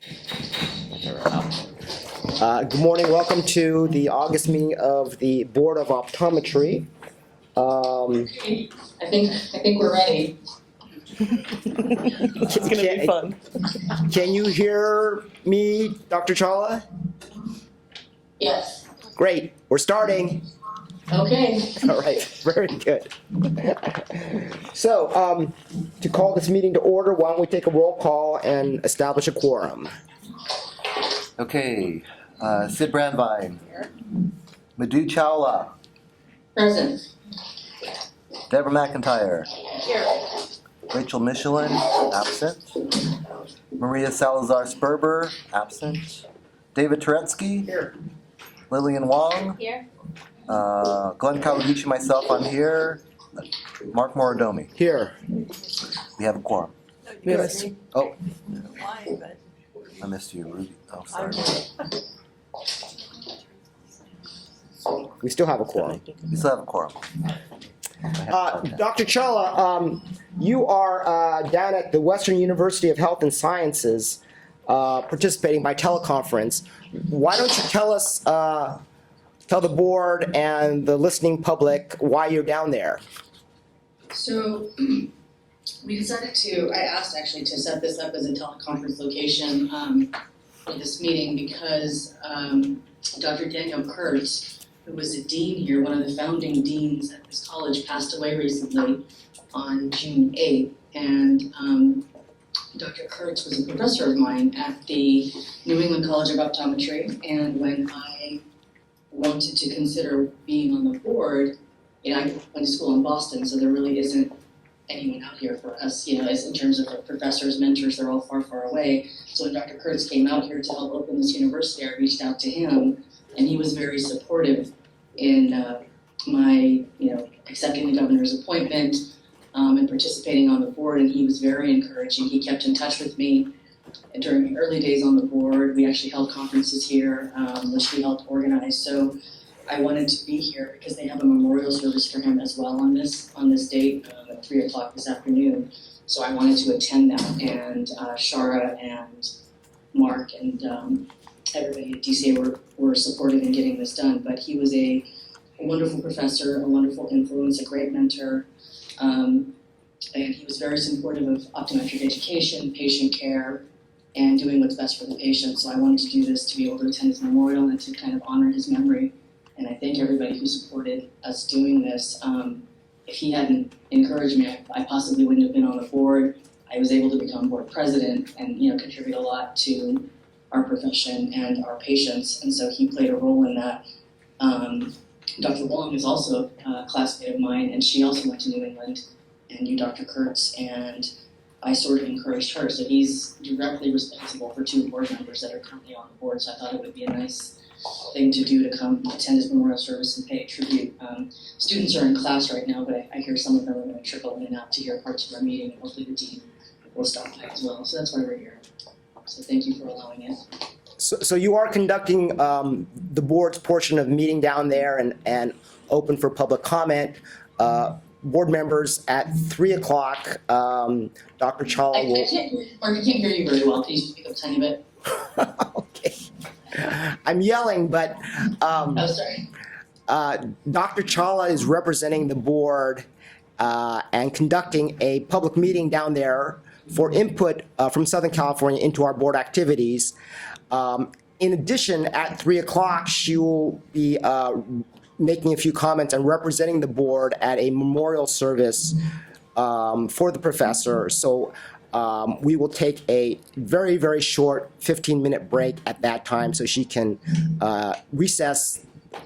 Good morning. Welcome to the August meeting of the Board of Optometry. I think we're ready. It's gonna be fun. Can you hear me, Dr. Chawla? Yes. Great. We're starting. Okay. All right. Very good. So, to call this meeting to order, why don't we take a roll call and establish a quorum? Okay, Sid Brandvine. Madhu Chawla. Present. Deborah McIntyre. Here. Rachel Michelin, absent. Maria Salazar Sperber, absent. David Turetsky. Here. Lillian Wong. Here. Glenn Kawaguchi, myself, I'm here. Mark Morodomi. Here. We have a quorum. Yes. Oh, Why, but I missed you, Ruby. Oh, sorry. We still have a quorum. We still have a quorum. Dr. Chawla, you are down at the Western University of Health and Sciences participating by teleconference. Why don't you tell us, tell the board and the listening public why you're down there? So we decided I asked actually to set this up as a teleconference location for this meeting because Dr. Daniel Kurtz, who was a dean here, one of the founding deans at this college, passed away recently on June 8th. And Dr. Kurtz was a professor of mine at the New England College of Optometry. And when I wanted to consider being on the board, I went to school in Boston, so there really isn't anyone out here for us, as in terms of the professors, mentors, they're all far, far away. So when Dr. Kurtz came out here to help open this university, I reached out to him, and he was very supportive in my, accepting the governor's appointment and participating on the board, and he was very encouraging. He kept in touch with me during the early days on the board. We actually held conferences here, which we helped organize. So I wanted to be here because they have a memorial service for him as well on this date at 3 o'clock this afternoon. So I wanted to attend that, and Shara and Mark and everybody at DCA were supportive in getting this done. But he was a wonderful professor, a wonderful influence, a great mentor, and he was very supportive of optometric education, patient care, and doing what's best for the patient. So I wanted to do this to be able to attend his memorial and to kind of honor his memory. And I thank everybody who supported us doing this. If he hadn't encouraged me, I possibly wouldn't have been on the board. I was able to become board president and contribute a lot to our profession and our patients, and so he played a role in that. Dr. Wong is also a classmate of mine, and she also went to New England and knew Dr. Kurtz, and I sort of encouraged her. So he's directly responsible for 2 board members that are currently on the board, so I thought it would be a nice thing to do to come attend his memorial service and pay tribute. Students are in class right now, but I hear some of them are going to trickle in and out to hear parts of our meeting, and hopefully the dean will stop by as well. So that's why we're here. So thank you for allowing it. So you are conducting the board's portion of the meeting down there and open for public comment. Board members at 3 o'clock, Dr. Chawla will... I can't hear you very well. Please speak up a tiny bit. Okay. I'm yelling, but Sorry. Dr. Chawla is representing the board and conducting a public meeting down there for input from Southern California into our board activities. In addition, at 3 o'clock, she will be making a few comments and representing the board at a memorial service for the professor. So we will take a very, very short 15-minute break at that time so she can recess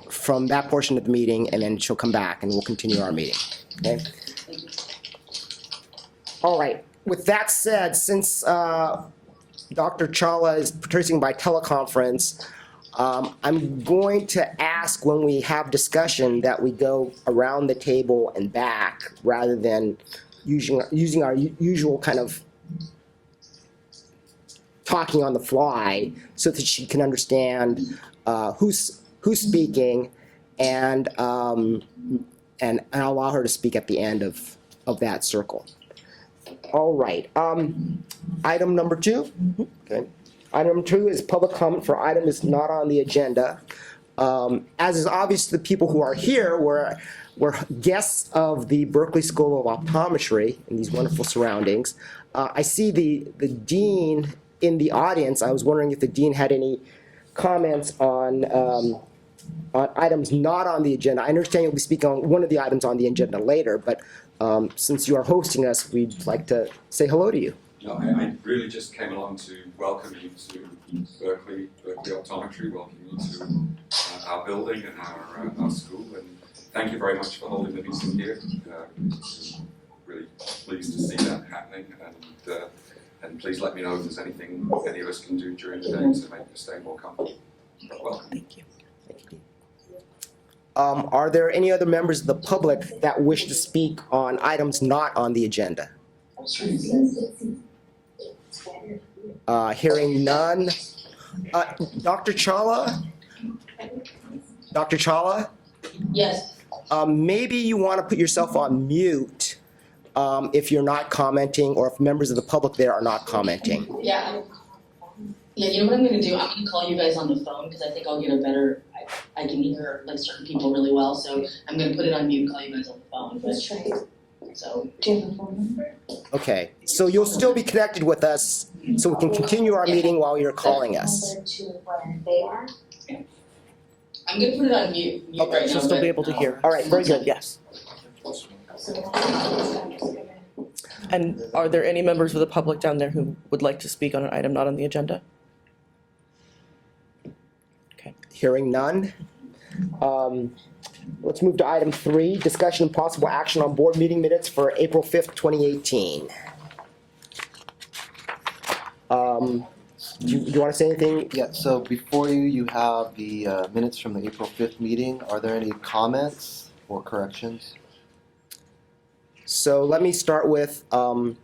from that portion of the meeting, and then she'll come back and we'll continue our meeting. Okay? Thank you. All right. With that said, since Dr. Chawla is participating by teleconference, I'm going to ask when we have discussion that we go around the table and back rather than using our usual kind of talking on the fly, so that she can understand who's speaking and allow her to speak at the end of that circle. All right. Item number 2. Okay. Item 2 is public comment for items not on the agenda. As is obvious to the people who are here, we're guests of the Berkeley School of Optometry in these wonderful surroundings. I see the dean in the audience. I was wondering if the dean had any comments on items not on the agenda. I understand you'll be speaking on one of the items on the agenda later, but since you are hosting us, we'd like to say hello to you. No, I really just came along to welcome you to Berkeley Optometry, welcome you to our building and our school, and thank you very much for holding the meeting here. Really pleased to see that happening, and please let me know if there's anything any of us can do during the day to make the stay more comfortable. Welcome. Thank you. Are there any other members of the public that wish to speak on items not on the agenda? Hearing none. Dr. Chawla? Dr. Chawla? Yes. Maybe you want to put yourself on mute if you're not commenting or if members of the public there are not commenting. Yeah. Yeah, you know what I'm gonna do? I'm gonna call you guys on the phone because I think I'll get a better, I can hear like certain people really well, so I'm gonna put it on mute and call you guys on the phone. Let's try it. So, Do you have a phone number? Okay, so you'll still be connected with us so we can continue our meeting while you're calling us. Number to where they are? I'm gonna put it on mute Okay, right now. She'll still but- be able to hear. All right, very good. Yes. So And are there any members of the public down there who would like to speak on an item not on the agenda? Hearing none. Let's move to item 3, discussion and possible action on board meeting minutes for April 5th, 2018. Do you want to say anything? Yeah, so before you have the minutes from the April 5th meeting. Are there any comments or corrections? So let me start with Dr.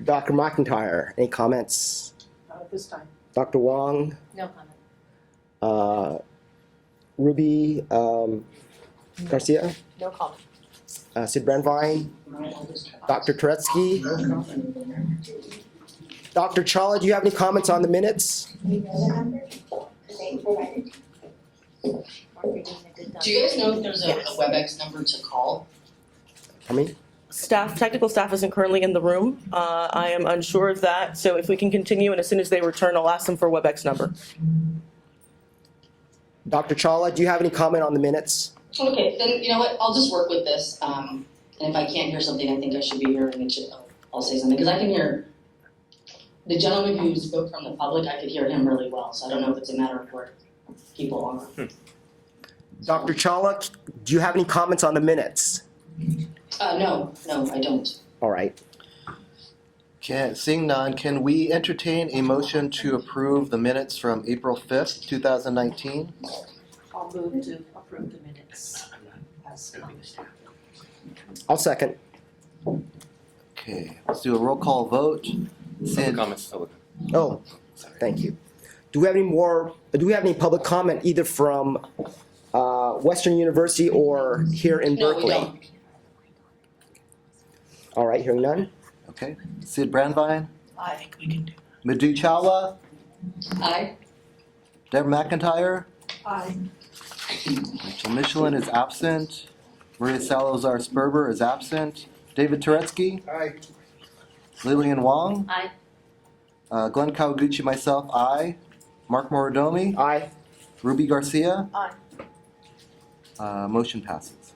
McIntyre. Any comments? Not at this time. Dr. Wong? No comment. Ruby Garcia? No comment. Sid Brandwein? Dr. Turetsky? Dr. Chawla, do you have any comments on the minutes? Do you guys know if there's a WebEx number to call? Technical staff isn't currently in the room. I am unsure of that, so if we can continue, and as soon as they return, I'll ask them for a WebEx number. Dr. Chawla, do you have any comment on the minutes? Okay, then you know what, I'll just work with this, and if I can't hear something I think I should be hearing, I'll say something, because I can hear the gentleman who spoke from the public, I could hear him really well, so I don't know if it's a matter of where people are. Dr. Chawla, do you have any comments on the minutes? No, I don't. All right. Seeing none, can we entertain a motion to approve the minutes from April 5th, 2019? I'll move to approve the minutes. I'll second. Okay, let's do a roll call vote. Sid? Comments still. Oh, thank you. Do we have any public comment either from Western University or here in No, we Berkeley? don't. All right, hearing none. Okay. Sid Brandwein? I think we can do. Madhu Chawla? Aye. Deb McIntyre? Aye. Rachel Michelin is absent. Maria Salazar Sperber is absent. David Turetsky? Aye. Lillian Wong? Aye. Glenn Kawaguchi, myself, aye. Mark Morodomi? Aye. Ruby Garcia? Aye. Motion passes.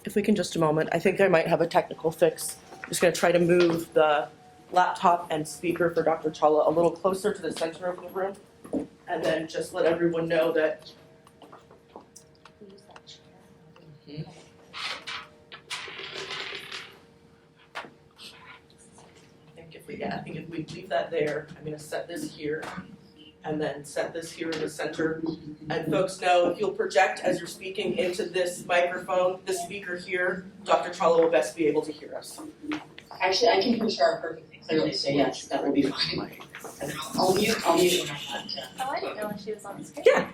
If we can just a moment, I think I might have a technical fix. I'm just gonna try to move the laptop and speaker for Dr. Chawla a little closer to the center of the room. And then just let everyone know that I think if we leave that there, I'm gonna set this here and then set this here in the center. And folks know if you'll project as you're speaking into this microphone, this speaker here, Dr. Chawla will best be able to hear us. Actually, I can hear Char perfectly clearly, so yes, that will be fine. I'll mute when I'm not. Oh, I didn't know she was on the screen. Yeah.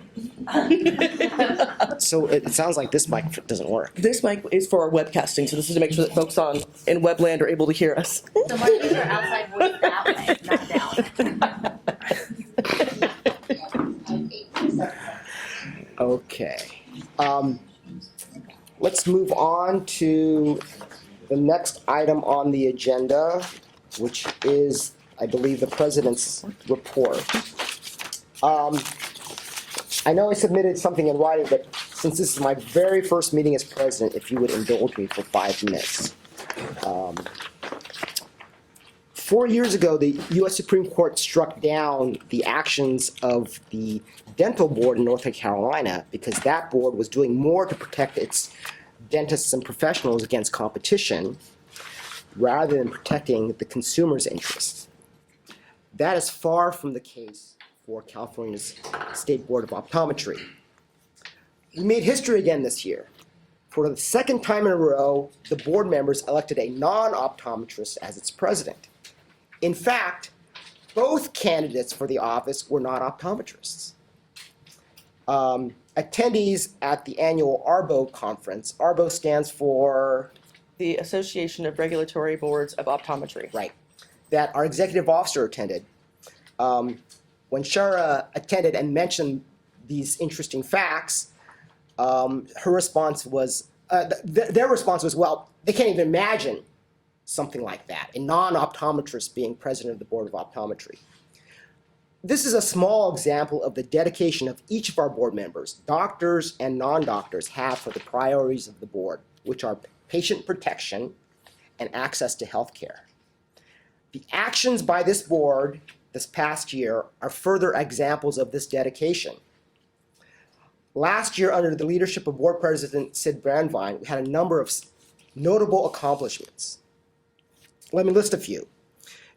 So it sounds like this mic doesn't work. This mic is for our webcasting, so this is to make sure that folks in webland are able to hear us. So Mark, these are outside voice not down. Okay. Let's move on to the next item on the agenda, which is, I believe, the president's report. I know I submitted something in writing, but since this is my very first meeting as president, if you would indulge me for 5 minutes. 4 years ago, the U.S. Supreme Court struck down the actions of the dental board in North Carolina because that board was doing more to protect its dentists and professionals against competition rather than protecting the consumer's interests. That is far from the case for California's State Board of Optometry. We made history again this year. For the second time in a row, the board members elected a non-optometrist as its president. In fact, both candidates for the office were not optometrists. Attendees at the annual ARBO conference, ARBO stands for, The Association of Regulatory Boards of Optometry. right, that our executive officer attended. When Shara attended and mentioned these interesting facts, her response was, their response was, well, they can't even imagine something like that, a non-optometrist being president of the Board of Optometry. This is a small example of the dedication of each of our board members, doctors and non-doctors, have for the priorities of the board, which are patient protection and access to health care. The actions by this board this past year are further examples of this dedication. Last year, under the leadership of Board President Sid Brandwein, we had a number of notable accomplishments. Let me list a few.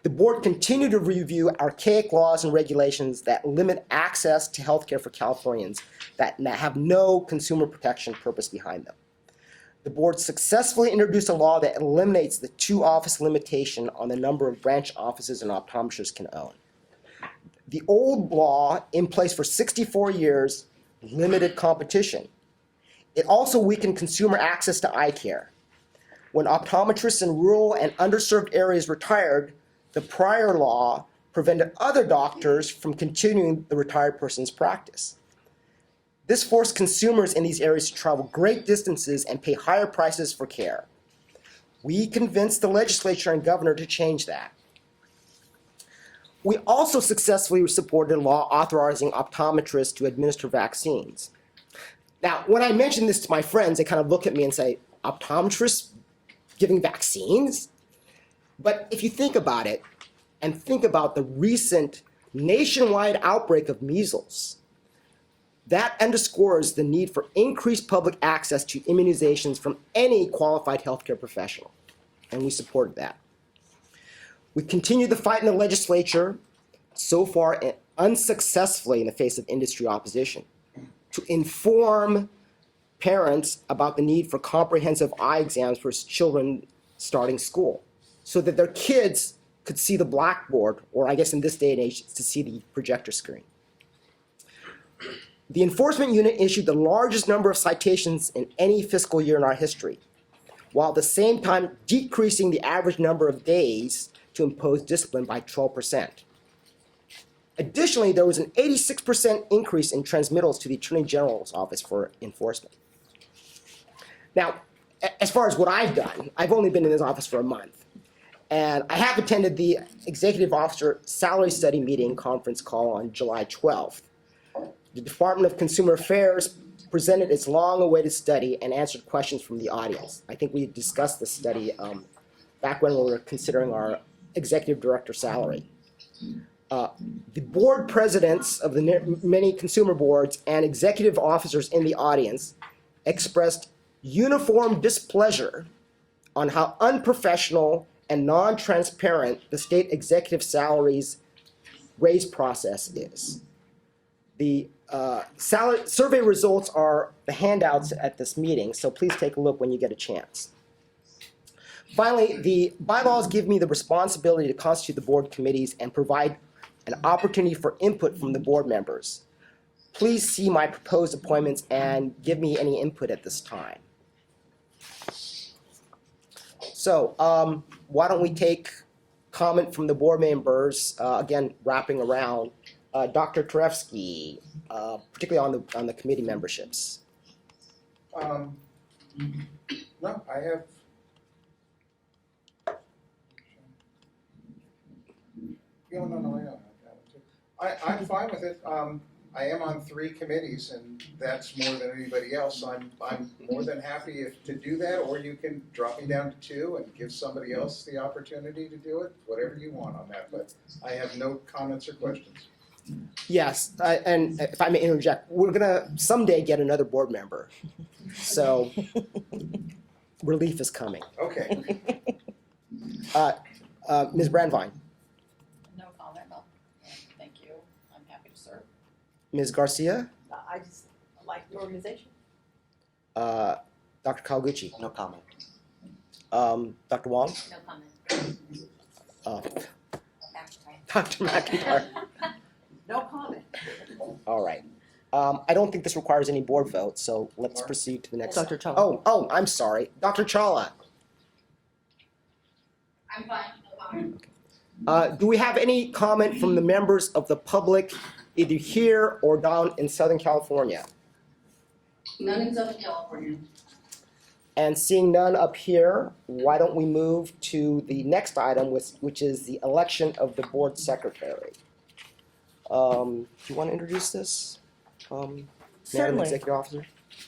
The board continued to review archaic laws and regulations that limit access to health care for Californians that have no consumer protection purpose behind them. The board successfully introduced a law that eliminates the 2-office limitation on the number of branch offices an optometrist can own. The old law, in place for 64 years, limited competition. It also weakened consumer access to eye care. When optometrists in rural and underserved areas retired, the prior law prevented other doctors from continuing the retired person's practice. This forced consumers in these areas to travel great distances and pay higher prices for care. We convinced the legislature and governor to change that. We also successfully supported a law authorizing optometrists to administer vaccines. Now, when I mention this to my friends, they kind of look at me and say, optometrists giving vaccines? But if you think about it, and think about the recent nationwide outbreak of measles, that underscores the need for increased public access to immunizations from any qualified healthcare professional, and we supported that. We continued the fight in the legislature, so far unsuccessfully in the face of industry opposition, to inform parents about the need for comprehensive eye exams for children starting school, so that their kids could see the blackboard, or I guess in this day and age, to see the projector screen. The enforcement unit issued the largest number of citations in any fiscal year in our history, while at the same time decreasing the average number of days to impose discipline by 12%. Additionally, there was an 86% increase in transmittals to the Attorney General's office for enforcement. Now, as far as what I've done, I've only been in this office for a month, and I have attended the Executive Officer Salary Study Meeting conference call on July 12th. The Department of Consumer Affairs presented its long-awaited study and answered questions from the audience. I think we discussed this study back when we were considering our executive director salary. The board presidents of the many consumer boards and executive officers in the audience expressed uniform displeasure on how unprofessional and non-transparent the state executive salaries raise process is. The survey results are the handouts at this meeting, so please take a look when you get a chance. Finally, the bylaws give me the responsibility to constitute the board committees and provide an opportunity for input from the board members. Please see my proposed appointments and give me any input at this time. So why don't we take comment from the board members, again, wrapping around, Dr. Terefsky, particularly on the committee memberships. No, I have. No, I don't have that one too. I'm fine with it. I am on 3 committees and that's more than anybody else. I'm more than happy to do that, or you can drop me down to 2 and give somebody else the opportunity to do it, whatever you want on that, but I have no comments or questions. Yes, and if I may interject, we're gonna someday get another board member. So relief is coming. Okay, Ms. Brandvine, No comment, no. Thank you. I'm happy to serve. Ms. Garcia, I just like the organization. Dr. Kawaguchi, No comment. Dr. Wong, No comment. Dr. McIntyre. No comment. All right. I don't think this requires any board vote, so let's proceed to the next. Dr. Chawla. Oh, I'm sorry. Dr. Chawla, I'm fine, no comment. do we have any comment from the members of the public, either here or down in Southern California? None in Southern California. And seeing none up here, why don't we move to the next item, which is the election of the board secretary? Do you want to introduce this, Madam Certainly. Executive Officer?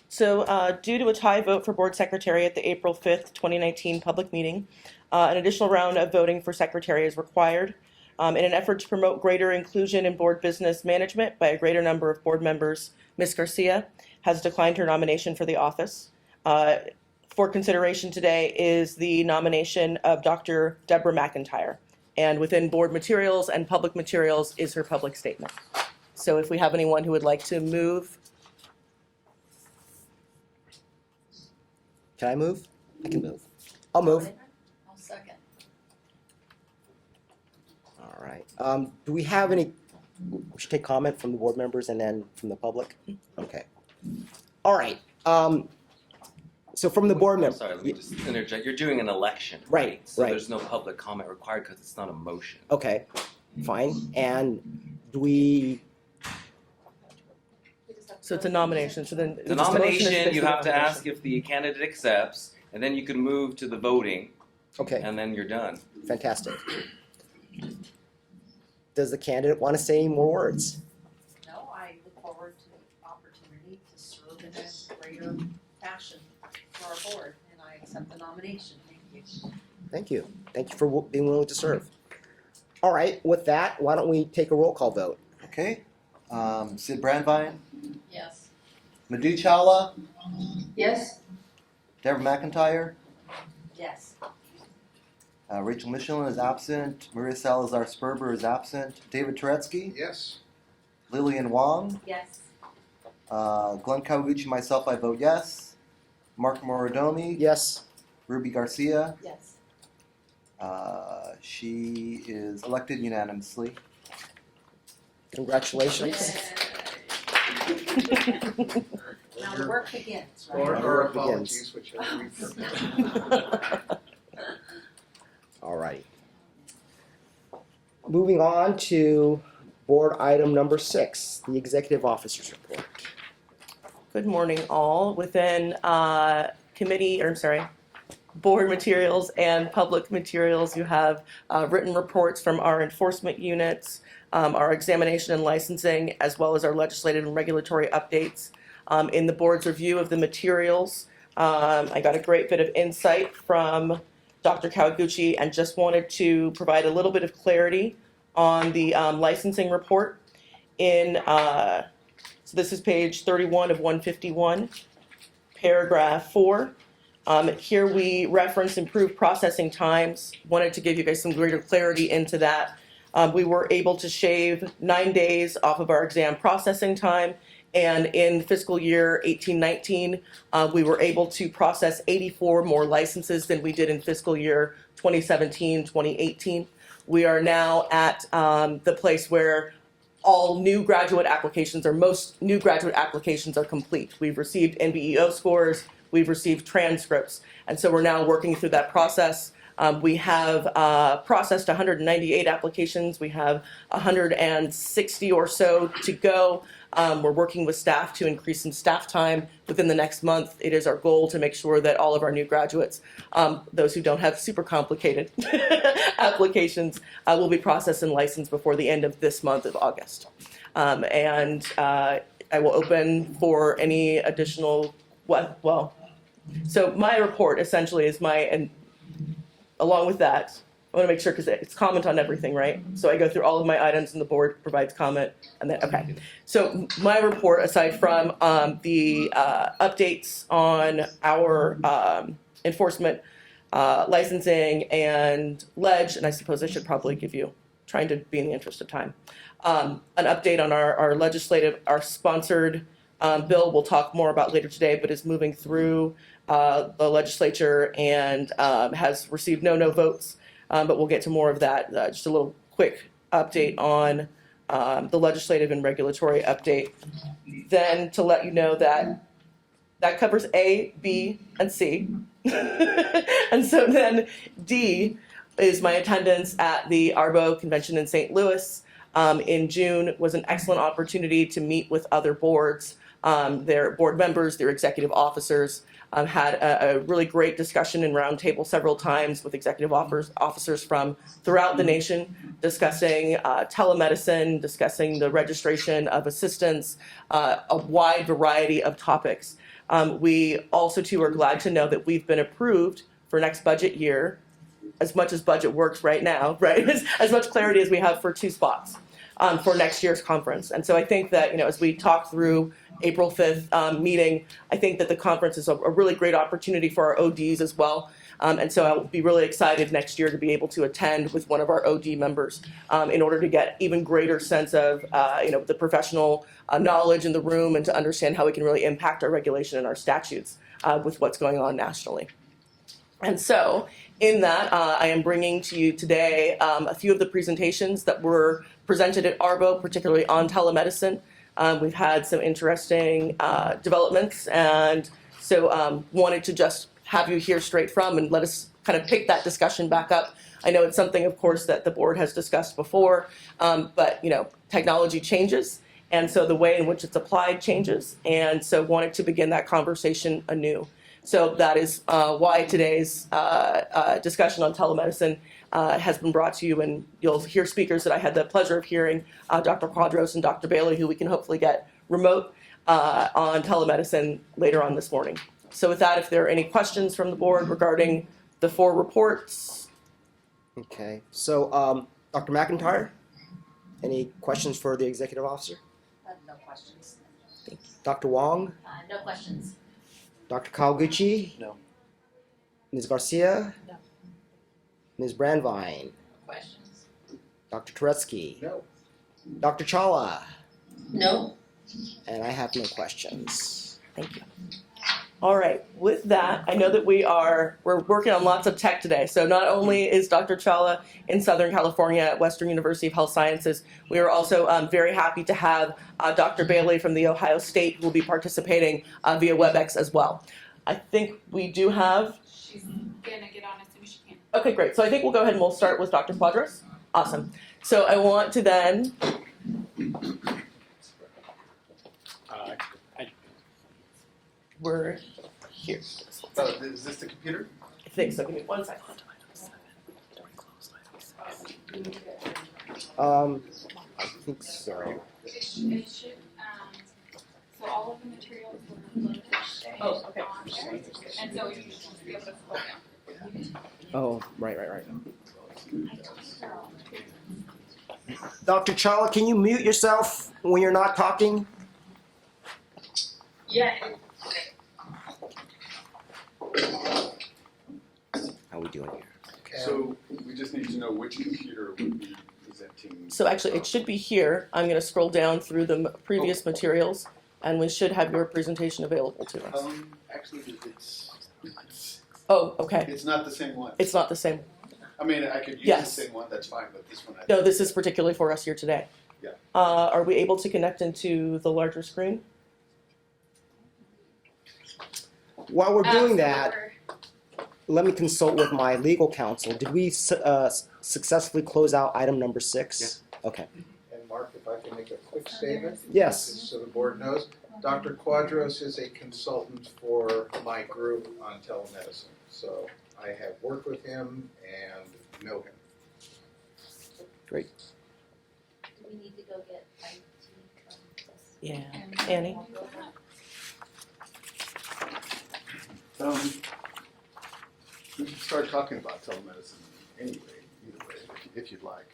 So due to a tie vote for board secretary at the April 5th, 2019 public meeting, an additional round of voting for secretary is required. In an effort to promote greater inclusion in board business management by a greater number of board members, Ms. Garcia has declined her nomination for the office. For consideration today is the nomination of Dr. Deborah McIntyre. And within board materials and public materials is her public statement. So if we have anyone who would like to move. Can I move? I can move. I'll move. I'll second. All right. Do we have any, we should take comment from the board members and then from the public? Okay. All right. So from the board members. Sorry, let me just interject. You're doing an election, Right, right? So right. there's no public comment required because it's not a motion. Okay, fine. And do we, So it's a nomination, so then. The just a motion is nomination, fixed you to the have to nomination. ask if the candidate accepts, and then you can move to the voting, okay, and then you're done. fantastic. Does the candidate want to say more words? No, I look forward to the opportunity to serve in a greater fashion for our board, and I accept the nomination. Thank you. Thank you. Thank you for being willing to serve. All right, with that, why don't we take a roll call vote? Okay. Sid Brandvine, Yes. Madhu Chawla, Yes? Deborah McIntyre, Yes. Rachel Michelin is absent, Maria Salazar Sperber is absent, David Turetsky, yes. Lillian Wong, Yes. Glenn Kawaguchi, myself, I vote yes. Mark Morodomi, Yes? Ruby Garcia, Yes. she is elected unanimously. Congratulations. Now the work begins, right? Or Work apologies, whichever we prefer. All right. Moving on to board item number 6, the executive officer's report. Good morning, all. Within board materials and public materials, you have written reports from our enforcement units, our examination and licensing, as well as our legislative and regulatory updates. In the board's review of the materials, I got a great bit of insight from Dr. Kawaguchi and just wanted to provide a little bit of clarity on the licensing report. So this is page 31 of 151, paragraph 4. Here we reference improved processing times. Wanted to give you guys some greater clarity into that. We were able to shave 9 days off of our exam processing time. And in fiscal year 18-19, we were able to process 84 more licenses than we did in fiscal year 2017-2018. We are now at the place where all new graduate applications, or most new graduate applications, are complete. We've received NBEO scores, we've received transcripts, and so we're now working through that process. We have processed 198 applications. We have 160 or so to go. We're working with staff to increase some staff time within the next month. It is our goal to make sure that all of our new graduates, those who don't have super complicated applications, will be processed and licensed before the end of this month of August. I will open for any additional, so my report essentially is and along with that, I want to make sure, because it's comment on everything, right? So I go through all of my items and the board provides comment, and then, okay. So my report, aside from the updates on our enforcement, licensing, and ledge, and I suppose I should probably give you, trying to be in the interest of time, an update on our sponsored bill we'll talk more about later today, but is moving through the legislature and has received no votes. But we'll get to more of that. Just a little quick update on the legislative and regulatory update. Then to let you know that covers A, B, and C. And so then D is my attendance at the ARBO convention in St. Louis in June. Was an excellent opportunity to meet with other boards, their board members, their executive officers. Had a really great discussion and roundtable several times with executive officers from throughout the nation, discussing telemedicine, discussing the registration of assistants, a wide variety of topics. We also, too, are glad to know that we've been approved for next budget year, as much as budget works right now, right? As much clarity as we have for 2 spots for next year's conference. And so I think that, as we talk through April 5th meeting, I think that the conference is a really great opportunity for our ODs as well. And so I'll be really excited next year to be able to attend with one of our OD members in order to get even greater sense of the professional knowledge in the room and to understand how we can really impact our regulation and our statutes with what's going on nationally. And so in that, I am bringing to you today a few of the presentations that were presented at ARBO, particularly on telemedicine. We've had some interesting developments, and so wanted to just have you hear straight from and let us kind of pick that discussion back up. I know it's something, of course, that the board has discussed before, but technology changes, and so the way in which it's applied changes, and so wanted to begin that conversation anew. So that is why today's discussion on telemedicine has been brought to you, and you'll hear speakers that I had the pleasure of hearing, Dr. Quadros and Dr. Bailey, who we can hopefully get remote on telemedicine later on this morning. So with that, if there are any questions from the board regarding the 4 reports. Okay, so Dr. McIntyre, any questions for the executive officer? No questions. Dr. Wong? No questions. Dr. Kawaguchi? No. Ms. Garcia? No. Ms. Brandvine? Questions. Dr. Turetsky? No. Dr. Chawla? No? And I have no questions. Thank you. All right, with that, I know that we're working on lots of tech today. So not only is Dr. Chawla in Southern California at Western University of Health Sciences, we are also very happy to have Dr. Bailey from the Ohio State who will be participating via WebEx as well. I think we do have. She's gonna get on as soon as she can. Okay, great. So I think we'll go ahead and we'll start with Dr. Quadros. Awesome. So I want to then. We're here. Is this the computer? I think so. Give me 1 second. I think so. It should, so all of the materials were loaded Oh, okay. on there, and so you should be able to scroll down. Oh, right. Dr. Chawla, can you mute yourself when you're not talking? Yeah. How are we doing here? So we just need to know which computer would be presenting. So actually, it should be here. I'm going to scroll down through the previous materials, and we should have your presentation available to us. Actually, Oh, okay. it's not the same one. It's not the same. I mean, I could use Yes. the same one, that's fine, but this one I. No, this is particularly for us here today. Yeah. Are we able to connect into the larger screen? While we're doing that, let me consult with my legal counsel. Did we successfully close out item number 6? Yes. Okay. And Mark, if I can make a quick statement? Yes. Just so the board knows, Dr. Quadros is a consultant for my group on telemedicine. So I have worked with him and know him. Great. Do we need to go get IT from this? Yeah, Annie? We should start talking about telemedicine anyway, either way, if you'd like.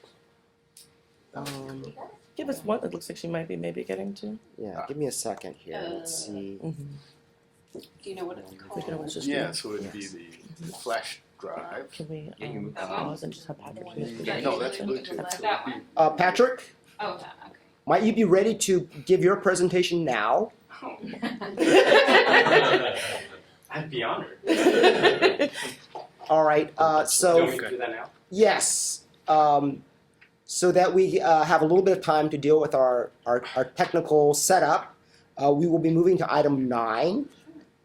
Give us one, it looks like she might be maybe getting to. Yeah, give me a second here. Let's see. Do you know what it's We called? can always just. Yeah, so it'd be the flash drive. Can we Yeah, you can move that pause and just have Patrick use the No, that's thing? Bluetooth. So That it'd be- Patrick, Oh, that, okay. might you be ready to give your presentation now? I'd be honored. All right. Do you want So me to do that now? yes, so that we have a little bit of time to deal with our technical setup, we will be moving to item 9,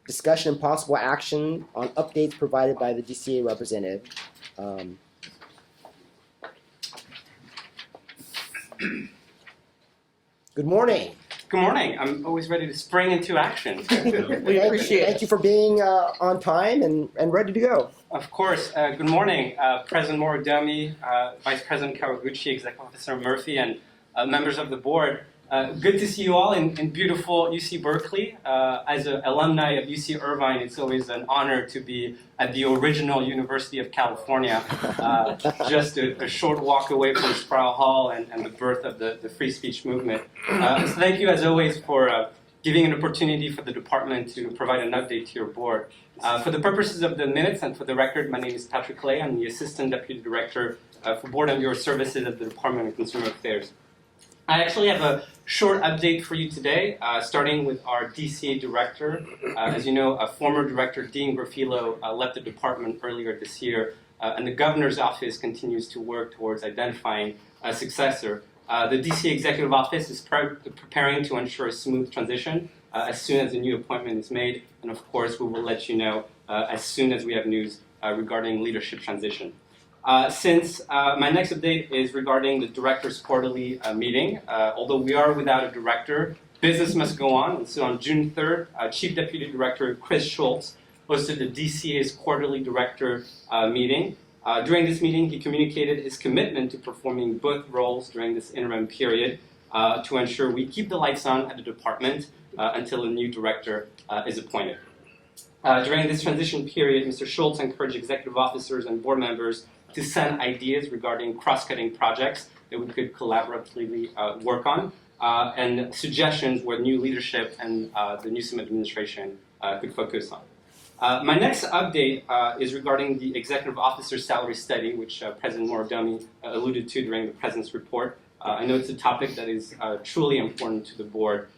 discussion and possible action on updates provided by the DCA representative. Good morning. Good morning. I'm always ready to spring into action. We appreciate Thank it. you for being on time and ready to go. Of course. Good morning, President Morodomi, Vice President Kawaguchi, Executive Officer Murphy, and members of the board. Good to see you all in beautiful UC Berkeley. As an alumni of UC Irvine, it's always an honor to be at the original University of California, just a short walk away from Sproul Hall and the birth of the free speech movement. So thank you, as always, for giving an opportunity for the department to provide an update to your board. For the purposes of the minutes and for the record, my name is Patrick Lay. I'm the Assistant Deputy Director for Board and Bureau Services at the Department of Consumer Affairs. I actually have a short update for you today, starting with our DCA director. As you know, former director Dean Grafilo left the department earlier this year, and the governor's office continues to work towards identifying a successor. The DCA executive office is preparing to ensure a smooth transition as soon as a new appointment is made, and of course we will let you know as soon as we have news regarding leadership transition. Since my next update is regarding the director's quarterly meeting, although we are without a director, business must go on. And so on June 3rd, Chief Deputy Director Chris Schultz hosted the DCA's quarterly director meeting. During this meeting, he communicated his commitment to performing both roles during this interim period to ensure we keep the lights on at the department until a new director is appointed. During this transition period, Mr. Schultz encouraged executive officers and board members to send ideas regarding cross-cutting projects that we could collaboratively work on, and suggestions where new leadership and the Newsom administration could focus on. My next update is regarding the executive officer salary study, which President Morodomi alluded to during the President's report. I know it's a topic that is truly important to the board.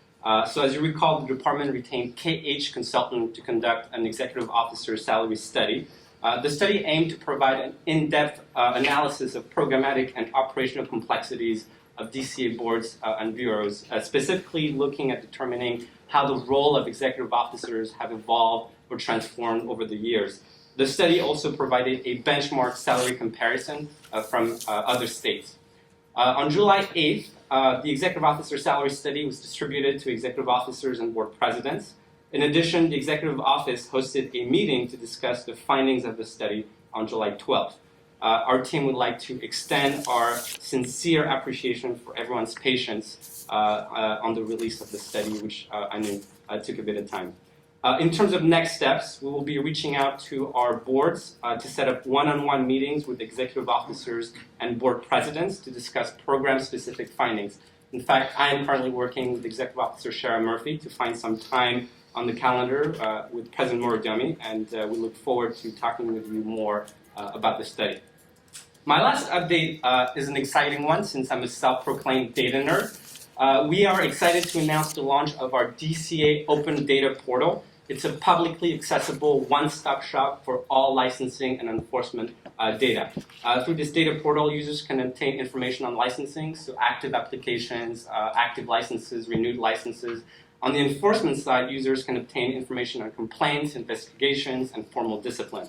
So as you recall, the department retained KH Consultant to conduct an executive officer salary study. The study aimed to provide an in-depth analysis of programmatic and operational complexities of DCA boards and bureaus, specifically looking at determining how the role of executive officers have evolved or transformed over the years. The study also provided a benchmark salary comparison from other states. On July 8th, the executive officer salary study was distributed to executive officers and board presidents. In addition, the executive office hosted a meeting to discuss the findings of the study on July 12th. Our team would like to extend our sincere appreciation for everyone's patience on the release of the study, which I know took a bit of time. In terms of next steps, we will be reaching out to our boards to set up one-on-one meetings with executive officers and board presidents to discuss program-specific findings. In fact, I am currently working with Executive Officer Sharon Murphy to find some time on the calendar with President Morodomi, and we look forward to talking with you more about the study. My last update is an exciting one since I'm a self-proclaimed data nerd. We are excited to announce the launch of our DCA Open Data Portal. It's a publicly accessible one-stop shop for all licensing and enforcement data. Through this data portal, users can obtain information on licensing, so active applications, active licenses, renewed licenses. On the enforcement side, users can obtain information on complaints, investigations, and formal discipline.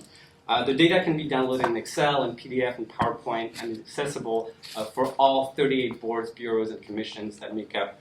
The data can be downloaded in Excel and PDF and PowerPoint and is accessible for all 38 boards, bureaus, and commissions that make up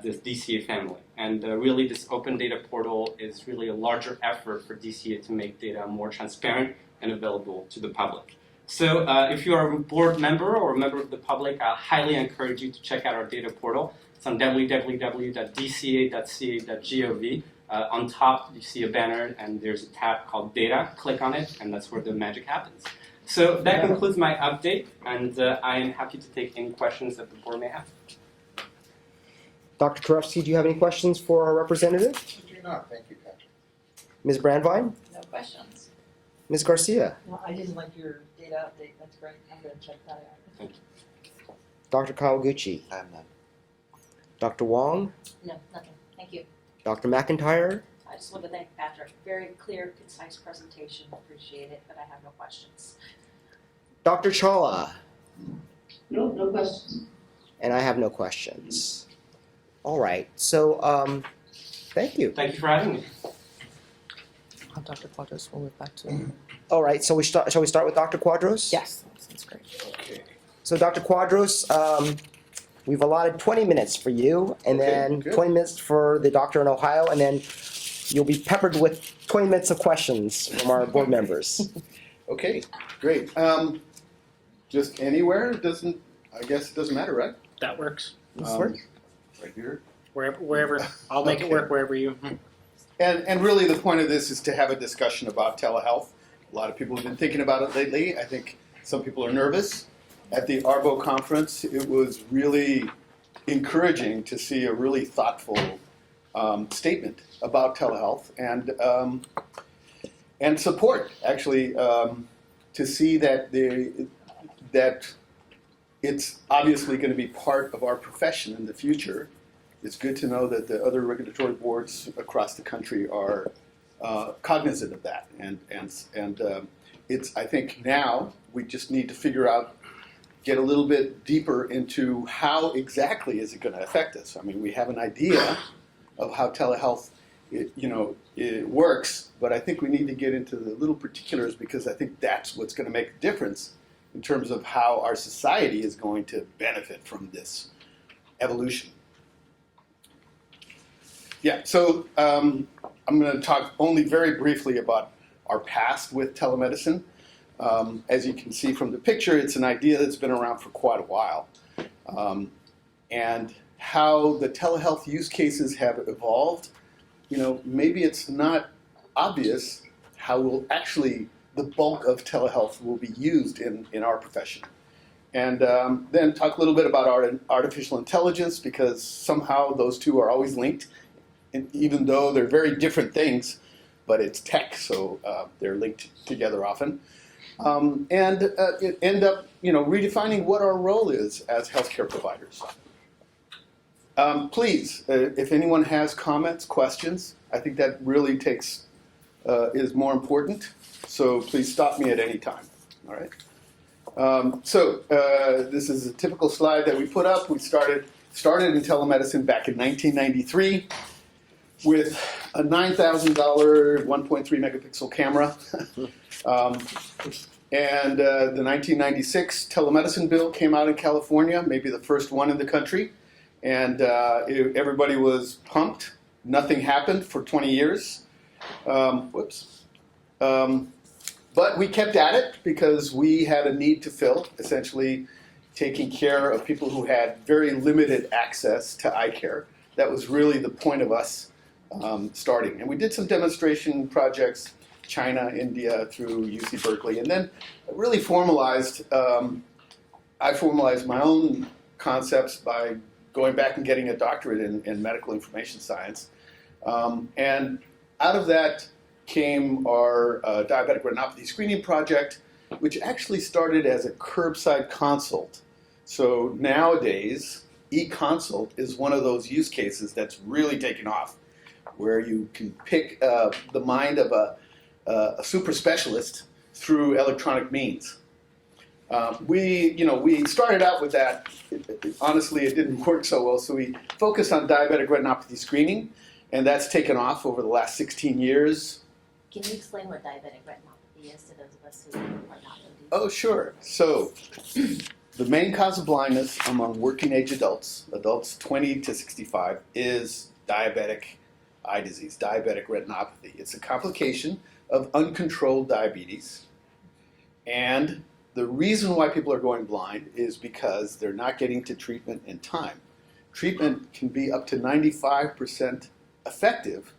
this DCA family. And really, this open data portal is really a larger effort for DCA to make data more transparent and available to the public. So if you are a board member or a member of the public, I highly encourage you to check out our data portal. It's on www.dca.ca.gov. On top, you see a banner, and there's a tab called Data. Click on it, and that's where the magic happens. So that concludes my update, and I am happy to take any questions that the board may have. Dr. Karofsky, do you have any questions for our representative? I do not, thank you, Patrick. Ms. Brandwein? No questions. Ms. Garcia? No, I didn't like your data update, that's great, I'm gonna check that out. Dr. Kawaguchi? I have none. Dr. Wong? No, nothing, thank you. Dr. McIntyre? I just want to thank Patrick, very clear, concise presentation, appreciate it, but I have no questions. Dr. Chawla? No questions. And I have no questions. All right, so thank you. Thank you for having me. Dr. Quadros, we'll move back to. All right, so shall we start with Dr. Quadros? Yes, that's great. Okay. So Dr. Quadros, we've allotted 20 minutes for you, and Okay, then good. 20 minutes for the doctor in Ohio, and then you'll be peppered with 20 minutes of questions from our board members. Okay, great. Just anywhere, I guess it doesn't matter, right? That works. Right here. Wherever, I'll make it work wherever you. And really the point of this is to have a discussion about telehealth. A lot of people have been thinking about it lately. I think some people are nervous. At the ARBO conference, it was really encouraging to see a really thoughtful statement about telehealth and support, actually, to see that that it's obviously going to be part of our profession in the future. It's good to know that the other regulatory boards across the country are cognizant of that, and it's. I think now we just need to figure out, get a little bit deeper into how exactly is it going to affect us. I mean, we have an idea of how telehealth, it works, but I think we need to get into the little particulars because I think that's what's going to make a difference in terms of how our society is going to benefit from this evolution. Yeah, so I'm going to talk only very briefly about our past with telemedicine. As you can see from the picture, it's an idea that's been around for quite a while. And how the telehealth use cases have evolved, maybe it's not obvious how the bulk of telehealth will be used in our profession. And then talk a little bit about artificial intelligence, because somehow those two are always linked. And even though they're very different things, but it's tech, so they're linked together often. And end up, redefining what our role is as healthcare providers. Please, if anyone has comments, questions, I think that really is more important. So please stop me at any time. All right. This is a typical slide that we put up. We started in telemedicine back in 1993. With a $9,000 1.3 megapixel camera. And the 1996 telemedicine bill came out in California, maybe the first one in the country. And everybody was pumped. Nothing happened for 20 years. But we kept at it because we had a need to fill, essentially taking care of people who had very limited access to eye care. That was really the point of us starting. And we did some demonstration projects, China, India, through UC Berkeley, and then really I formalized my own concepts by going back and getting a doctorate in medical information science. And out of that came our diabetic retinopathy screening project, which actually started as a curbside consult. So nowadays, e-consult is one of those use cases that's really taken off, where you can pick the mind of a super specialist through electronic means. We started out with that. Honestly, it didn't work so well, so we focused on diabetic retinopathy screening, and that's taken off over the last 16 years, Can you explain what diabetic retinopathy is to those of us who are not ODs? Oh, sure. So, the main cause of blindness among working age adults, adults 20 to 65, is diabetic eye disease, diabetic retinopathy. It's a complication of uncontrolled diabetes. And the reason why people are going blind is because they're not getting to treatment in time. Treatment can be up to 95% effective,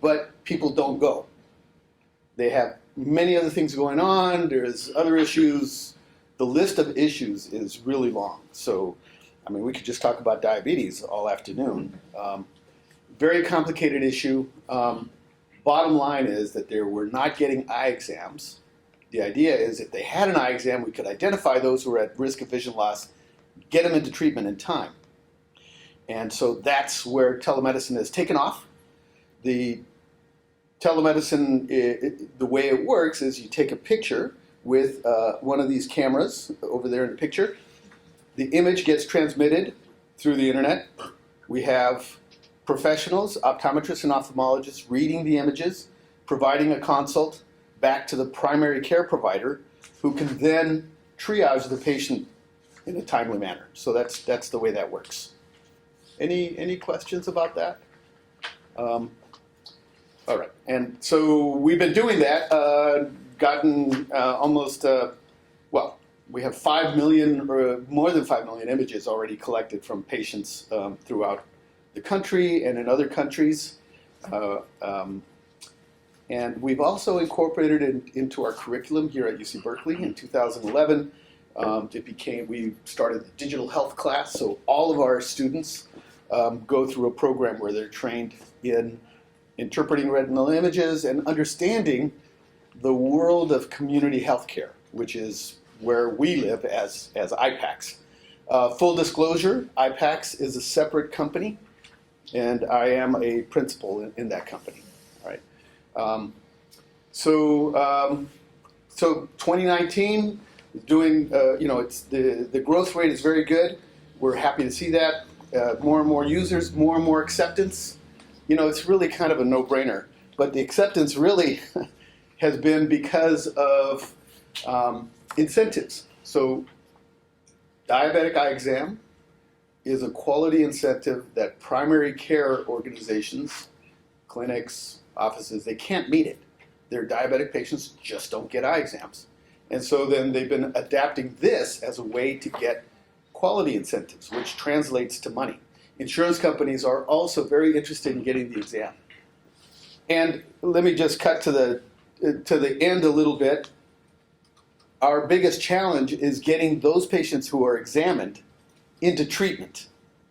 but people don't go. They have many other things going on, there's other issues. The list of issues is really long. So, I mean, we could just talk about diabetes all afternoon. Very complicated issue. Bottom line is that they were not getting eye exams. The idea is if they had an eye exam, we could identify those who were at risk of vision loss, get them into treatment in time. And so that's where telemedicine has taken off. The telemedicine, the way it works is you take a picture with one of these cameras over there in the picture. The image gets transmitted through the internet. We have professionals, optometrists and ophthalmologists reading the images, providing a consult back to the primary care provider who can then triage the patient in a timely manner. So that's the way that works. Any questions about that? All right, and so we've been doing that, gotten almost, well, we have 5 million, or more than 5 million images already collected from patients throughout the country and in other countries. And we've also incorporated it into our curriculum here at UC Berkeley in 2011. We started the digital health class, so all of our students go through a program where they're trained in interpreting retinal images and understanding the world of community healthcare, which is where we live as IPAX. Full disclosure, IPAX is a separate company, and I am a principal in that company. All right. So 2019 is doing, it's the growth rate is very good. We're happy to see that. More and more users, more and more acceptance. It's really kind of a no-brainer. But the acceptance really has been because of incentives. So diabetic eye exam is a quality incentive that primary care organizations, clinics, offices, they can't meet it. Their diabetic patients just don't get eye exams. And so then they've been adapting this as a way to get quality incentives, which translates to money. Insurance companies are also very interested in getting the exam. And let me just cut to the end a little bit. Our biggest challenge is getting those patients who are examined into treatment.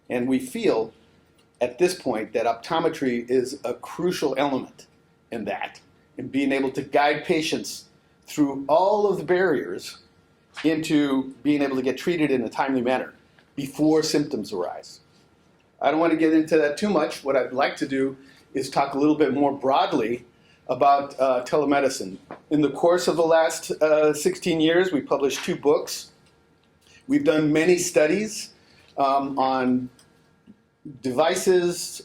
And we feel at this point that optometry is a crucial element in that, in being able to guide patients through all of the barriers into being able to get treated in a timely manner before symptoms arise. I don't want to get into that too much. What I'd like to do is talk a little bit more broadly about telemedicine. In the course of the last 16 years, we published 2 books. We've done many studies on devices,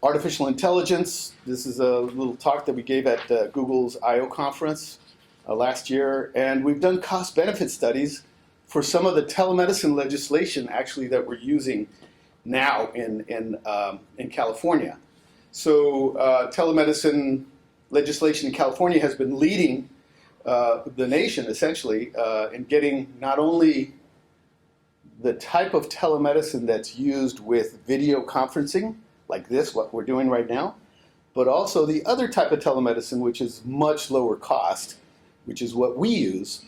artificial intelligence. This is a little talk that we gave at Google's I/O conference last year. And we've done cost-benefit studies for some of the telemedicine legislation actually that we're using now in California. So telemedicine legislation in California has been leading the nation essentially in getting not only the type of telemedicine that's used with video conferencing, like this, what we're doing right now, but also the other type of telemedicine, which is much lower cost, which is what we use,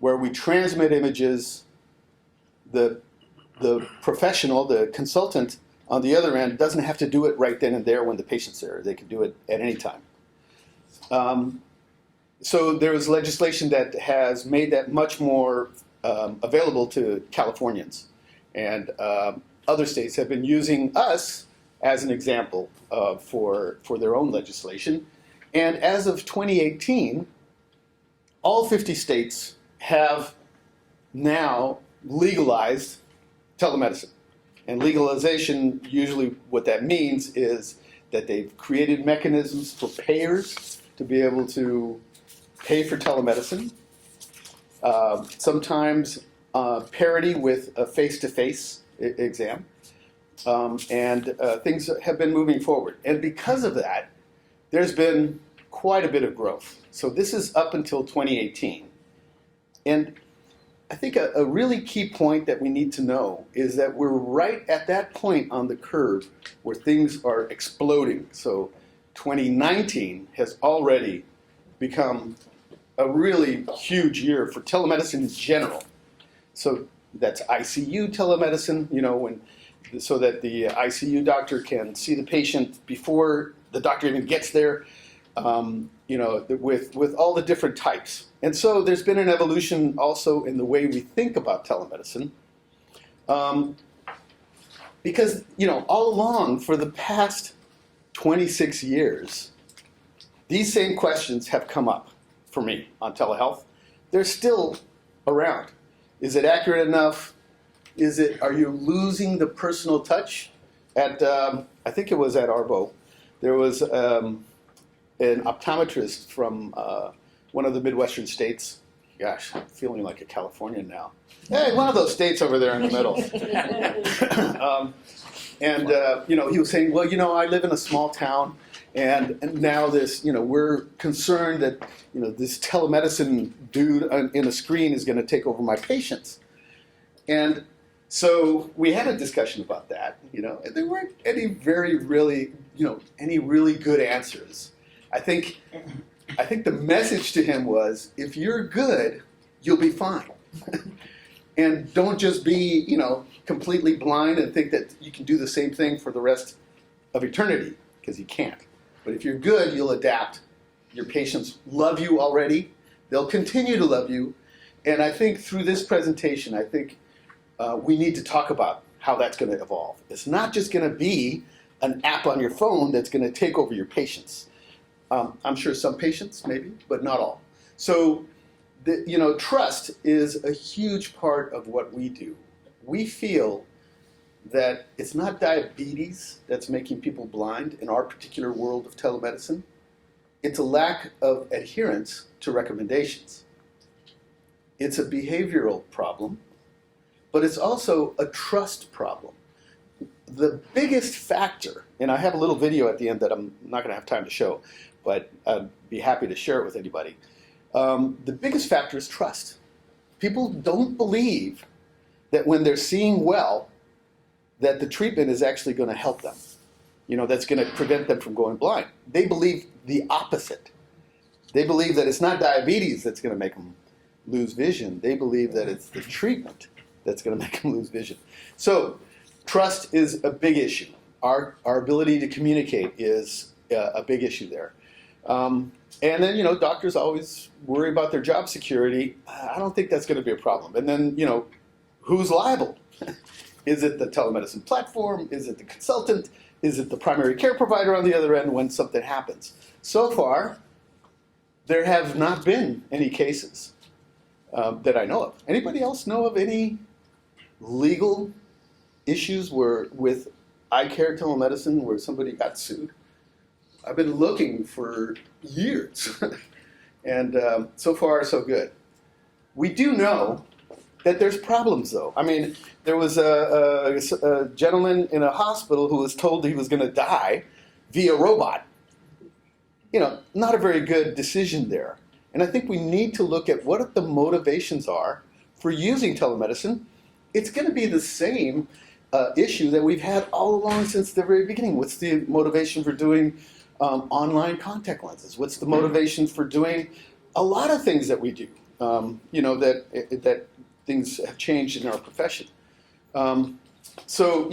where we transmit images, the professional, the consultant on the other end doesn't have to do it right then and there when the patient's there. They can do it at any time. So there is legislation that has made that much more available to Californians. And other states have been using us as an example for their own legislation. And as of 2018, all 50 states have now legalized telemedicine. And legalization, usually what that means is that they've created mechanisms for payers to be able to pay for telemedicine. Sometimes parity with a face-to-face exam. And things have been moving forward. And because of that, there's been quite a bit of growth. So this is up until 2018. And I think a really key point that we need to know is that we're right at that point on the curve where things are exploding. So 2019 has already become a really huge year for telemedicine in general. So that's ICU telemedicine, so that the ICU doctor can see the patient before the doctor even gets there, with all the different types. And so there's been an evolution also in the way we think about telemedicine. Because, all along for the past 26 years, these same questions have come up for me on telehealth. They're still around. Is it accurate enough? Are you losing the personal touch? I think it was at Arbo, there was an optometrist from one of the Midwestern states. Gosh, I'm feeling like a Californian now. Hey, one of those states over there in the middle. He was saying, well, I live in a small town, and now we're concerned that, this telemedicine dude in a screen is going to take over my patients. And so we had a discussion about that, and there weren't any any really good answers. I think the message to him was, if you're good, you'll be fine. And don't just be, completely blind and think that you can do the same thing for the rest of eternity, because you can't. But if you're good, you'll adapt. Your patients love you already. They'll continue to love you. And I think through this presentation, we need to talk about how that's going to evolve. It's not just going to be an app on your phone that's going to take over your patients. I'm sure some patients, maybe, but not all. So, trust is a huge part of what we do. We feel that it's not diabetes that's making people blind in our particular world of telemedicine. It's a lack of adherence to recommendations. It's a behavioral problem, but it's also a trust problem. The biggest factor, and I have a little video at the end that I'm not going to have time to show, but I'd be happy to share it with anybody. The biggest factor is trust. People don't believe that when they're seeing well, that the treatment is actually going to help them. That's going to prevent them from going blind. They believe the opposite. They believe that it's not diabetes that's going to make them lose vision. They believe that it's the treatment that's going to make them lose vision. So trust is a big issue. Our ability to communicate is a big issue there. And then, doctors always worry about their job security. I don't think that's going to be a problem. And then, who's liable? Is it the telemedicine platform? Is it the consultant? Is it the primary care provider on the other end when something happens? So far, there have not been any cases that I know of. Anybody else know of any legal issues with eye care telemedicine where somebody got sued? I've been looking for years, and so far so good. We do know that there's problems, though. I mean, there was a gentleman in a hospital who was told he was going to die via robot. Not a very good decision there. And I think we need to look at what the motivations are for using telemedicine. It's going to be the same issue that we've had all along since the very beginning. What's the motivation for doing online contact lenses? What's the motivation for doing a lot of things that we do? That things have changed in our profession. So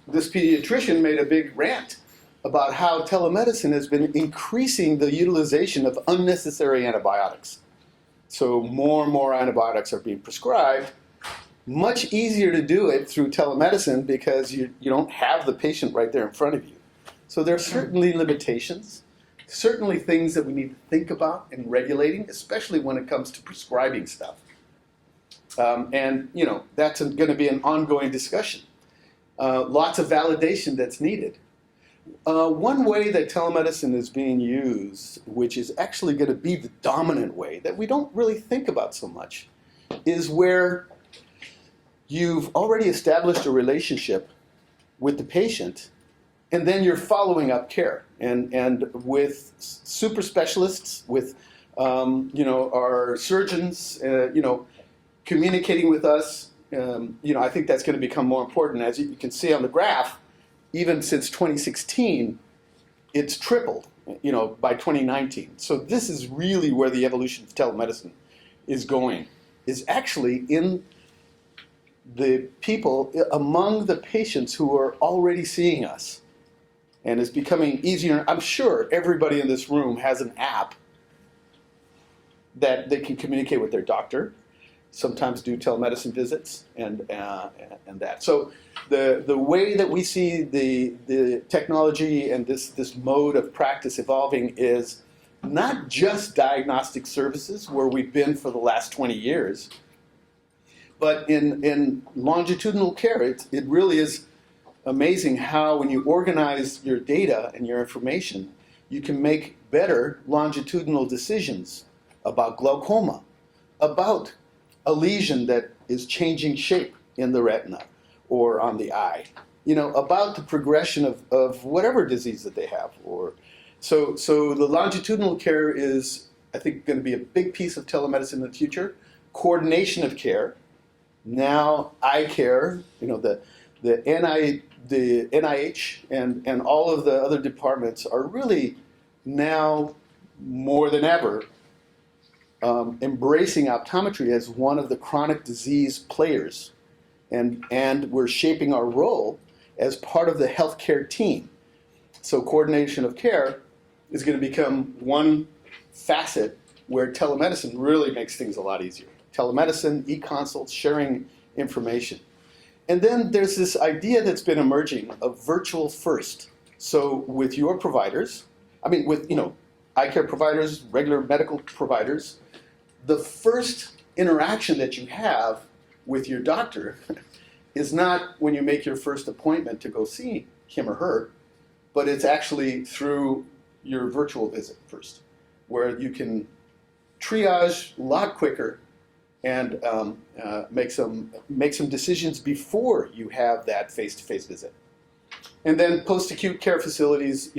this pediatrician made a big rant about how telemedicine has been increasing the utilization of unnecessary antibiotics. So more and more antibiotics are being prescribed. Much easier to do it through telemedicine because you don't have the patient right there in front of you. So there are certainly limitations, certainly things that we need to think about in regulating, especially when it comes to prescribing stuff. That's going to be an ongoing discussion. Lots of validation that's needed. One way that telemedicine is being used, which is actually going to be the dominant way that we don't really think about so much, is where you've already established a relationship with the patient, and then you're following up care. And with super specialists, with our surgeons, communicating with us, I think that's going to become more important. As you can see on the graph, even since 2016, it's tripled, by 2019. So this is really where the evolution of telemedicine is going, is actually in the people, among the patients who are already seeing us. And it's becoming easier. I'm sure everybody in this room has an app that they can communicate with their doctor, sometimes do telemedicine visits, and that. So the way that we see the technology and this mode of practice evolving is not just diagnostic services, where we've been for the last 20 years, but in longitudinal care. It really is amazing how, when you organize your data and your information, you can make better longitudinal decisions about glaucoma, about a lesion that is changing shape in the retina or on the eye, about the progression of whatever disease that they have. So the longitudinal care is, I think, going to be a big piece of telemedicine in the future. Coordination of care. Now eye care, the NIH and all of the other departments are really now more than ever embracing optometry as one of the chronic disease players, and we're shaping our role as part of the healthcare team. So coordination of care is going to become one facet where telemedicine really makes things a lot easier. Telemedicine, e-consults, sharing information. And then there's this idea that's been emerging of virtual first. So with your providers, with eye care providers, regular medical providers, the first interaction that you have with your doctor is not when you make your first appointment to go see him or her, but it's actually through your virtual visit first, where you can triage a lot quicker and make some decisions before you have that face-to-face visit. And then post-acute care facilities,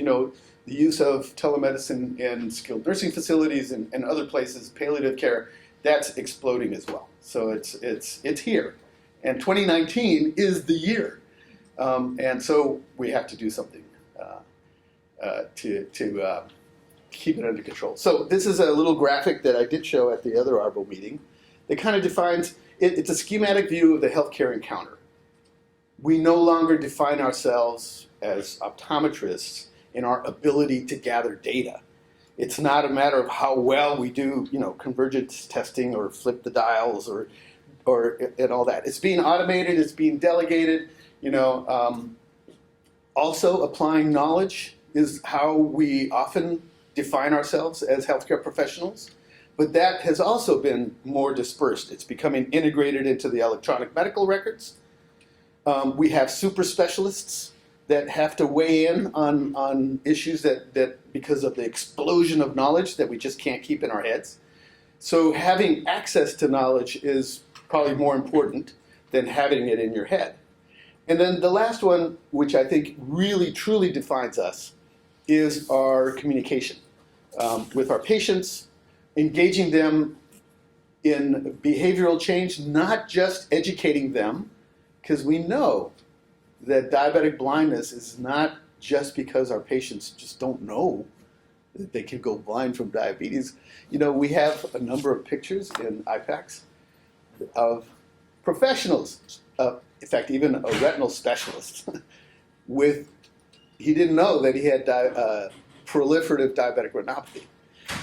the use of telemedicine in skilled nursing facilities and other places, palliative care, that's exploding as well. So it's here. And 2019 is the year. And so we have to do something to keep it under control. So this is a little graphic that I did show at the other ARBO meeting. It kind of defines, it's a schematic view of the healthcare encounter. We no longer define ourselves as optometrists in our ability to gather data. It's not a matter of how well we do, convergence testing or flip the dials or and all that. It's being automated, it's being delegated, Also, applying knowledge is how we often define ourselves as healthcare professionals, but that has also been more dispersed. It's becoming integrated into the electronic medical records. We have super specialists that have to weigh in on issues that because of the explosion of knowledge that we just can't keep in our heads. So having access to knowledge is probably more important than having it in your head. And then the last one, which I think really truly defines us, is our communication with our patients, engaging them in behavioral change, not just educating them, because we know that diabetic blindness is not just because our patients just don't know that they can go blind from diabetes. We have a number of pictures in IPACs of professionals, in fact, even a retinal specialist, he didn't know that he had proliferative diabetic retinopathy.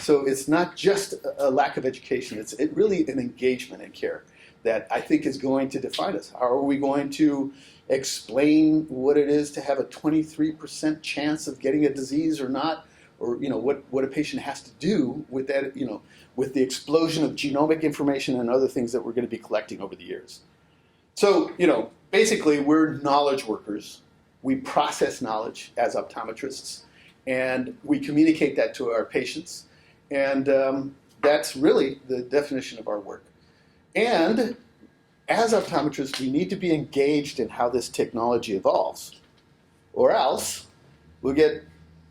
So it's not just a lack of education, it's really an engagement in care that I think is going to define us. How are we going to explain what it is to have a 23% chance of getting a disease or not? Or what a patient has to do with that, with the explosion of genomic information and other things that we're going to be collecting over the years. So, basically we're knowledge workers we process knowledge as optometrists, and we communicate that to our patients. And that's really the definition of our work. And as optometrists, we need to be engaged in how this technology evolves, or else we'll get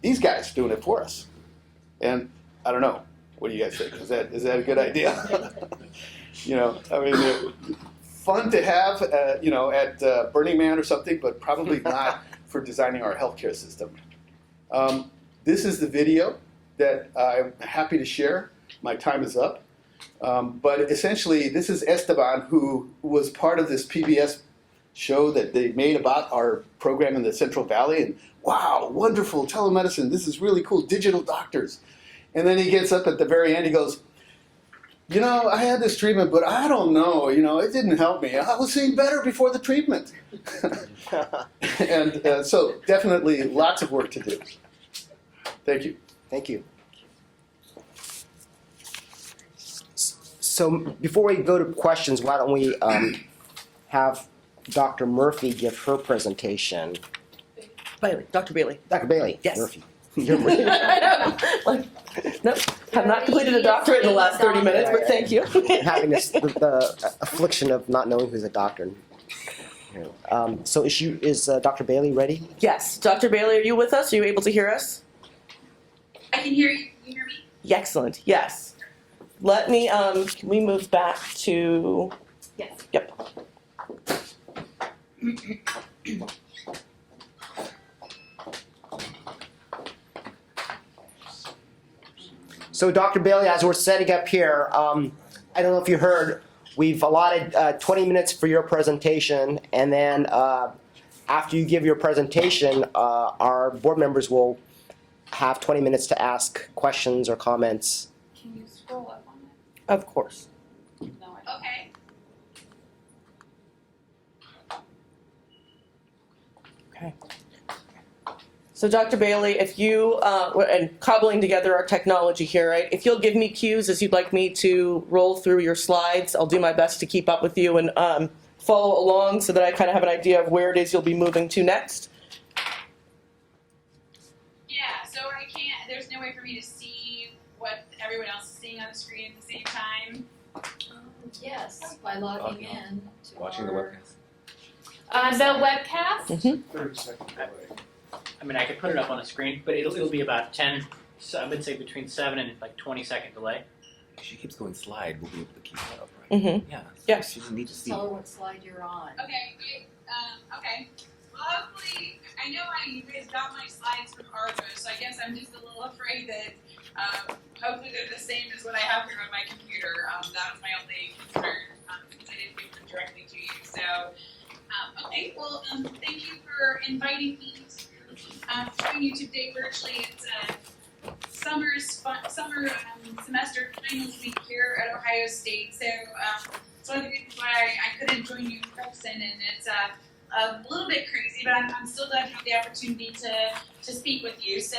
these guys doing it for us. And I don't know, what do you guys think? Is that a good idea? You know, I mean, fun to have, you know, at Burning Man or something, but probably not for designing our healthcare system. This is the video that I'm happy to share. My time is up. But essentially, this is Esteban, who was part of this PBS show that they made about our program in the Central Valley. And wow, wonderful telemedicine. This is really cool, digital doctors. And then he gets up at the very end, he goes, you know, I had this treatment, but I don't know, you know, it didn't help me. I was seeing better before the treatment. And so definitely lots of work to do. Thank you. Thank you. So before we go to questions, why don't we have Dr. Murphy give her presentation. Bailey, Dr. Bailey. Dr. Bailey. Yes. Murphy. You're Murphy. I know. Like, nope. Have not completed a doctorate in the last 30 minutes, but thank you. Having this, the affliction of not knowing who's a doctor. So is Dr. Bailey ready? Yes. Dr. Bailey, are you with us? Are you able to hear us? I can hear you. Can you hear me? Excellent. Yes. Let me, can we move back to, Yes. yep. So Dr. Bailey, as we're setting up here, I don't know if you heard, we've allotted 20 minutes for your presentation, and then after you give your presentation, our board members will have 20 minutes to ask questions or comments. Can you scroll up on it? Of course. No, okay. Okay. So Dr. Bailey, if you, and cobbling together our technology here, right? If you'll give me cues as you'd like me to roll through your slides, I'll do my best to keep up with you and follow along so that I kind of have an idea of where it is you'll be moving to next. Yeah, so I can't, there's no way for me to see what everyone else is seeing on the screen at the same time. Yes, by logging in to Watching the our- webcast. The webcast? Mm-hmm. 30 seconds away. I mean, I could put it up on a screen, but it'll be about 10, so I would say between 7 and like 20-second delay. If she keeps going slide, we'll be able to keep that up, right? Mm-hmm. Yeah. Yeah. She doesn't need to Just see. tell her what slide you're on. Okay, okay. Well, hopefully, I know you guys got my slides from Arvo, so I guess I'm just a little afraid that hopefully they're the same as what I have here on my computer. That was my only concern, since I didn't give them directly to you. So, okay, well, thank you for inviting me to join you today virtually. It's summer semester finals week here at Ohio State, so it's one of the reasons why I couldn't join you in person, and it's a little bit crazy, but I'm still glad to have the opportunity to speak with you. So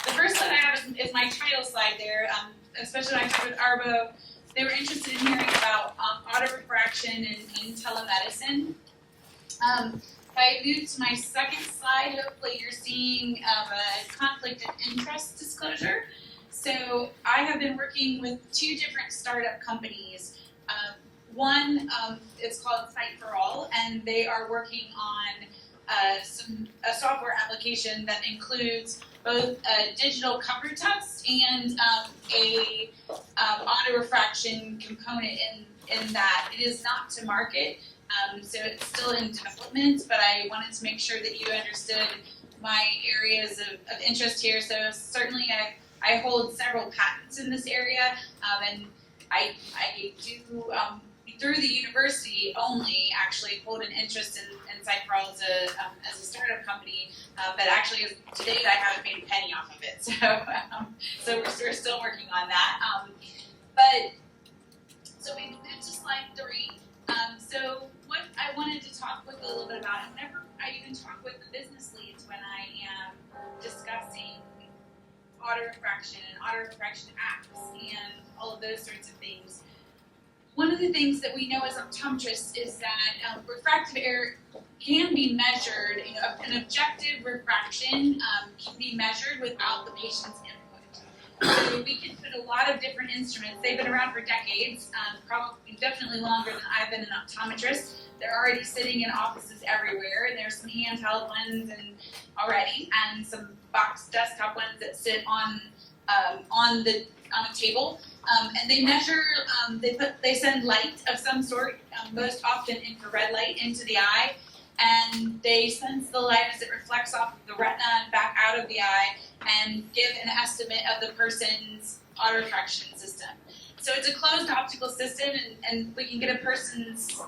the first slide I have is my title slide there, especially when I talked with Arbo. They were interested in hearing about autorefraction and telemedicine. If I move to my second slide, hopefully you're seeing a conflict of interest disclosure. So I have been working with two different startup companies. One is called Sight for All, and they are working on a software application that includes both a digital cover test and a autorefraction component in that. It is not to market. So it's still in development, but I wanted to make sure that you understood my areas of interest here. So certainly I hold several patents in this area, and I do, through the university only, actually hold an interest in Cypherall as a startup company, but actually to date I haven't made a penny off of it. So we're still working on that. So we moved to slide 3. So what I wanted to talk with a little bit about, and whenever I even talk with the business leads when I am discussing autorefraction and autorefraction apps and all of those sorts of things, one of the things that we know as optometrists is that refractive error can be measured, an objective refraction can be measured without the patient's input. So we can put a lot of different instruments. They've been around for decades, probably definitely longer than I've been an optometrist. They're already sitting in offices everywhere, and there's some handheld ones and some box desktop ones that sit on a table. And they measure, they send light of some sort, most often infrared light, into the eye, and they sense the light as it reflects off of the retina and back out of the eye, and give an estimate of the person's autorefraction system. So it's a closed optical system, and we can get a person's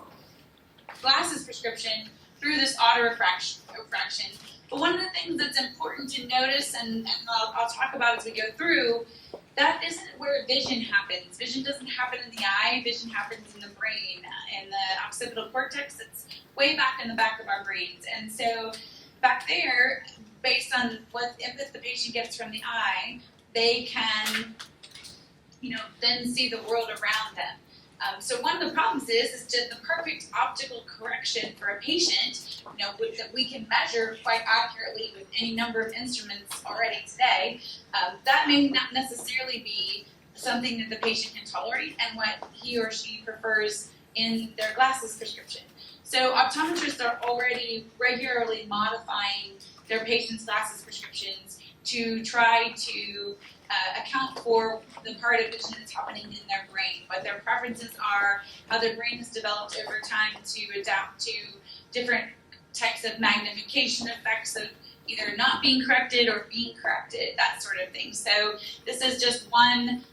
glasses prescription through this autorefraction. But one of the things that's important to notice, and I'll talk about as we go through, that isn't where vision happens. Vision doesn't happen in the eye, vision happens in the brain, in the occipital cortex. It's way back in the back of our brains. And so back there, based on what input the patient gets from the eye, they can, then see the world around them. So one of the problems is just the perfect optical correction for a patient, that we can measure quite accurately with any number of instruments already today. That may not necessarily be something that the patient can tolerate and what he or she prefers in their glasses prescription. So optometrists are already regularly modifying their patients' glasses prescriptions to try to account for the part of vision that's happening in their brain, what their preferences are, how their brain has developed over time to adapt to different types of magnification effects of either not being corrected or being corrected, that sort of thing. So this is just one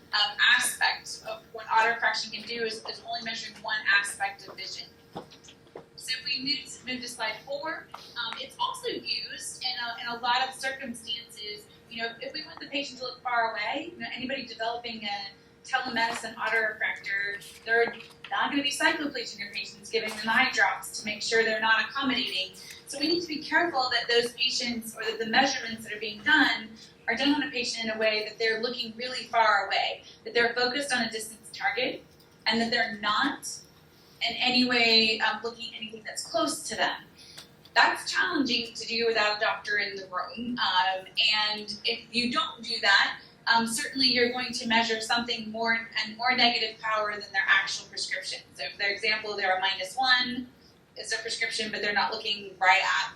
aspect of what autorefraction can do is only measuring one aspect of vision. So if we move to slide 4, it's also used in a lot of circumstances. If we want the patient to look far away, anybody developing a telemedicine autorefractor, they're not going to be cycloplegic your patients, giving them eye drops to make sure they're not accommodating. So we need to be careful that those patients, or that the measurements that are being done, are done on a patient in a way that they're looking really far away, that they're focused on a distance target, and that they're not in any way looking at anything that's close to them. That's challenging to do without a doctor in the room, and if you don't do that, certainly you're going to measure something more negative power than their actual prescription. So for example, they're a -1 is their prescription, but they're not looking right at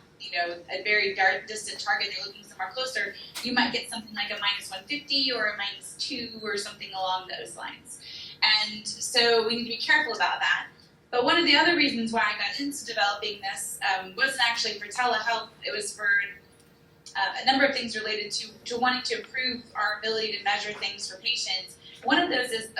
a very distant target, they're looking somewhere closer, you might get something like a -150 or a -2 or something along those lines. And so we need to be careful about that. But one of the other reasons why I got into developing this wasn't actually for telehealth, it was for a number of things related to wanting to improve our ability to measure things for patients. One of those is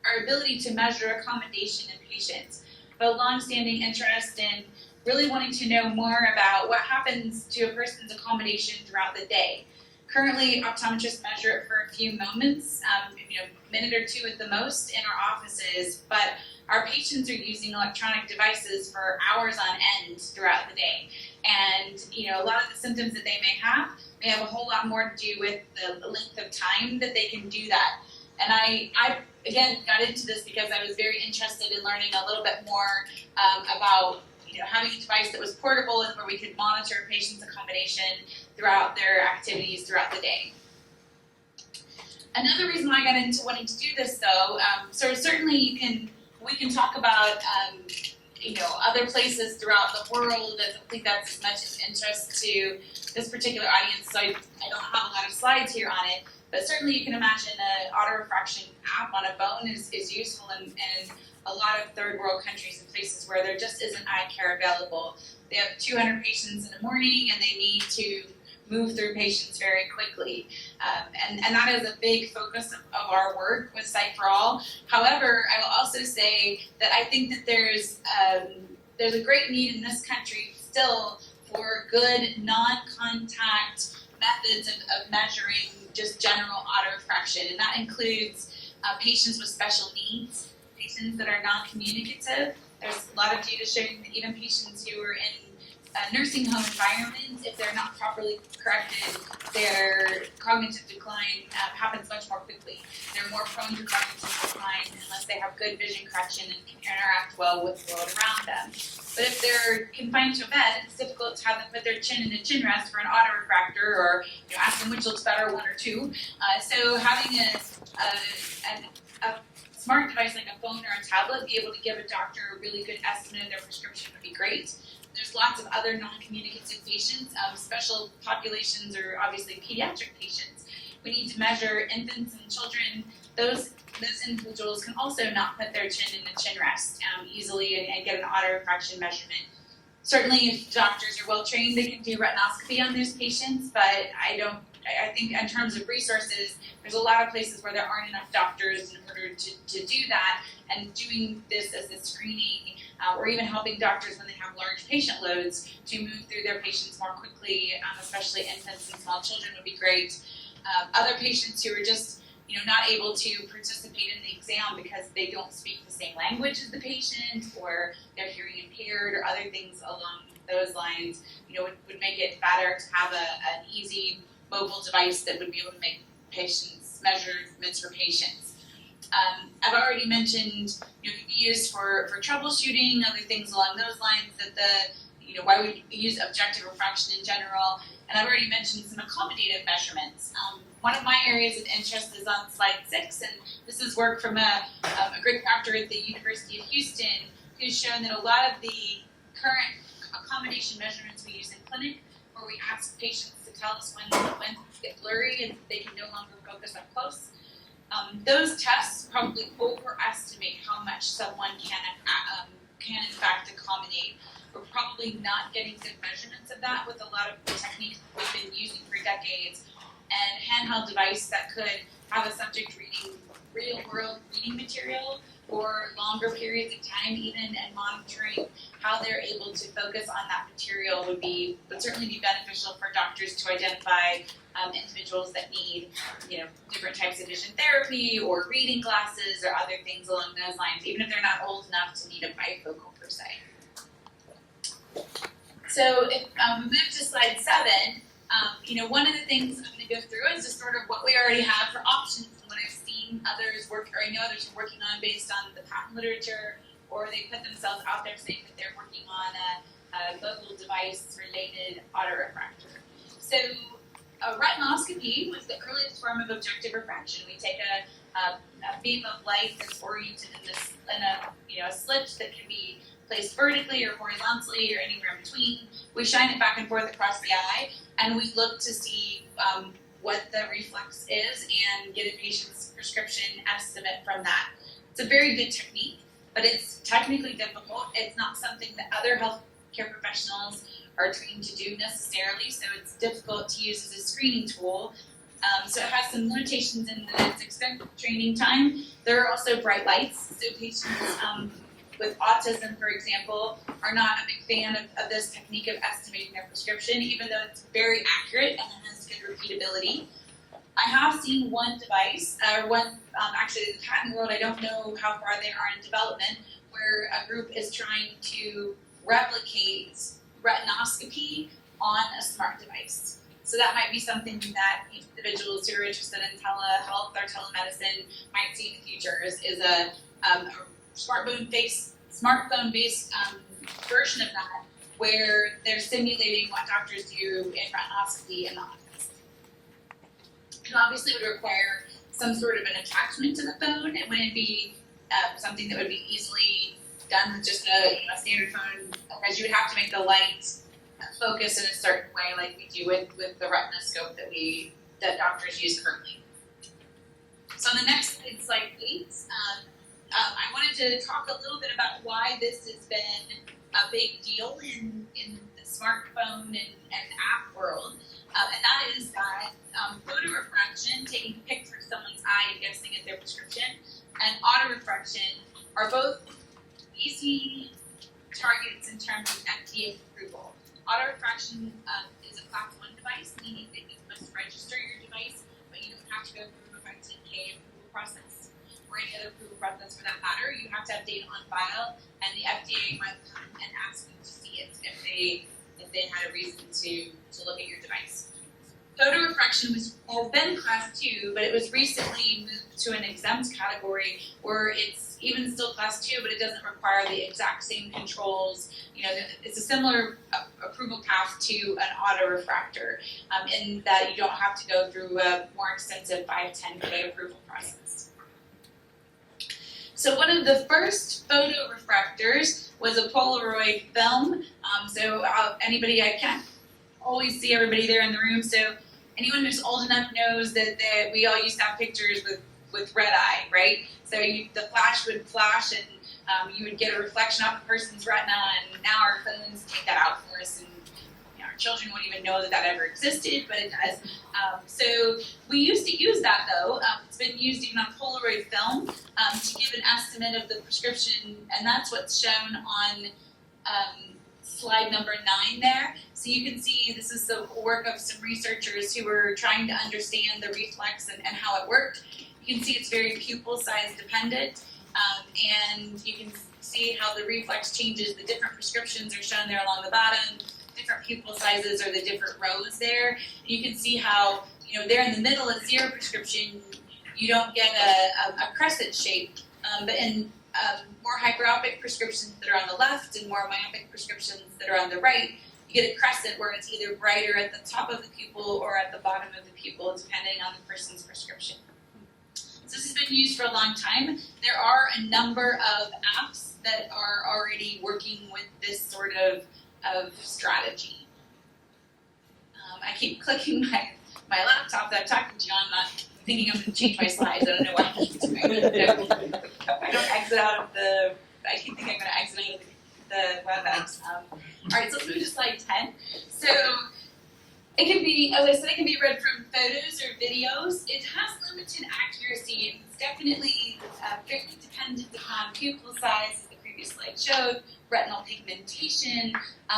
our ability to measure accommodation in patients. But a long-standing interest in really wanting to know more about what happens to a person's accommodation throughout the day. Currently, optometrists measure it for a few moments, a minute or two at the most in our offices, but our patients are using electronic devices for hours on end throughout the day. And, a lot of the symptoms that they may have a whole lot more to do with the length of time that they can do that. And I again, got into this because I was very interested in learning a little bit more about having a device that was portable and where we could monitor a patient's accommodation throughout their activities throughout the day. Another reason why I got into wanting to do this, though, so certainly we can talk about other places throughout the world. I don't think that's as much of interest to this particular audience, so I don't have a lot of slides here on it. But certainly you can imagine an autorefraction app on a phone is useful in a lot of third world countries and places where there just isn't eye care available. They have 200 patients in the morning and they need to move through patients very quickly. And that is a big focus of our work with Sight for All. However, I will also say that I think that there's a great need in this country still for good non-contact methods of measuring just general autofraction, and that includes patients with special needs, patients that are non-communicative. There's a lot of data showing that even patients who are in nursing home environment, if they're not properly corrected, their cognitive decline happens much more quickly. They're more prone to cognitive decline unless they have good vision correction and can interact well with the world around them. But if they're confined to a bed, it's difficult to have them put their chin in a chin rest for an autorefractor or ask them which looks better, one or two. So having a smart device like a phone or a tablet be able to give a doctor a really good estimate of their prescription would be great. There's lots of other non-communicative patients. Special populations are obviously pediatric patients. We need to measure infants and children. Those individuals can also not put their chin in a chin rest easily and get an autorefraction measurement. Certainly, if doctors are well trained, they can do retinoscopy on those patients, but I think in terms of resources, there's a lot of places where there aren't enough doctors in order to do that, and doing this as a screening or even helping doctors when they have large patient loads to move through their patients more quickly, especially infants and small children, would be great. Other patients who are just not able to participate in the exam because they don't speak the same language as the patient, or they're hearing impaired, or other things along those lines, would make it better to have an easy mobile device that would be able to make measurements for patients. I've already mentioned it can be used for troubleshooting, other things along those lines, that why we use objective refraction in general, and I've already mentioned some accommodative measurements. One of my areas of interest is on slide 6, and this is work from a great doctor at the University of Houston who's shown that a lot of the current accommodation measurements we use in clinic, where we ask patients to tell us when things get blurry and they can no longer focus up close, those tests probably overestimate how much someone can in fact accommodate. We're probably not getting good measurements of that with a lot of the techniques we've been using for decades. And handheld device that could have a subject reading real world reading material for longer periods of time even, and monitoring how they're able to focus on that material would certainly be beneficial for doctors to identify individuals that need different types of vision therapy or reading glasses or other things along those lines, even if they're not old enough to need a bifocal per se. So if we move to slide 7, one of the things I'm going to go through is just sort of what we already have for options and what I've seen others work, or I know others are working on based on the patent literature, or they put themselves out there saying that they're working on a mobile device related autorefractor. So a retinoscopy was the earliest form of objective refraction. We take a beam of light that's oriented in a slit that can be placed vertically or horizontally or anywhere in between. We shine it back and forth across the eye, and we look to see what the reflex is and get a patient's prescription estimate from that. It's a very good technique, but it's technically difficult. It's not something that other healthcare professionals are trained to do necessarily, so it's difficult to use as a screening tool. So it has some limitations in its extensive training time. There are also bright lights, so patients with autism, for example, are not a big fan of this technique of estimating their prescription, even though it's very accurate and it has good repeatability. I have seen one device, actually in the patent world, I don't know how far they are in development, where a group is trying to replicate retinoscopy on a smart device. So that might be something that individuals who are interested in telehealth or telemedicine might see in the future, is a smartphone-based version of that, where they're simulating what doctors do in retinoscopy in the office. It obviously would require some sort of an attachment to the phone. It wouldn't be something that would be easily done with just a standard phone, because you would have to make the light focus in a certain way, like we do with the retinoscope that doctors use currently. So on the next slide, please. I wanted to talk a little bit about why this has been a big deal in the smartphone and app world, and that is that photorefraction, taking a picture of someone's eye and guessing at their prescription, and autorefraction are both easy targets in terms of FDA approval. Autorefraction is a Class 1 device, meaning that you must register your device, but you don't have to go through a 510K approval process or any other approval process for that matter. You have to have data on file, and the FDA might come and ask you to see it if they if they had a reason to look at your device. Photorefraction has been class 2, but it was recently moved to an exempt category where it's even still class 2, but it doesn't require the exact same controls. You know, it's a similar approval path to an autorefractor, in that you don't have to go through a more extensive 510K approval process. So one of the first photorefractors was a Polaroid film. Anybody, I can't always see everybody there in the room, so anyone who's old enough knows that we all used to have pictures with red eye, right? So the flash would flash and you would get a reflection off the person's retina, and now our phones take that out for us, and our children won't even know that ever existed, but it does. So we used to use that though. It's been used even on Polaroid film to give an estimate of the prescription, and that's what's shown on slide number 9 there. So you can see this is the work of some researchers who were trying to understand the reflex and how it worked. You can see it's very pupil size dependent, and you can see how the reflex changes. The different prescriptions are shown there along the bottom. Different pupil sizes are the different rows there. And you can see how, there in the middle of 0 prescription, you don't get a crescent shape, but in more hyperopic prescriptions that are on the left and more myopic prescriptions that are on the right, you get a crescent where it's either brighter at the top of the pupil or at the bottom of the pupil, depending on the person's prescription. So this has been used for a long time. There are a number of apps that are already working with this sort of strategy. I keep clicking my laptop that I'm talking to you on, not thinking I'm going to change my slides. I don't know why I keep doing it. I don't exit out of I keep thinking I'm going to exit out of the WebEx. Alright, so let's move to slide 10. So it can be, as I said, it can be read from photos or videos. It has limited accuracy, and it's definitely very dependent upon pupil size, as the previous slide showed, retinal pigmentation,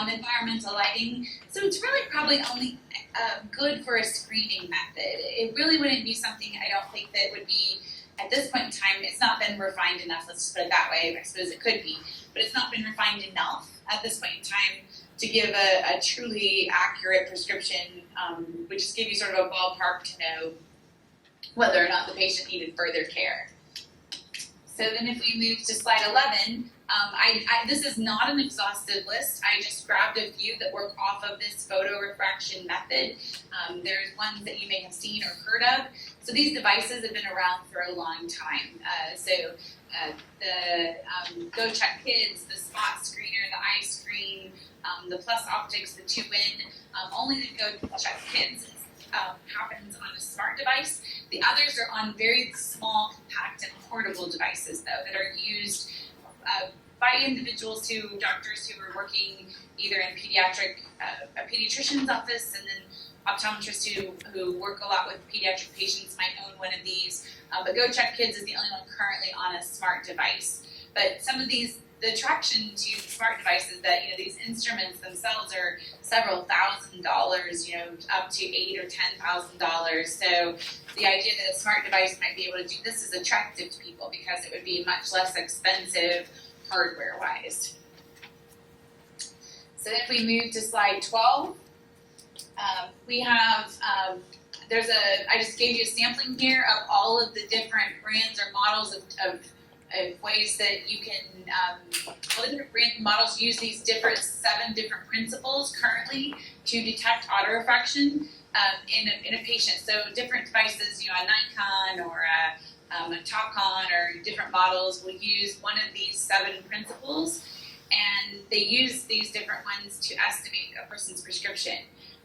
environmental lighting. So it's really probably only good for a screening method. It really wouldn't be something, I don't think, that would be, at this point in time, it's not been refined enough, let's just put it that way. I suppose it could be, but it's not been refined enough at this point in time to give a truly accurate prescription. We just give you sort of a ballpark to know whether or not the patient needed further care. So then if we move to slide 11, this is not an exhaustive list. I just grabbed a few that work off of this photorefraction method. There's ones that you may have seen or heard of. So these devices have been around for a long time. The Go Check Kids, the Spot Screener, the Eye Screen, the Plus Optics, the 2-in. Only the Go Check Kids happens on a smart device. The others are on very small, compact, and portable devices, though, that are used by individuals doctors who are working either in a pediatrician's office, and then optometrists who work a lot with pediatric patients might own one of these. But Go Check Kids is the only one currently on a smart device. But some of the attraction to smart devices that, these instruments themselves are several $1,000s, up to $8,000 or $10,000. So the idea that a smart device might be able to do this is attractive to people because it would be much less expensive hardware-wise. So if we move to slide 12, we have, I just gave you a sampling here of all of the different brands or models of ways that you can, all the different brand models use these 7 different principles currently to detect autorefraction in a patient. So different devices, a Nikon or a Topcon or different models will use one of these 7 principles, and they use these different ones to estimate a person's prescription.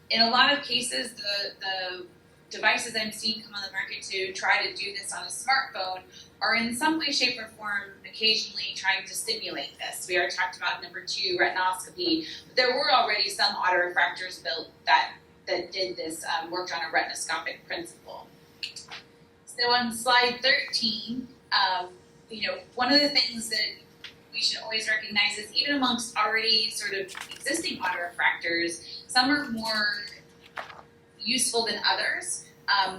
In a lot of cases, the devices I'm seeing come on the market to try to do this on a smartphone are in some way, shape, or form occasionally trying to stimulate this. We already talked about number 2, retinoscopy. But there were already some autorefractors built that did this, worked on a retinoscopic principle. So on slide 13, one of the things that we should always recognize is even amongst already sort of existing autorefractors, some are more useful than others,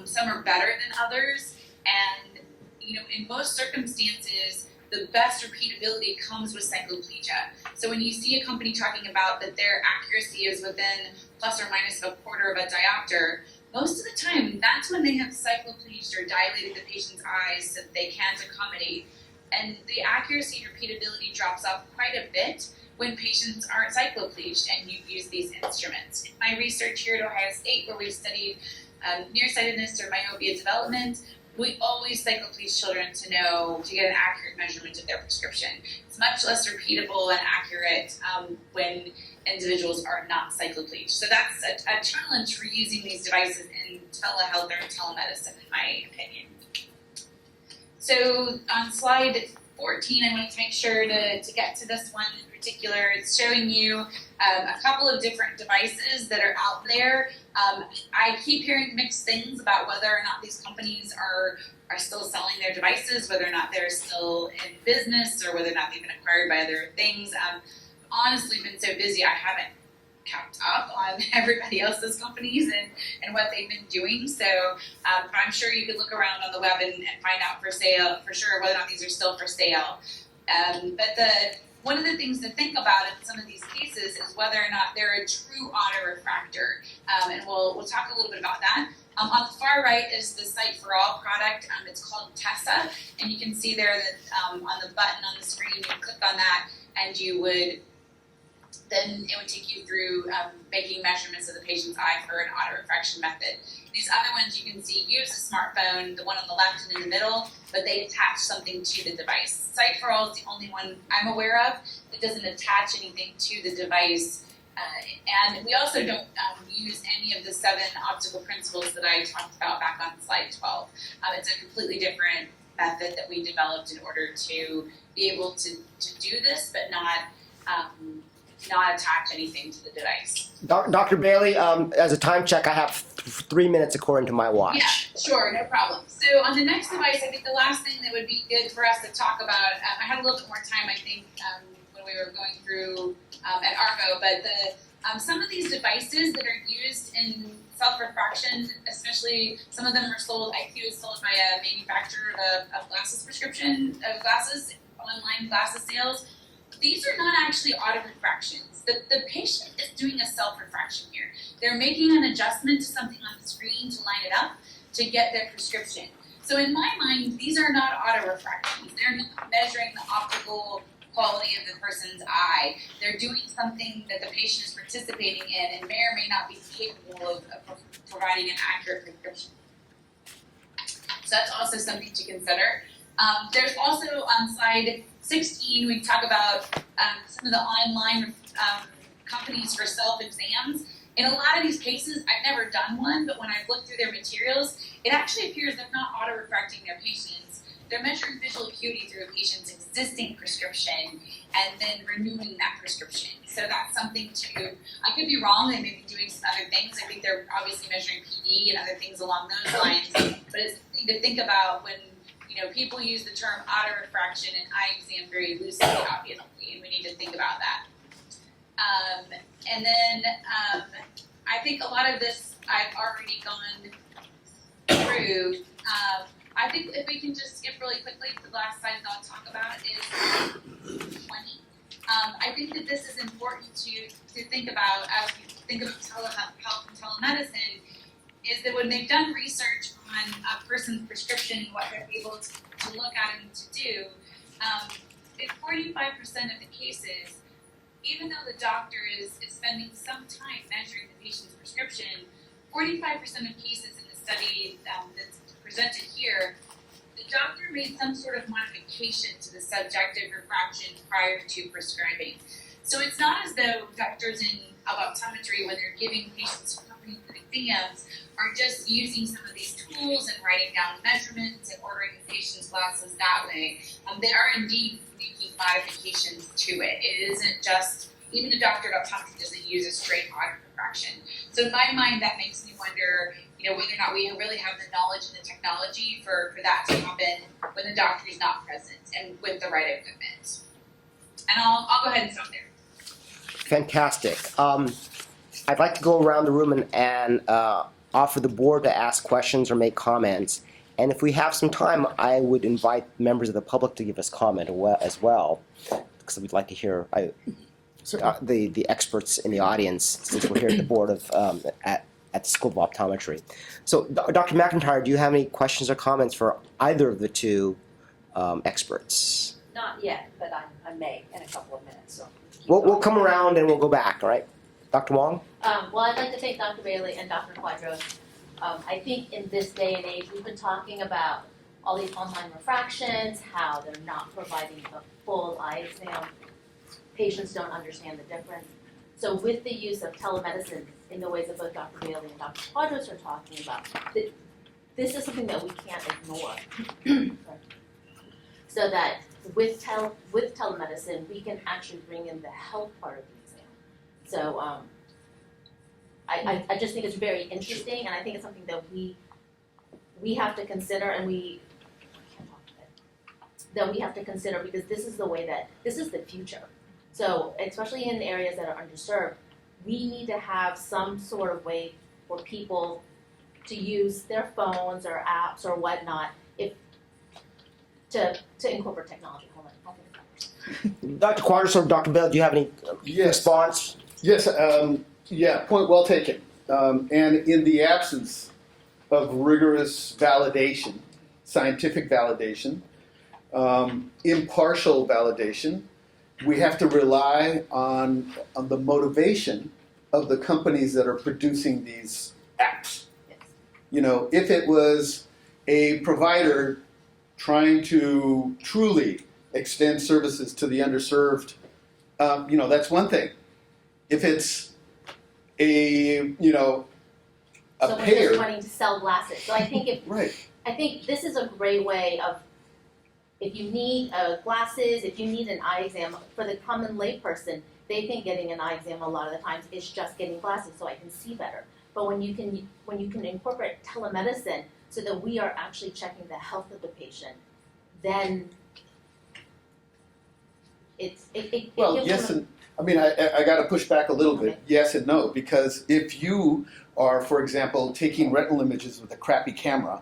some are better than others, and in most circumstances, the best repeatability comes with cycloplegia. So when you see a company talking about that their accuracy is within plus or minus a quarter of a diopter, most of the time that's when they have cyclopleged or dilated the patient's eyes so that they can't accommodate. And the accuracy and repeatability drops off quite a bit when patients aren't cyclopleged and you use these instruments. In my research here at Ohio State, where we've studied nearsightedness or myopia development, we always cycloplege children to get an accurate measurement of their prescription. It's much less repeatable and accurate when individuals are not cyclopleged. So that's a challenge for using these devices in telehealth or telemedicine, in my opinion. So on slide 14, I wanted to make sure to get to this one in particular. It's showing you a couple of different devices that are out there. I keep hearing mixed things about whether or not these companies are still selling their devices, whether or not they're still in business, or whether or not they've been acquired by other things. Honestly, been so busy I haven't kept up on everybody else's companies and what they've been doing. So I'm sure you could look around on the web and find out for sure whether or not these are still for sale. But one of the things to think about in some of these cases is whether or not they're a true autorefractor. And we'll talk a little bit about that. On the far right is the Sight for All product. It's called Tessa, and you can see there that on the button on the screen, you click on that, and then it would take you through making measurements of the patient's eye for an autorefraction method. These other ones you can see use a smartphone, the one on the left and in the middle, but they attach something to the device. Sight for All is the only one I'm aware of that doesn't attach anything to the device. And we also don't use any of the 7 optical principles that I talked about back on slide 12. It's a completely different method that we developed in order to be able to do this, but not attach anything to the device. Dr. Bailey, as a time check, I have 3 minutes according to my watch. Yeah, sure, no problem. So on the next device, I think the last thing that would be good for us to talk about, I had a little bit more time, I think, when we were going through at Argo, but some of these devices that are used in self-refraction, especially some of them are sold, IQ is sold by a manufacturer of glasses prescription, glasses, online glasses sales. These are not actually autorefractions. The patient is doing a self-refraction here. They're making an adjustment to something on the screen to line it up to get their prescription. So in my mind, these are not autorefractions. They're not measuring the optical quality of the person's eye. They're doing something that the patient is participating in and may or may not be capable of providing an accurate prescription. So that's also something to consider. There's also on slide 16, we talk about some of the online companies for self-exams. In a lot of these cases, I've never done one, but when I've looked through their materials, it actually appears they're not auto-refracting their patients. They're measuring visual acuity through a patient's existing prescription and then renewing that prescription. So that's something I could be wrong, they may be doing some other things. I think they're obviously measuring PD and other things along those lines, but it's something to think about when people use the term autorefraction and eye exam very loosely, obviously, and we need to think about that. And then I think a lot of this I've already gone through. I think if we can just skip really quickly, the last slide that I'll talk about is 20. I think that this is important to think about as we think about telehealth and telemedicine, is that when they've done research on a person's prescription and what they're able to look at and to do, in 45% of the cases, even though the doctor is spending some time measuring the patient's prescription, 45% of cases in the study that's presented here, the doctor made some sort of modification to the subjective refraction prior to prescribing. So it's not as though doctors in optometry, when they're giving patients accompanying exams, are just using some of these tools and writing down measurements and ordering the patient's glasses that way. They are indeed making modifications to it. It isn't just, even a doctor at optometry doesn't use a straight autorefraction. So in my mind, that makes me wonder, whether or not we really have the knowledge and the technology for that to happen when the doctor is not present and with the right equipment. And I'll go ahead and stop there. Fantastic. I'd like to go around the room and offer the board to ask questions or make comments. And if we have some time, I would invite members of the public to give us comment as well, because we'd like to hear the experts in the audience, since we're here at the board of at the School of Optometry. So, Dr. McIntyre, do you have any questions or comments for either of the two experts? Not yet, but I may in a couple of minutes, so. We'll come around and we'll go back, all right? Dr. Wong? Well, I'd like to thank Dr. Bailey and Dr. Quadros. I think in this day and age, we've been talking about all these online refractions, how they're not providing a full eye exam. Patients don't understand the difference. So with the use of telemedicine in the ways that both Dr. Bailey and Dr. Quadros are talking about, this is something that we can't ignore. So that with telemedicine, we can actually bring in the health part of the exam. So I just think it's very interesting, and I think it's something that we have to consider, and we have to consider, because this is the way that this is the future. So especially in areas that are underserved, we need to have some sort of way for people to use their phones or apps or whatnot to incorporate technology. Hold on. Dr. Quadros or Dr. Bell, do you have any response? Yes, yeah, point well taken. And in the absence of rigorous validation, scientific validation, impartial validation, we have to rely on the motivation of the companies that are producing these apps. You know, if it was a provider trying to truly extend services to the underserved, you know, that's one thing. If it's a So we're payer, just wanting to sell glasses. So I think right? I think this is a great way of, if you need glasses, if you need an eye exam, for the common layperson, they think getting an eye exam a lot of the times is just getting glasses so I can see better. But when you can incorporate telemedicine so that we are actually checking the health of the patient, then it Well, gives yes, them and I mean, I got to push back a little bit. Yes and no, because if you are, for example, taking retinal images with a crappy camera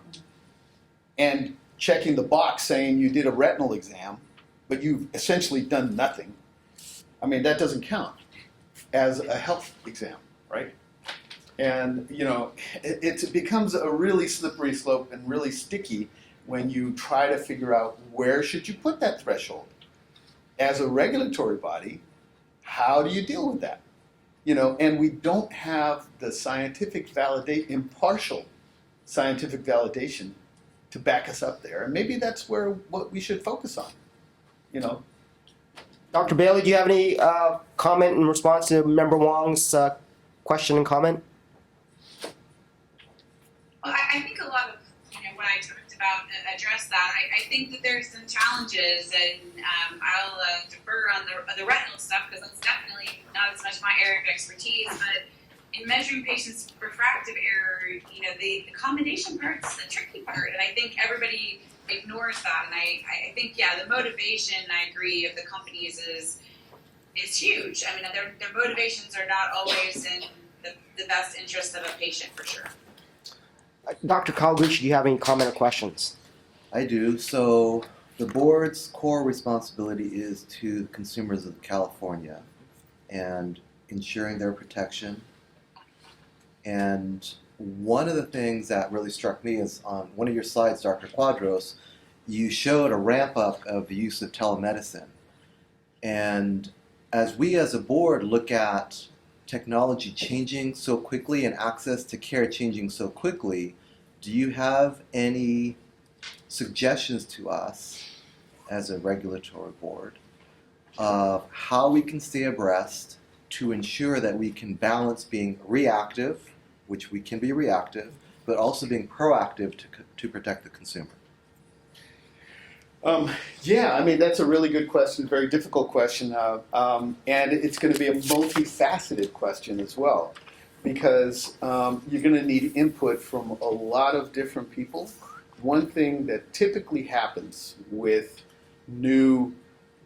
and checking the box saying you did a retinal exam, but you've essentially done nothing, I mean, that doesn't count as a health exam, right? And, you know, it becomes a really slippery slope and really sticky when you try to figure out where should you put that threshold. As a regulatory body, how do you deal with that? You know, and we don't have the scientific impartial scientific validation to back us up there. And maybe that's what we should focus on, you know. Dr. Bailey, do you have any comment in response to Member Wong's question and comment? Well, I think a lot of what I talked about addressed that. I think that there's some challenges, and I'll defer on the retinal stuff because that's definitely not as much my area of expertise. But in measuring patients' refractive error, the combination part's the tricky part, and I think everybody ignores that. And I think the motivation, I agree, of the companies is huge. I mean, their motivations are not always in the best interest of a patient, for sure. Dr. Kawaguchi, do you have any comment or questions? I do. So the board's core responsibility is to the consumers of California and ensuring their protection. And one of the things that really struck me is on one of your slides, Dr. Quadros, you showed a ramp up of the use of telemedicine. And as we as a board look at technology changing so quickly and access to care changing so quickly, do you have any suggestions to us as a regulatory board of how we can stay abreast to ensure that we can balance being reactive, which we can be reactive, but also being proactive to protect the consumer? Yeah, I mean, that's a really good question, very difficult question, and it's going to be a multifaceted question as well, because you're going to need input from a lot of different people. One thing that typically happens with new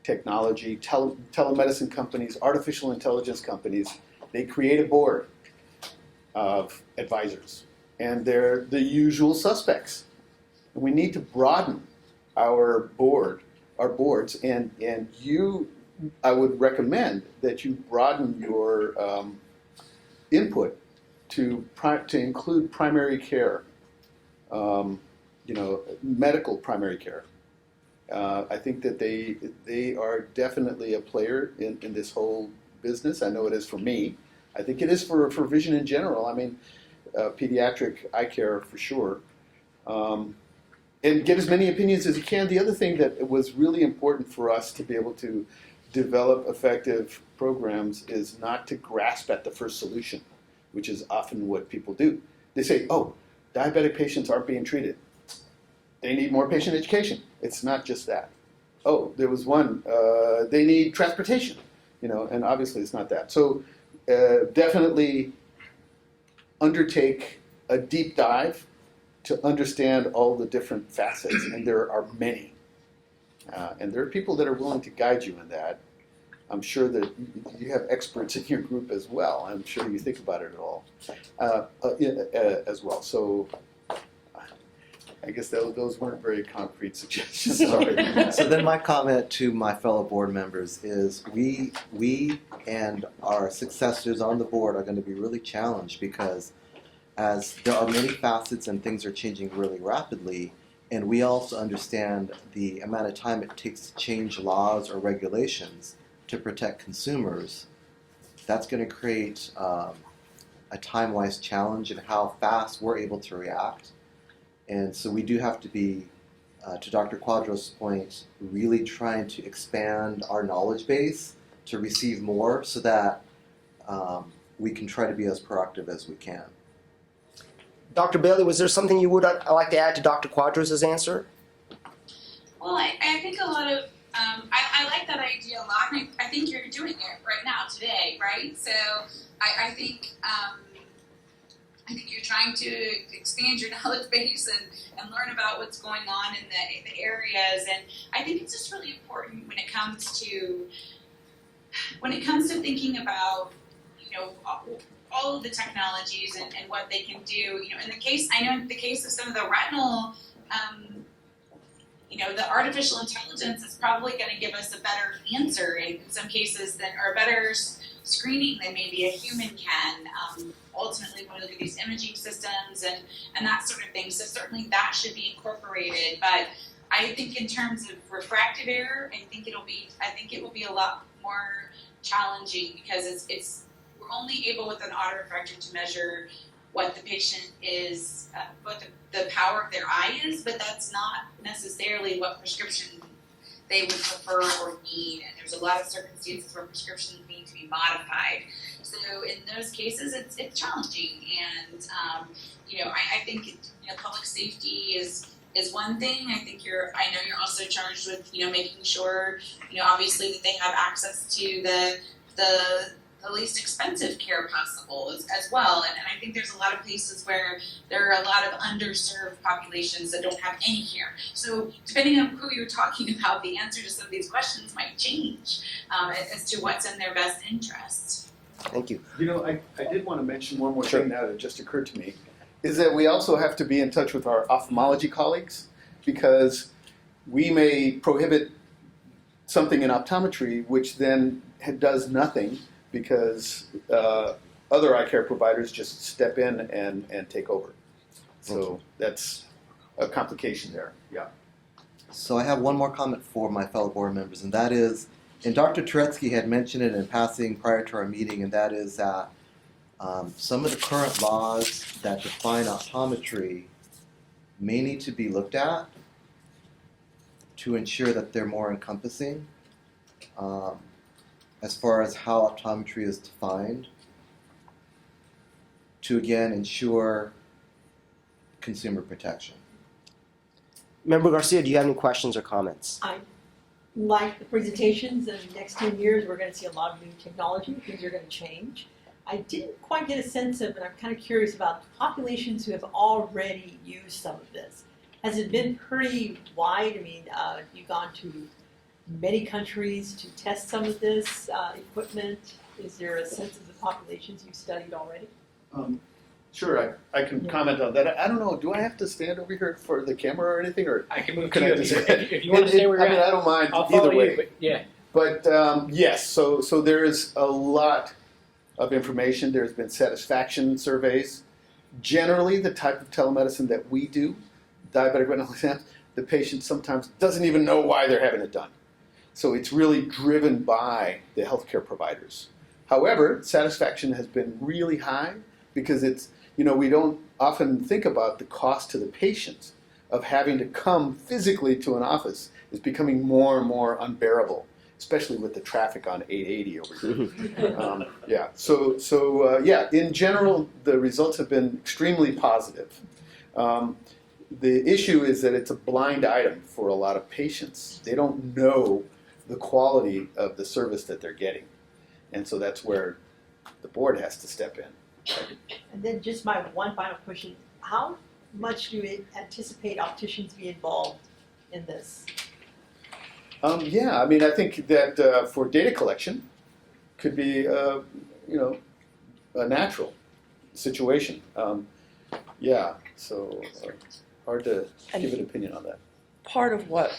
technology, telemedicine companies, artificial intelligence companies, they create a board of advisors, and they're the usual suspects. We need to broaden our boards, and I would recommend that you broaden your input to include primary care, medical primary care. I think that they are definitely a player in this whole business. I know it is for me. I think it is for vision in general. I mean, pediatric eye care for sure. And get as many opinions as you can. The other thing that was really important for us to be able to develop effective programs is not to grasp at the first solution, which is often what people do. They say, oh, diabetic patients aren't being treated. They need more patient education. It's not just that. Oh, there was one, they need transportation, and obviously it's not that. So definitely undertake a deep dive to understand all the different facets, and there are many. And there are people that are willing to guide you in that. I'm sure that you have experts in your group as well. I'm sure you think about it all as well. So I guess those weren't very concrete suggestions. Sorry. So then my comment to my fellow board members is we and our successors on the board are going to be really challenged because as there are many facets and things are changing really rapidly, and we also understand the amount of time it takes to change laws or regulations to protect consumers, that's going to create a time-wise challenge in how fast we're able to react. And so we do have to be, to Dr. Quadros' point, really trying to expand our knowledge base to receive more so that we can try to be as proactive as we can. Dr. Bailey, was there something you would like to add to Dr. Quadros' answer? Well, I think a lot of, I like that idea a lot, and I think you're doing it right now, today, right? So I think you're trying to expand your knowledge base and learn about what's going on in the areas, and I think it's just really important when it comes to thinking about, all of the technologies and what they can do. In the case of some of the retinal, the artificial intelligence is probably going to give us a better answer in some cases or a better screening than maybe a human can. Ultimately, when we look at these imaging systems and that sort of thing, so certainly that should be incorporated. But I think in terms of refractive error, I think it will be a lot more challenging because we're only able with an autorefractor to measure what the patient is, what the power of their eye is, but that's not necessarily what prescription they would prefer or need. And there's a lot of circumstances where prescriptions need to be modified. So in those cases, it's challenging. And I think public safety is one thing. I know you're also charged with making sure obviously that they have access to the least expensive care possible as well. And I think there's a lot of places where there are a lot of underserved populations that don't have any care. So depending on who you're talking about, the answer to some of these questions might change as to what's in their best interest. Thank you. I did want to mention one more thing now that just occurred to me, is that we also have to be in touch with our ophthalmology colleagues, because we may prohibit something in optometry which then does nothing because other eye care providers just step in and take over. So that's a complication there, yeah. So I have one more comment for my fellow board members, and that is, and Dr. Turetsky had mentioned it in passing prior to our meeting, and that is that some of the current laws that define optometry may need to be looked at to ensure that they're more encompassing as far as how optometry is defined, to again ensure consumer protection. Member Garcia, do you have any questions or comments? I like the presentations, and in the next 10 years we're going to see a lot of new technology. Things are going to change. I didn't quite get a sense of, and I'm kind of curious about populations who have already used some of this. Has it been pretty wide? I mean, you've gone to many countries to test some of this equipment. Is there a sense of the populations you've studied already? Sure, I can comment on that. I don't know, do I have to stand over here for the camera or anything, or I can move can to I you just? if you want to stay where I you're mean, at. I don't mind I'll follow either way. you, but yeah. But yes, so there is a lot of information. There's been satisfaction surveys. Generally, the type of telemedicine that we do, diabetic retinal exams, the patient sometimes doesn't even know why they're having it done. So it's really driven by the healthcare providers. However, satisfaction has been really high because it's, we don't often think about the cost to the patient of having to come physically to an office is becoming more and more unbearable, especially with the traffic on 880 over here. Yeah, so in general, the results have been extremely positive. The issue is that it's a blind item for a lot of patients. They don't know the quality of the service that they're getting. And so that's where the board has to step in. And then just my one final question, how much do you anticipate opticians be involved in this? Yeah, I mean, I think that for data collection could be, a natural situation. Yeah, so hard to give an opinion on that. Part of what,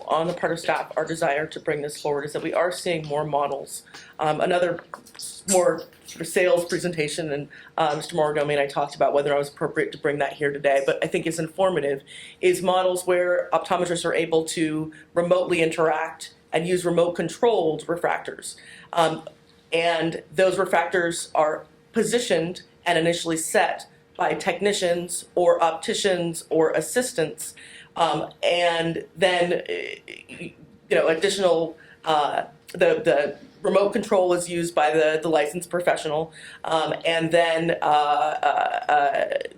on the part of staff, our desire to bring this forward is that we are seeing more models. Another more sort of sales presentation, and Mr. Morigomi and I talked about whether it was appropriate to bring that here today, but I think it's informative, is models where optometrists are able to remotely interact and use remote-controlled refractors. And those refractors are positioned and initially set by technicians or opticians or assistants. And then, additional, the remote control is used by the licensed professional, and then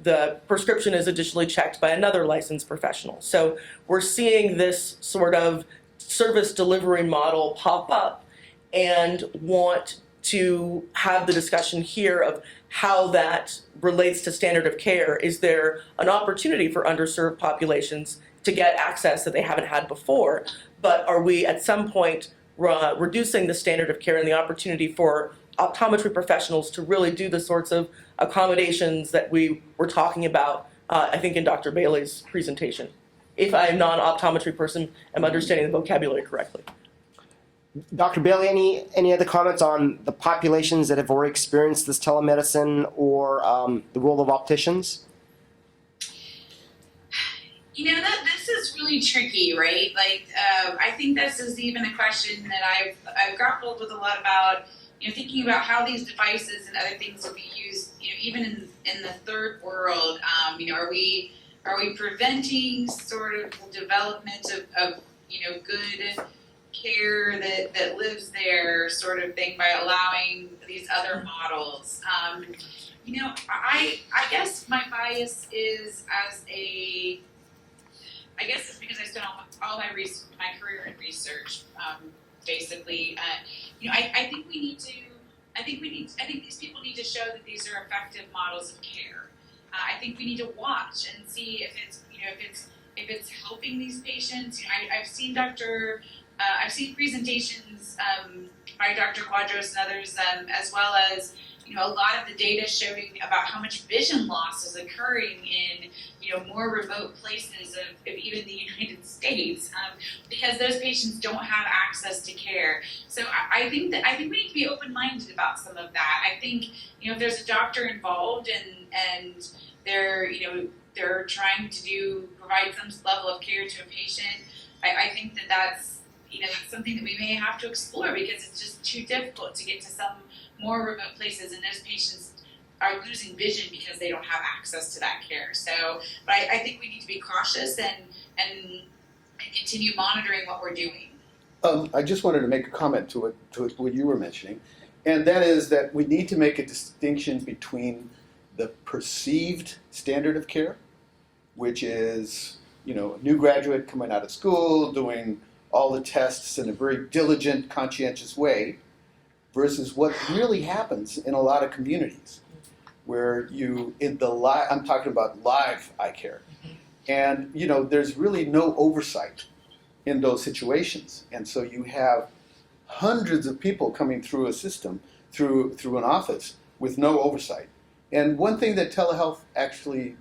the prescription is additionally checked by another licensed professional. So we're seeing this sort of service delivery model pop up, and want to have the discussion here of how that relates to standard of care. Is there an opportunity for underserved populations to get access that they haven't had before? But are we at some point reducing the standard of care and the opportunity for optometry professionals to really do the sorts of accommodations that we were talking about, I think, in Dr. Bailey's presentation? If I'm a non-optometry person, am understanding the vocabulary correctly. Dr. Bailey, any other comments on the populations that have already experienced this telemedicine or the role of opticians? This is really tricky, right? I think this is even a question that I've grappled with a lot about, thinking about how these devices and other things will be used, even in the third world. Are we preventing sort of the development of good care that lives there, sort of thing, by allowing these other models? I guess my bias is I guess it's because I spent all my career in research, basically. I think these people need to show that these are effective models of care. I think we need to watch and see if it's helping these patients. I've seen presentations by Dr. Quadros and others, as well as a lot of the data showing about how much vision loss is occurring in more remote places of even the United States, because those patients don't have access to care. So I think we need to be open-minded about some of that. I think if there's a doctor involved and they're trying to provide some level of care to a patient, I think that's something that we may have to explore, because it's just too difficult to get to some more remote places, and those patients are losing vision because they don't have access to that care. So, but I think we need to be cautious and continue monitoring what we're doing. I just wanted to make a comment to what you were mentioning, and that is that we need to make a distinction between the perceived standard of care, which is a new graduate coming out of school doing all the tests in a very diligent, conscientious way, versus what really happens in a lot of communities, where I'm talking about live eye care, and there's really no oversight in those situations, and so you have hundreds of people coming through a system, through an office with no oversight, And one thing that telehealth actually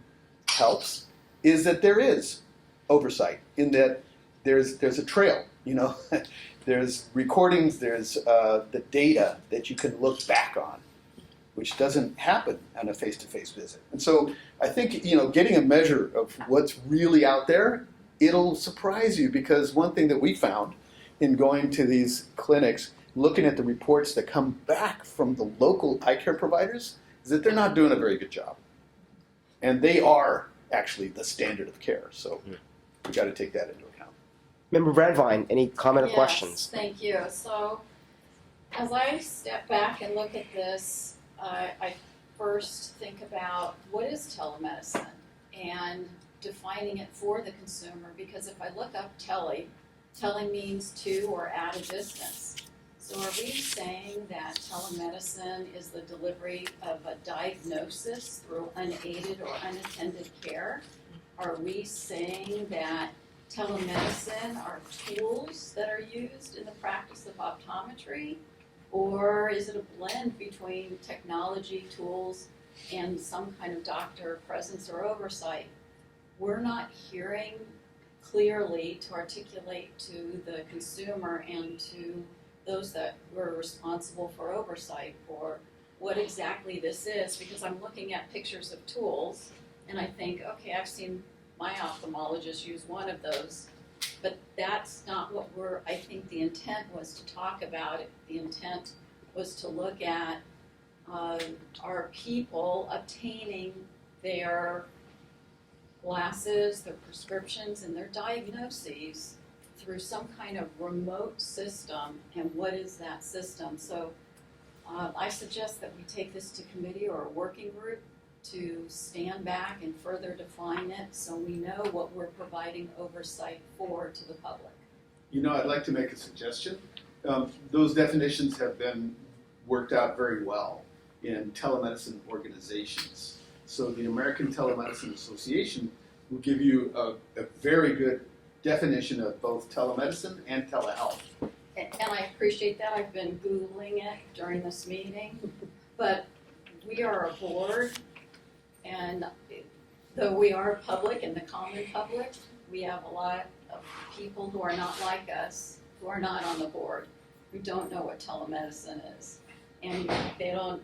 helps is that there is oversight, in that there's a trail, you know. There's recordings, there's the data that you can look back on, which doesn't happen on a face-to-face visit. And so I think, you know, getting a measure of what's really out there, it'll surprise you, because one thing that we found in going to these clinics, looking at the reports that come back from the local eye care providers, is that they're not doing a very good job. And they are actually the standard of care. So we got to take that into account. Member Brandvine, any comment or questions? Thank you. So as I step back and look at this, I first think about what is telemedicine and defining it for the consumer, because if I look up tele means to or at a distance. So are we saying that telemedicine is the delivery of a diagnosis through unaided or unattended care? Are we saying that telemedicine are tools that are used in the practice of optometry? Or is it a blend between technology, tools, and some kind of doctor presence or oversight? We're not hearing clearly to articulate to the consumer and to those that were responsible for oversight for what exactly this is, because I'm looking at pictures of tools and I think, okay, I've seen my ophthalmologist use one of those, but that's not what I think the intent was to talk about it. The intent was to look at our people obtaining their glasses, their prescriptions, and their diagnoses through some kind of remote system, and what is that system? So I suggest that we take this to committee or a working group to stand back and further define it so we know what we're providing oversight for to the public. You know, I'd like to make a suggestion. Those definitions have been worked out very well in telemedicine organizations. So the American Telemedicine Association will give you a very good definition of both telemedicine and telehealth. And I appreciate that. I've been Googling it during this meeting, but we are a board, and though we are public and the common public, we have a lot of people who are not like us, who are not on the board, who don't know what telemedicine is. And they don't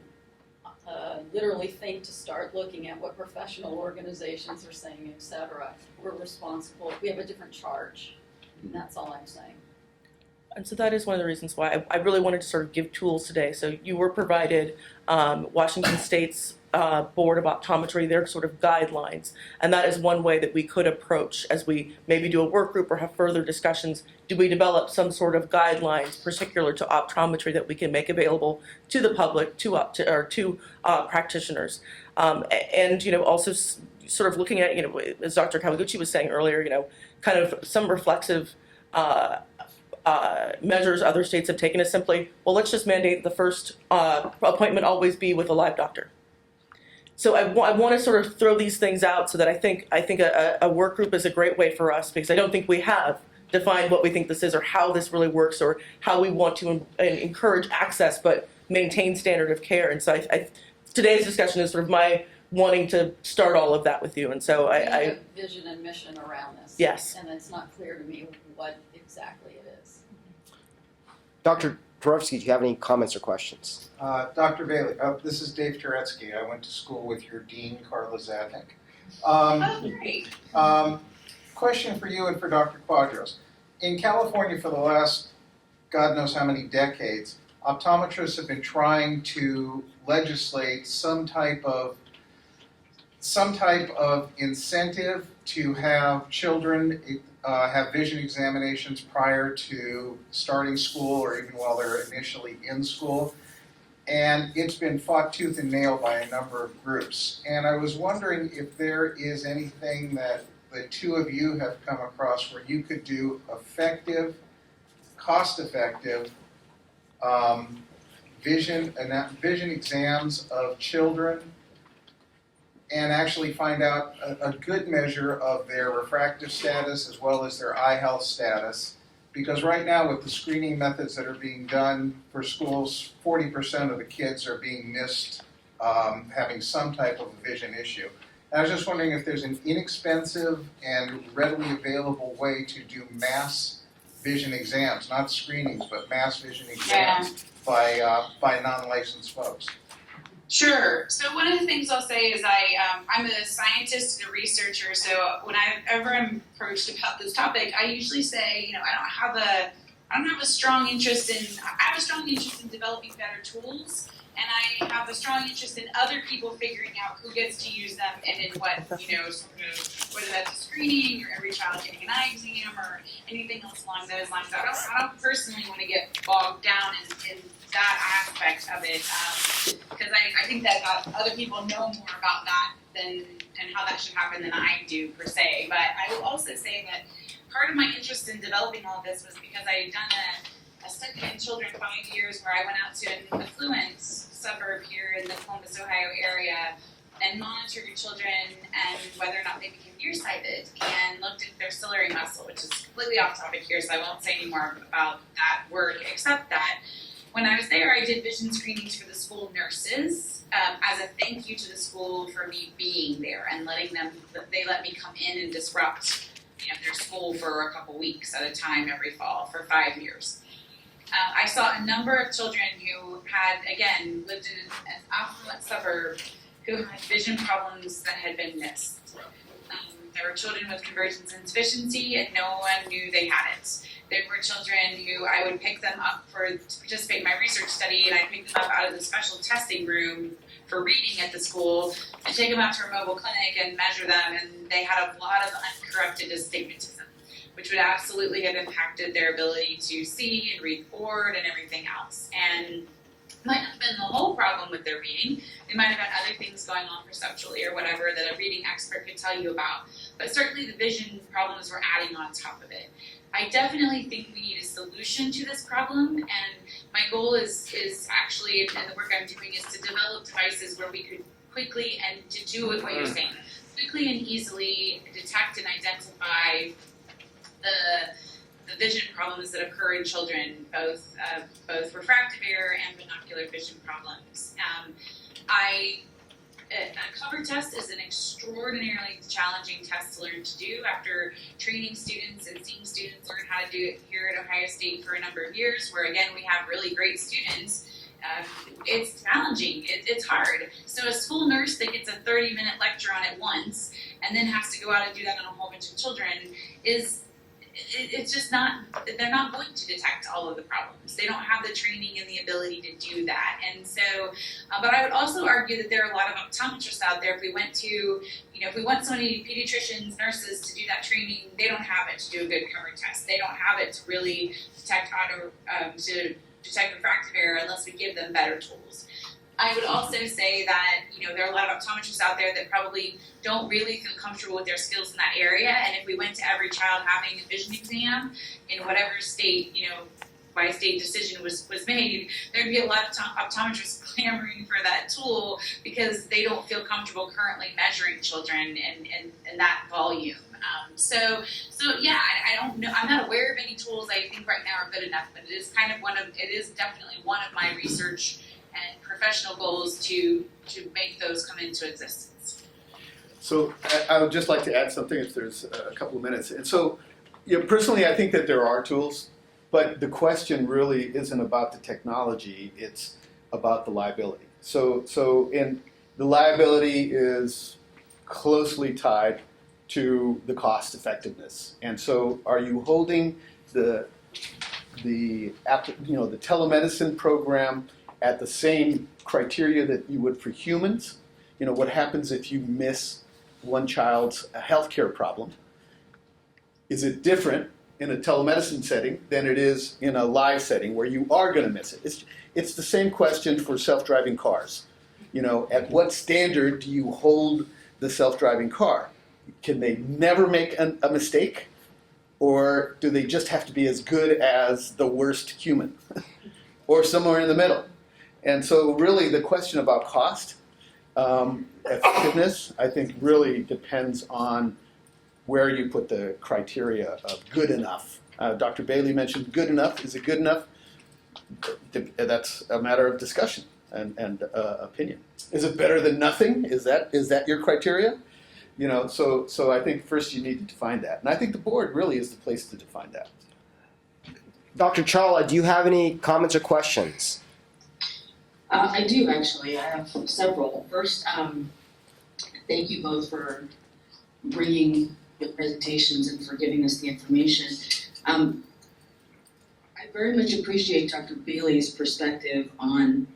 literally think to start looking at what professional organizations are saying, et cetera. We're responsible. We have a different charge. And that's all I'm saying. And so that is one of the reasons why I really wanted to sort of give tools today. So you were provided Washington State's Board of Optometry, their sort of guidelines. And that is one way that we could approach as we maybe do a work group or have further discussions. Do we develop some sort of guidelines particular to optometry that we can make available to the public, to practitioners? And, you know, also sort of looking at, you know, as Dr. Kawaguchi was saying earlier, you know, kind of some reflexive measures other states have taken is simply, well, let's just mandate the first appointment always be with a live doctor. So I want to sort of throw these things out so that I think a work group is a great way for us, because I don't think we have defined what we think this is or how this really works or how we want to encourage access but maintain standard of care. And so today's discussion is sort of my wanting to start all of that with you. And so We have a vision and mission around this. Yes. And it's not clear to me what exactly it is. Dr. Turowski, do you have any comments or questions? Dr. Bailey, this is Dave Turetsky. I went to school with your dean, Carla Zadnik. Great. Question for you and for Dr. Quadros. In California for the last God knows how many decades, optometrists have been trying to legislate some type of incentive to have children have vision examinations prior to starting school or even while they're initially in school. And it's been fought tooth and nail by a number of groups. And I was wondering if there is anything that the two of you have come across where you could do effective, cost-effective vision exams of children and actually find out a good measure of their refractive status as well as their eye health status. Because right now with the screening methods that are being done for schools, 40% of the kids are being missed having some type of vision issue. And I was just wondering if there's an inexpensive and readily available way to do mass vision exams, not screenings, but mass vision exams by non-licensed folks. Sure. So one of the things I'll say is I'm a scientist and a researcher. So whenever I'm approached about this topic, I usually say, I don't have a strong interest in developing better tools, and I have a strong interest in other people figuring out who gets to use them and in what, whether that's a screening or every child getting an eye exam or anything else along those lines. I don't personally want to get bogged down in that aspect of it, because I think that other people know more about that and how that should happen than I do per se. But I will also say that part of my interest in developing all of this was because I had done a study in children 5 years where I went out to an affluent suburb here in the Columbus, Ohio area and monitored children and whether or not they became nearsighted and looked at their ciliary muscle, which is completely off topic here, so I won't say any more about that work, except that when I was there, I did vision screenings for the school nurses as a thank you to the school for me being there and they let me come in and disrupt their school for a couple weeks at a time every fall for 5 years. I saw a number of children who had, again, lived in an affluent suburb who had vision problems that had been missed. There were children with convergence insufficiency and no one knew they had it. There were children who I would pick them up to participate in my research study, and I'd pick them up out of the special testing room for reading at the school and take them out to a mobile clinic and measure them, and they had a lot of uncorrected astigmatism, which would absolutely have impacted their ability to see and read the board and everything else. And might not have been the whole problem with their reading. They might have had other things going on perceptually or whatever that a reading expert could tell you about. But certainly the vision problems were adding on top of it. I definitely think we need a solution to this problem, and my goal is actually, and the work I'm doing is to develop devices where we could quickly, and to do what you're saying, quickly and easily detect and identify the vision problems that occur in children, both refractive error and binocular vision problems. A cover test is an extraordinarily challenging test to learn to do after training students and seeing students learn how to do it here at Ohio State for a number of years, where again we have really great students. It's challenging, it's hard. So a school nurse that gets a 30-minute lecture on it once and then has to go out and do that on a whole bunch of children it's just not, they're not going to detect all of the problems. They don't have the training and the ability to do that. And so, but I would also argue that there are a lot of optometrists out there. If we went to, if we want so many pediatricians, nurses to do that training, they don't have it to do a good cover test. They don't have it to really detect detect refractive error unless we give them better tools. I would also say that, there are a lot of optometrists out there that probably don't really feel comfortable with their skills in that area, and if we went to every child having a vision exam in whatever state, by state decision was made, there'd be a lot of optometrists clamoring for that tool because they don't feel comfortable currently measuring children in that volume. So yeah, I don't know. I'm not aware of any tools I think right now are good enough, but it is definitely one of my research and professional goals to make those come into existence. So I would just like to add something if there's a couple of minutes. And so, personally, I think that there are tools, but the question really isn't about the technology; it's about the liability. So the liability is closely tied to the cost effectiveness. And so, are you holding the telemedicine program at the same criteria that you would for humans? What happens if you miss one child's healthcare problem? Is it different in a telemedicine setting than it is in a live setting where you are going to miss it? It's the same question for self-driving cars. At what standard do you hold the self-driving car? Can they never make a mistake? Or do they just have to be as good as the worst human? Or somewhere in the middle? And so really the question about cost, effectiveness, I think really depends on where you put the criteria of good enough. Dr. Bailey mentioned good enough. Is it good enough? That's a matter of discussion. and opinion. Is it better than nothing? Is that your criteria? You know, so I think first you need to define that, and I think the board really is the place to define that. Dr. Chawla, do you have any comments or questions? I do actually. I have several. First, thank you both for bringing the presentations and for giving us the information. I very much appreciate Dr. Bailey's perspective on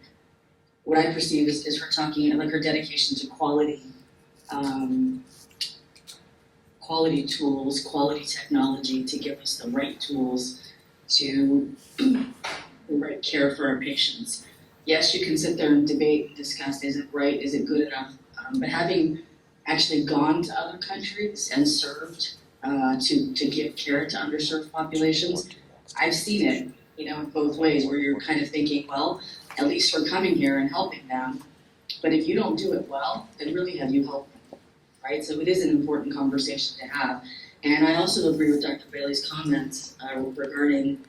what I perceive as her talking, like her dedication to quality, quality tools, quality technology to give us the right tools to the right care for our patients. Yes, you can sit there and debate, discuss, is it right, is it good enough? But having actually gone to other countries and served to give care to underserved populations, I've seen it, you know, both ways, where you're kind of thinking, well, at least we're coming here and helping them. But if you don't do it well, then really have you helped them, right? So it is an important conversation to have. And I also agree with Dr. Bailey's comments regarding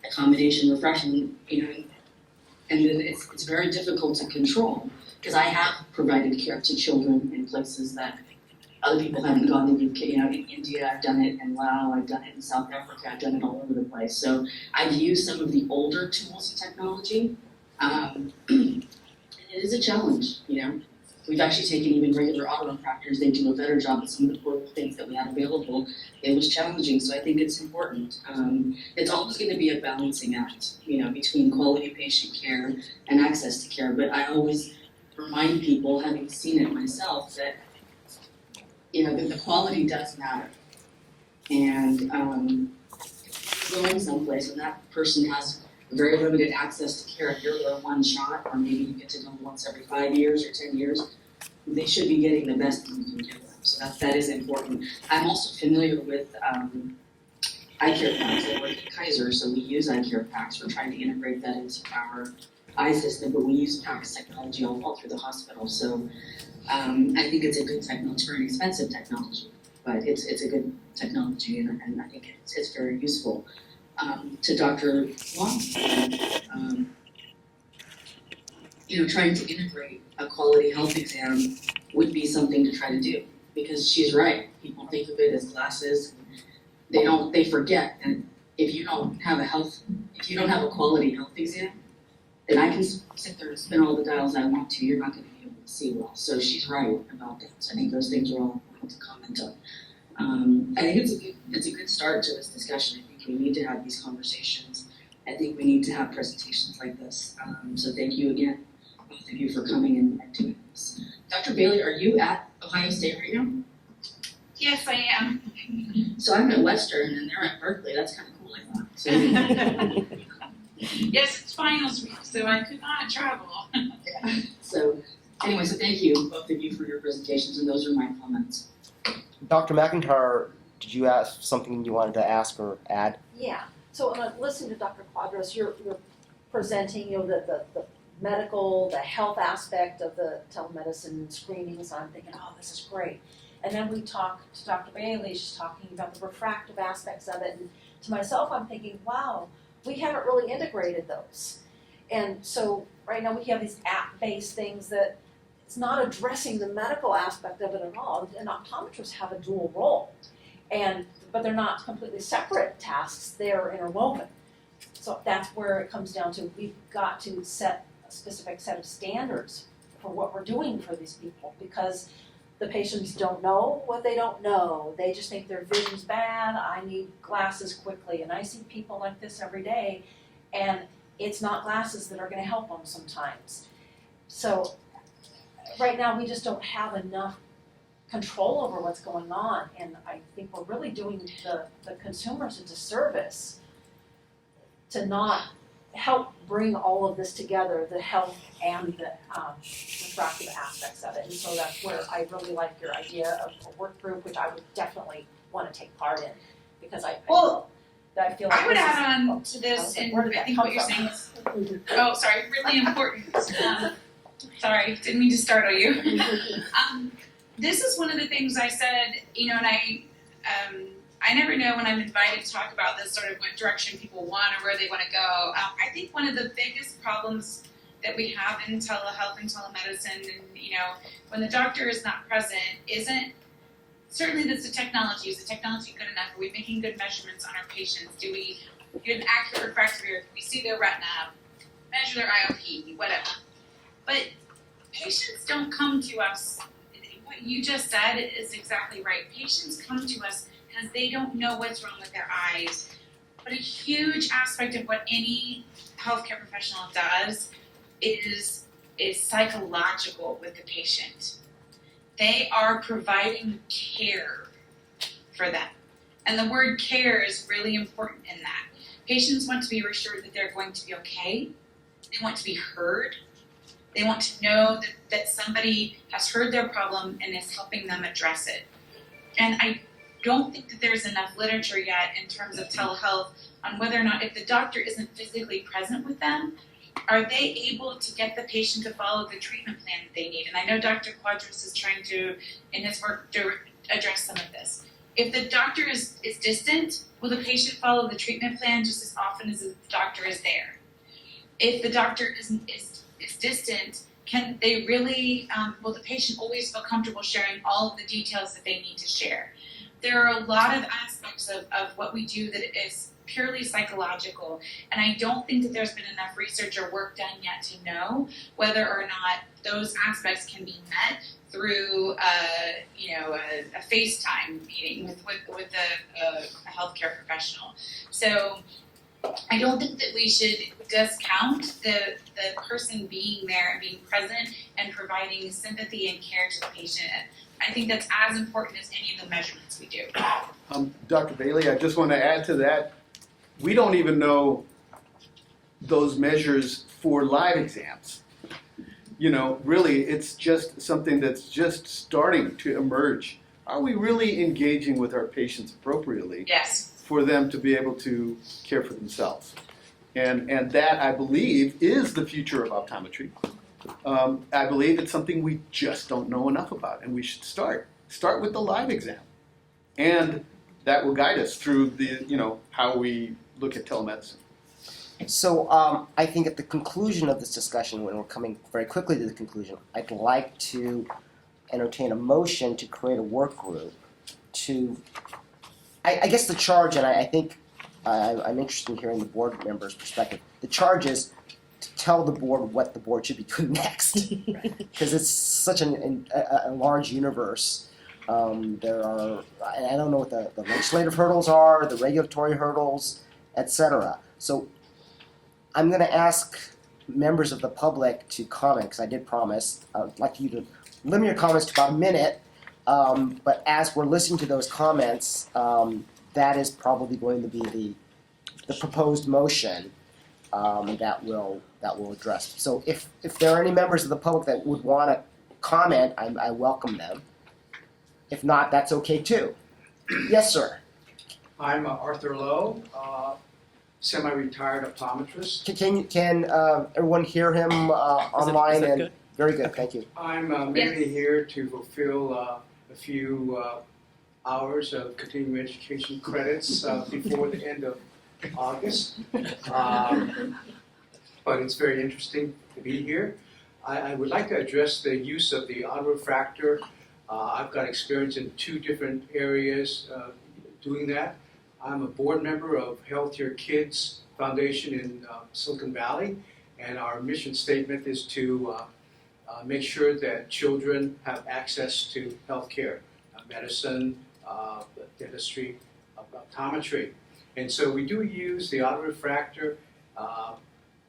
accommodation, refreshment, you know, and then it's very difficult to control, because I have provided care to children in places that other people haven't gone to. You know, in India, I've done it, in Laos, I've done it in South Africa, I've done it all over the place. So I've used some of the older tools and technology. It is a challenge, you know. We've actually taken even regular autorefractors, they do a better job at some of the portable things that we had available. It was challenging, so I think it's important. It's always going to be a balancing act, you know, between quality patient care and access to care. But I always remind people, having seen it myself, that, you know, that the quality does matter. And going someplace and that person has very limited access to care, if you're their one shot, or maybe you get to go once every 5 years or 10 years, they should be getting the best that you can give them. So that is important. I'm also familiar with eye care packs. I work at Kaiser, so we use eye care packs. We're trying to integrate that into our eye system, but we use PACS technology all through the hospital. So I think it's a good technology. It's very expensive technology, but it's a good technology, and I think it's very useful. To Dr. Wong, you know, trying to integrate a quality health exam would be something to try to do, because she's right. People think of it as glasses. They forget that if you don't have a quality health exam, then I can sit there and spin all the dials I want to. You're not going to be able to see well. So she's right about that. So I think those things are all important to comment on. I think it's a good start to this discussion. I think we need to have these conversations. I think we need to have presentations like this. So thank you again, both of you, for coming and doing this. Dr. Bailey, are you at Ohio State right now? Yes, I am. So I'm at Western and they're at Berkeley. That's kind of cool, I thought. So, Yes, it's finals week, so I could not travel. yeah. So anyway, so thank you, both of you, for your presentations, and those are my comments. Dr. McIntyre, did you have something you wanted to ask or add? Yeah, so listening to Dr. Quadros, you're presenting, you know, the medical, the health aspect of the telemedicine screenings, and I'm thinking, oh, this is great. And then we talk to Dr. Bailey, she's talking about the refractive aspects of it, and to myself, I'm thinking, wow, we haven't really integrated those. And so right now we have these app-based things that it's not addressing the medical aspect of it at all. And optometrists have a dual role, but they're not completely separate tasks, they're interwoven. So that's where it comes down to, we've got to set a specific set of standards for what we're doing for these people, because the patients don't know what they don't know. They just think their vision's bad, I need glasses quickly. And I see people like this every day, and it's not glasses that are gonna help them sometimes. So right now we just don't have enough control over what's going on, and I think we're really doing the consumers a disservice to not help bring all of this together, the health and the refractive aspects of it. And so that's where I really like your idea of a work group, which I would definitely want to take part in, because I feel like I would this add is, on to this, and where did I that think come what you're from? saying is, oh, sorry, really important. Sorry, didn't mean to startle you. This is one of the things I said, you know, and I never know when I'm invited to talk about this, sort of what direction people want or where they want to go. I think one of the biggest problems that we have in telehealth and telemedicine, and when the doctor is not present, isn't certainly that's the technology. Is the technology good enough? Are we making good measurements on our patients? Do we get an accurate refractive error? Can we see their retina, measure their IOP, whatever? But patients don't come to us. What you just said is exactly right. Patients come to us because they don't know what's wrong with their eyes. But a huge aspect of what any healthcare professional does is psychological with the patient. They are providing care for them. And the word care is really important in that. Patients want to be reassured that they're going to be okay. They want to be heard. They want to know that somebody has heard their problem and is helping them address it. And I don't think that there's enough literature yet in terms of telehealth on whether or not, if the doctor isn't physically present with them, are they able to get the patient to follow the treatment plan that they need? And I know Dr. Quadros is trying to, in his work, to address some of this. If the doctor is distant, will the patient follow the treatment plan just as often as the doctor is there? If the doctor is distant, can they really, will the patient always feel comfortable sharing all of the details that they need to share? There are a lot of aspects of what we do that is purely psychological, and I don't think that there's been enough research or work done yet to know whether or not those aspects can be met through a FaceTime meeting with a healthcare professional. So I don't think that we should discount the person being there and being present and providing sympathy and care to the patient. I think that's as important as any of the measurements we do. Dr. Bailey, I just want to add to that. We don't even know those measures for live exams. Really, it's just something that's just starting to emerge. Are we really engaging with our patients appropriately? Yes. For them to be able to care for themselves? And that, I believe, is the future of optometry. I believe it's something we just don't know enough about, and we should start with the live exam, and that will guide us through the how we look at telemedicine. So I think at the conclusion of this discussion, when we're coming very quickly to the conclusion, I'd like to entertain a motion to create a work group to, I guess the charge, and I think I'm interested in hearing the board members' perspective. The charge is to tell the board what the board should be doing next, because it's such a large universe. There are, and I don't know what the legislative hurdles are, the regulatory hurdles, etc. So I'm going to ask members of the public to comment, because I did promise. I'd like you to limit your comments to about a minute, but as we're listening to those comments, that is probably going to be the proposed motion that will address. So if there are any members of the public that would want to comment, I welcome them. If not, that's okay too. Yes, sir. I'm Arthur Lowe, semi-retired optometrist. Can everyone hear him online? Is it good? Very good, thank you. I'm mainly here to fulfill a few hours of continuing education credits before the end of August. But it's very interesting to be here. I would like to address the use of the autorefractor. I've got experience in 2 different areas doing that. I'm a board member of Healthier Kids Foundation in Silicon Valley, and our mission statement is to make sure that children have access to health care, medicine, dentistry, optometry. And so we do use the autorefractor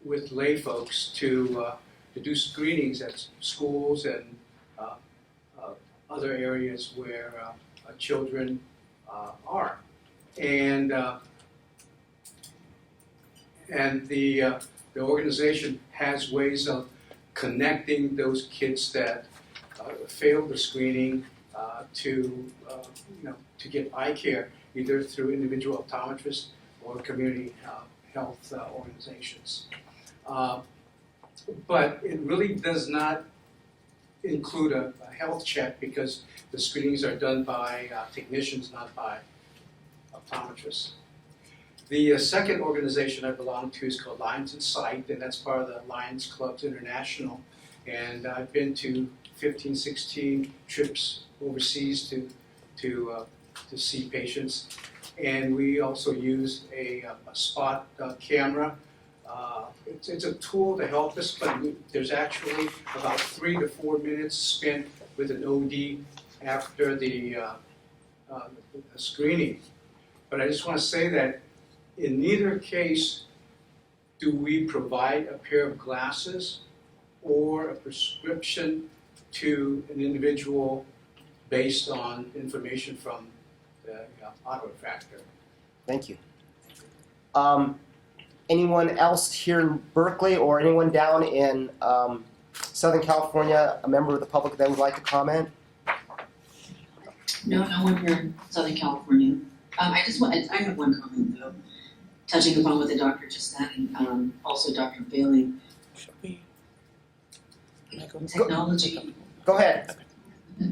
with lay folks to do screenings at schools and other areas where children are. And the organization has ways of connecting those kids that failed the screening to get eye care, either through individual optometrists or community health organizations. But it really does not include a health check, because the screenings are done by technicians, not by optometrists. The second organization I belong to is called Lions in Sight, and that's part of the Lions Clubs International. And I've been to 15, 16 trips overseas to see patients. And we also use a spot camera. It's a tool to help us, but there's actually about 3 to 4 minutes spent with an OD after the screening. But I just want to say that in neither case do we provide a pair of glasses or a prescription to an individual based on information from the auto refractor. Thank you. Anyone else here in Berkeley or anyone down in Southern California, a member of the public that would like to comment? No one here in Southern California. I have one comment though, touching upon what the doctor just said, and also Dr. Bailey. Technology. Go ahead.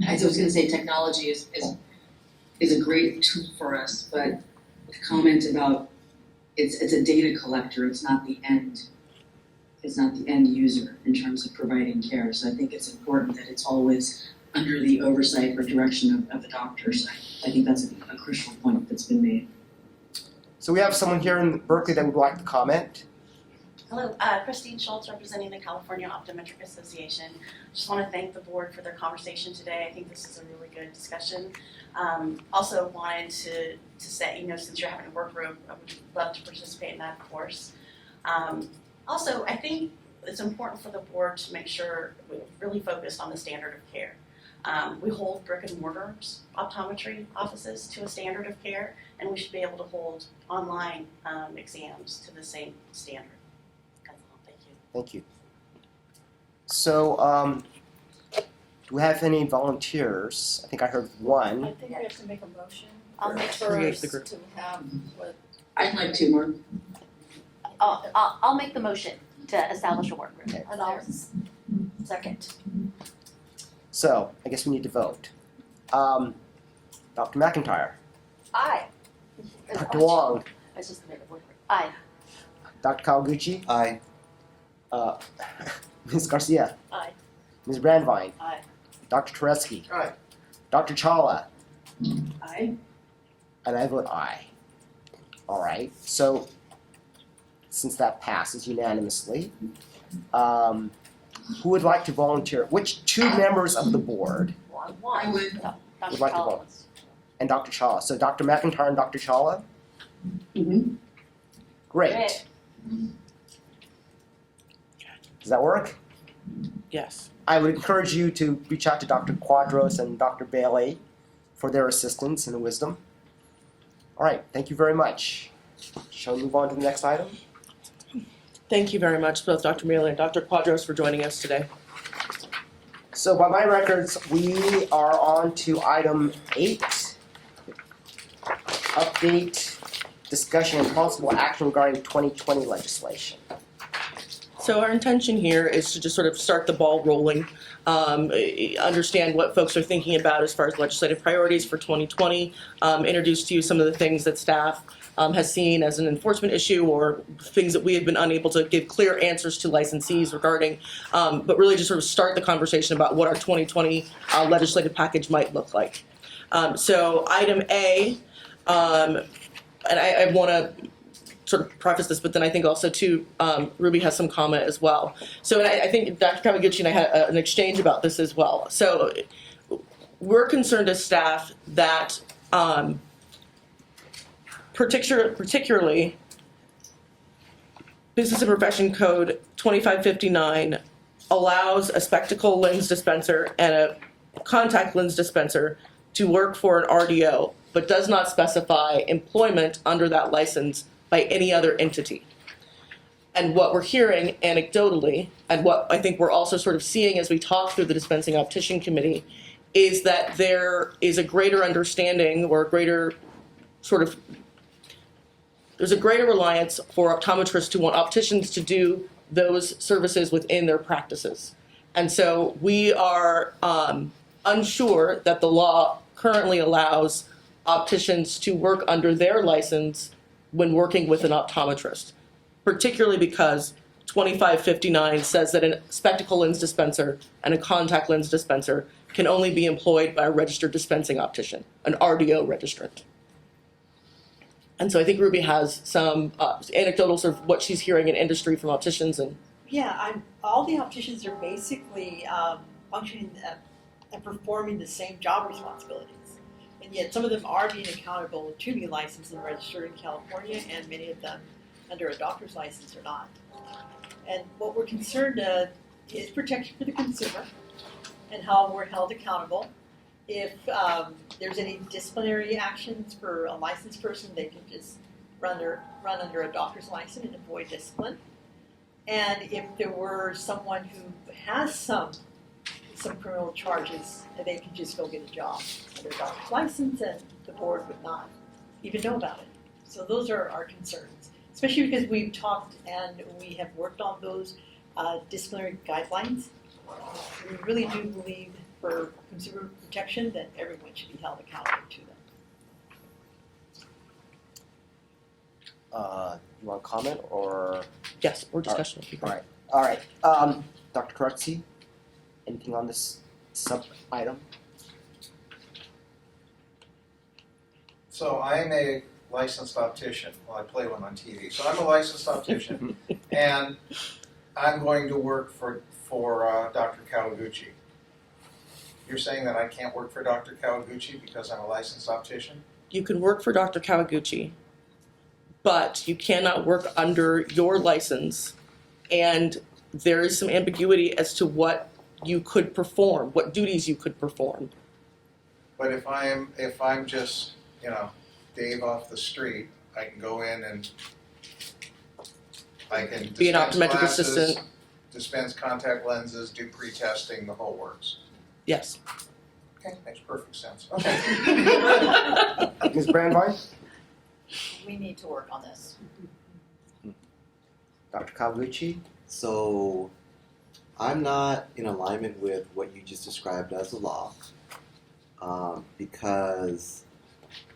I was going to say technology is a great tool for us, but the comment about it's a data collector. It's not the end. It's not the end user in terms of providing care. So I think it's important that it's always under the oversight or direction of the doctors. I think that's a crucial point that's been made. So we have someone here in Berkeley that would like to comment. Hello, Christine Schultz representing the California Optometric Association. Just want to thank the board for their conversation today. I think this is a really good discussion. Also wanted to say, since you're having a work group, I would love to participate in that, of course. Also, I think it's important for the board to make sure we're really focused on the standard of care. We hold brick and mortar optometry offices to a standard of care, and we should be able to hold online exams to the same standard. That's all. Thank you. Thank you. So, do we have any volunteers? I think I heard one. I think we have to make a motion. I'll make Create the group. To have what. I'd like two more. I'll make the motion to establish a work group. And I'll second. So, I guess we need to vote. Dr. McIntyre, Aye. Dr. Wong, I was just gonna make a word. Aye. Dr. Kawaguchi, Aye. Ms. Garcia, Aye. Ms. Brandvine, Aye. Dr. Turetsky, Aye. Dr. Chawla, Aye. and I vote aye. All right, so since that passes unanimously, who would like to volunteer? Which two members of the board I would. would like to volunteer? And Dr. Chawla. So Dr. McIntyre and Dr. Chawla? Mm-hmm. Great. Does that work? Yes. I would encourage you to reach out to Dr. Quadros and Dr. Bailey for their assistance and wisdom. All right, thank you very much. Shall we move on to the next item? Thank you very much, both Dr. Bailey and Dr. Quadros, for joining us today. So by my records, we are on to item 8. Update, discussion, and possible action regarding 2020 legislation. So our intention here is to just sort of start the ball rolling, understand what folks are thinking about as far as legislative priorities for 2020, introduce to you some of the things that staff has seen as an enforcement issue or things that we have been unable to give clear answers to licensees regarding, but really just sort of start the conversation about what our 2020 legislative package might look like. So item A, and I want to sort of preface this, but then I think also too, Ruby has some comment as well. So and I think Dr. Kawaguchi and I had an exchange about this as well. So we're concerned as staff that particularly Business and Profession Code 2559 allows a spectacle lens dispenser and a contact lens dispenser to work for an RDO, but does not specify employment under that license by any other entity. And what we're hearing anecdotally, and what I think we're also sort of seeing as we talk through the Dispensing Optician Committee, is that there is a greater understanding or a greater sort of, there's a greater reliance for optometrists to want opticians to do those services within their practices. And so we are unsure that the law currently allows opticians to work under their license when working with an optometrist, particularly because 2559 says that a spectacle lens dispenser and a contact lens dispenser can only be employed by a registered dispensing optician, an RDO registrant. And so I think Ruby has some anecdotals of what she's hearing in industry from opticians. And Yeah, all the opticians are basically functioning and performing the same job responsibilities. And yet some of them are being accountable to be licensed and registered in California, and many of them under a doctor's license are not. And what we're concerned of is protection for the consumer and how we're held accountable. If there's any disciplinary actions for a licensed person, they can just run under a doctor's license and avoid discipline. And if there were someone who has some criminal charges, they can just go get a job under a doctor's license, and the board would not even know about it. So those are our concerns, especially because we've talked and we have worked on those disciplinary guidelines. We really do believe for consumer protection that everyone should be held accountable to them. You want to comment or? Yes, or discussion would be great. All right. Dr. Karatzi, anything on this sub-item? So I'm a licensed optician. Well, I play one on TV. So I'm a licensed optician, and I'm going to work for Dr. Kawaguchi. You're saying that I can't work for Dr. Kawaguchi because I'm a licensed optician? You can work for Dr. Kawaguchi, but you cannot work under your license, and there is some ambiguity as to what you could perform, what duties you could perform. But if I'm just, Dave off the street, I can go in and I can Be an dispense optometric glasses, assistant. dispense contact lenses, do pre-testing, the whole works. Yes. Okay, makes perfect sense. Okay. Ms. Brandwein? We need to work on this. Dr. Kawaguchi? So I'm not in alignment with what you just described as a law, because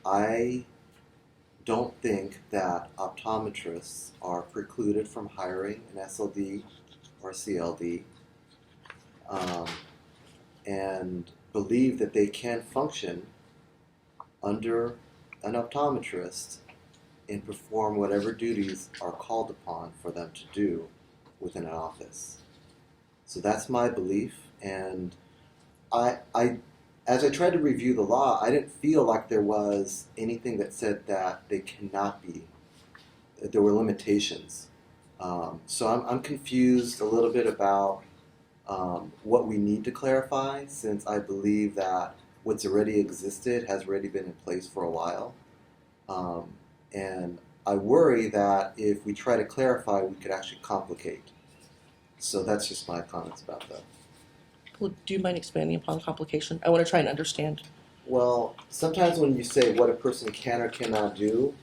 I don't think that optometrists are precluded from hiring an SLD or CLD, and believe that they can function under an optometrist and perform whatever duties are called upon for them to do within an office. So that's my belief, and as I tried to review the law, I didn't feel like there was anything that said that they cannot be, that there were limitations. So I'm confused a little bit about what we need to clarify, since I believe that what's already existed has already been in place for a while. And I worry that if we try to clarify, we could actually complicate. So that's just my comments about that. Well, do you mind expanding upon complication? I want to try and understand. Well, sometimes when you say what a person can or cannot do,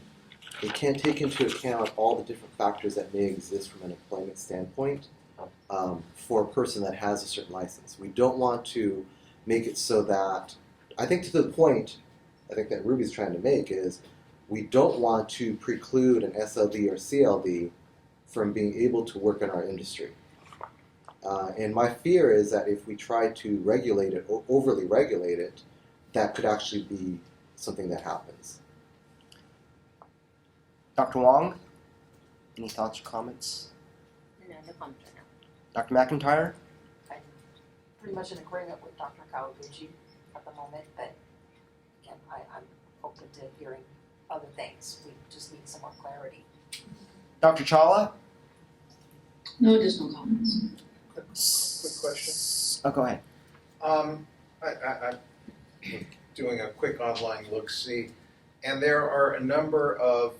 it can't take into account all the different factors that may exist from an employment standpoint for a person that has a certain license. We don't want to make it so that, I think to the point I think that Ruby's trying to make is, we don't want to preclude an SLD or CLD from being able to work in our industry. And my fear is that if we try to regulate it or overly regulate it, that could actually be something that happens. Dr. Wong, any thoughts or comments? No, no comment right now. Dr. McIntyre? I'm pretty much in agreement with Dr. Kawaguchi at the moment, but again, I'm open to hearing other things. We just need some more clarity. Dr. Chawla? No additional comments. Quick question. Oh, go ahead. I'm doing a quick online look-see, and there are a number of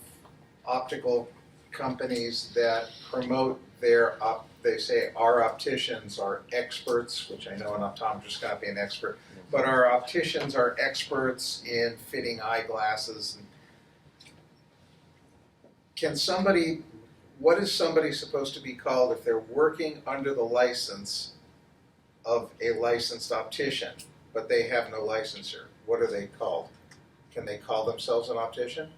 optical companies that promote they say our opticians are experts, which I know an optometrist cannot be an expert, but our opticians are experts in fitting eyeglasses. What is somebody supposed to be called if they're working under the license of a licensed optician, but they have no licensure? What are they called? Can they call themselves an optician?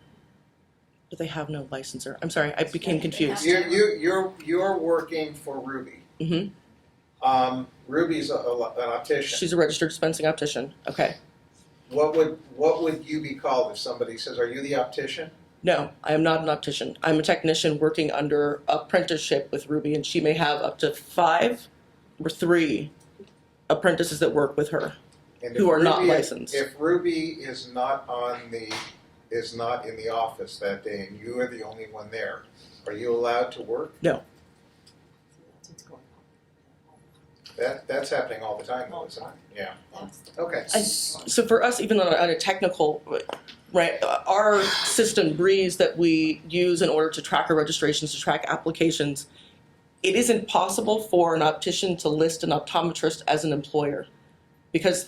But they have no licensor. I'm sorry, I became confused. You're working for Ruby. Mm-hmm. Ruby's an optician. She's a registered dispensing optician. Okay. What would you be called if somebody says, "Are you the optician?" No, I am not an optician. I'm a technician working under apprenticeship with Ruby, and she may have up to 5 or 3 apprentices that work with her And who if are not Ruby- licensed. If Ruby is not in the office that day and you are the only one there, are you allowed to work? No. That's happening all the time, though, isn't it? Yeah. Okay. So for us, even on a technical, right, our system Breeze that we use in order to track our registrations, to track applications, it isn't possible for an optician to list an optometrist as an employer because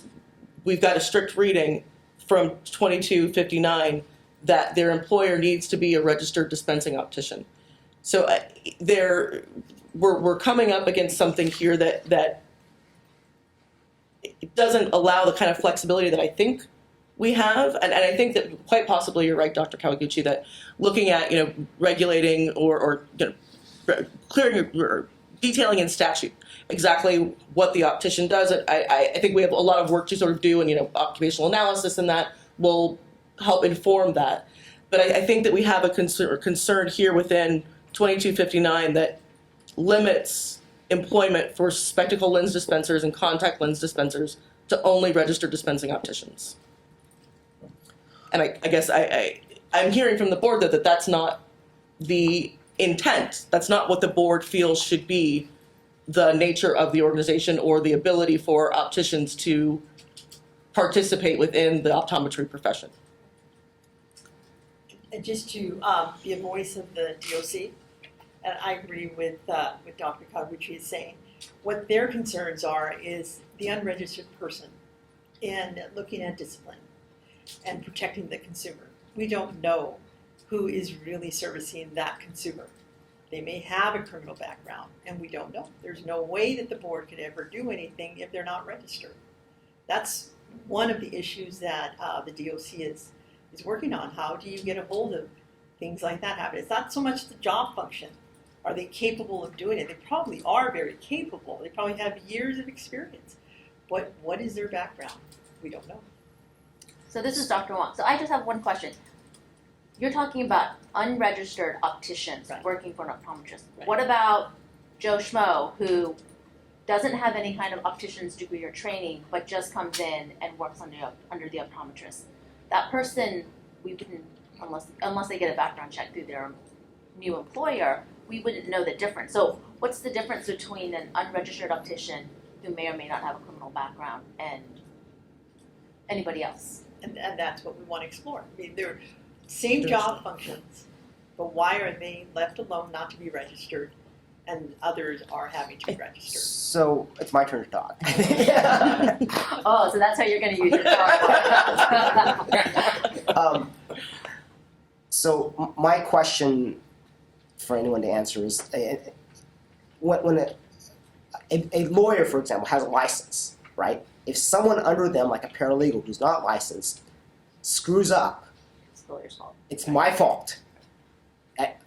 we've got a strict reading from 2259 that their employer needs to be a registered dispensing optician. So we're coming up against something here that it doesn't allow the kind of flexibility that I think we have, and I think that quite possibly you're right, Dr. Kawaguchi, that looking at regulating or clearing or detailing in statute exactly what the optician does. I think we have a lot of work to sort of do, and occupational analysis and that will help inform that. But I think that we have a concern here within 2259 that limits employment for spectacle lens dispensers and contact lens dispensers to only registered dispensing opticians. And I guess I'm hearing from the board that that's not the intent. That's not what the board feels should be the nature of the organization or the ability for opticians to participate within the optometry profession. And just to be a voice of the DOC, and I agree with Dr. Kawaguchi is saying, what their concerns are is the unregistered person and looking at discipline and protecting the consumer. We don't know who is really servicing that consumer. They may have a criminal background, and we don't know. There's no way that the board could ever do anything if they're not registered. That's one of the issues that the DOC is working on. How do you get a hold of things like that happen? It's not so much the job function. Are they capable of doing it? They probably are very capable. They probably have years of experience. What is their background? We don't know. So this is Dr. Wong. So I just have one question. You're talking about unregistered opticians working for an optometrist. Right. What about Joe Schmo, who doesn't have any kind of optician's degree or training, but just comes in and works under the optometrist? That person, we wouldn't, unless they get a background check through their new employer, we wouldn't know the difference. So what's the difference between an unregistered optician who may or may not have a criminal background and anybody else? And that's what we want to explore. I mean, they're same job functions, but why are they left alone not to be registered and others are having to be registered? So it's my turn to talk. Oh, so that's how you're going to use your talk. So my question for anyone to answer is, when a lawyer, for example, has a license, right? If someone under them, like a paralegal who's not licensed, screws up, It's the lawyer's fault. it's my fault.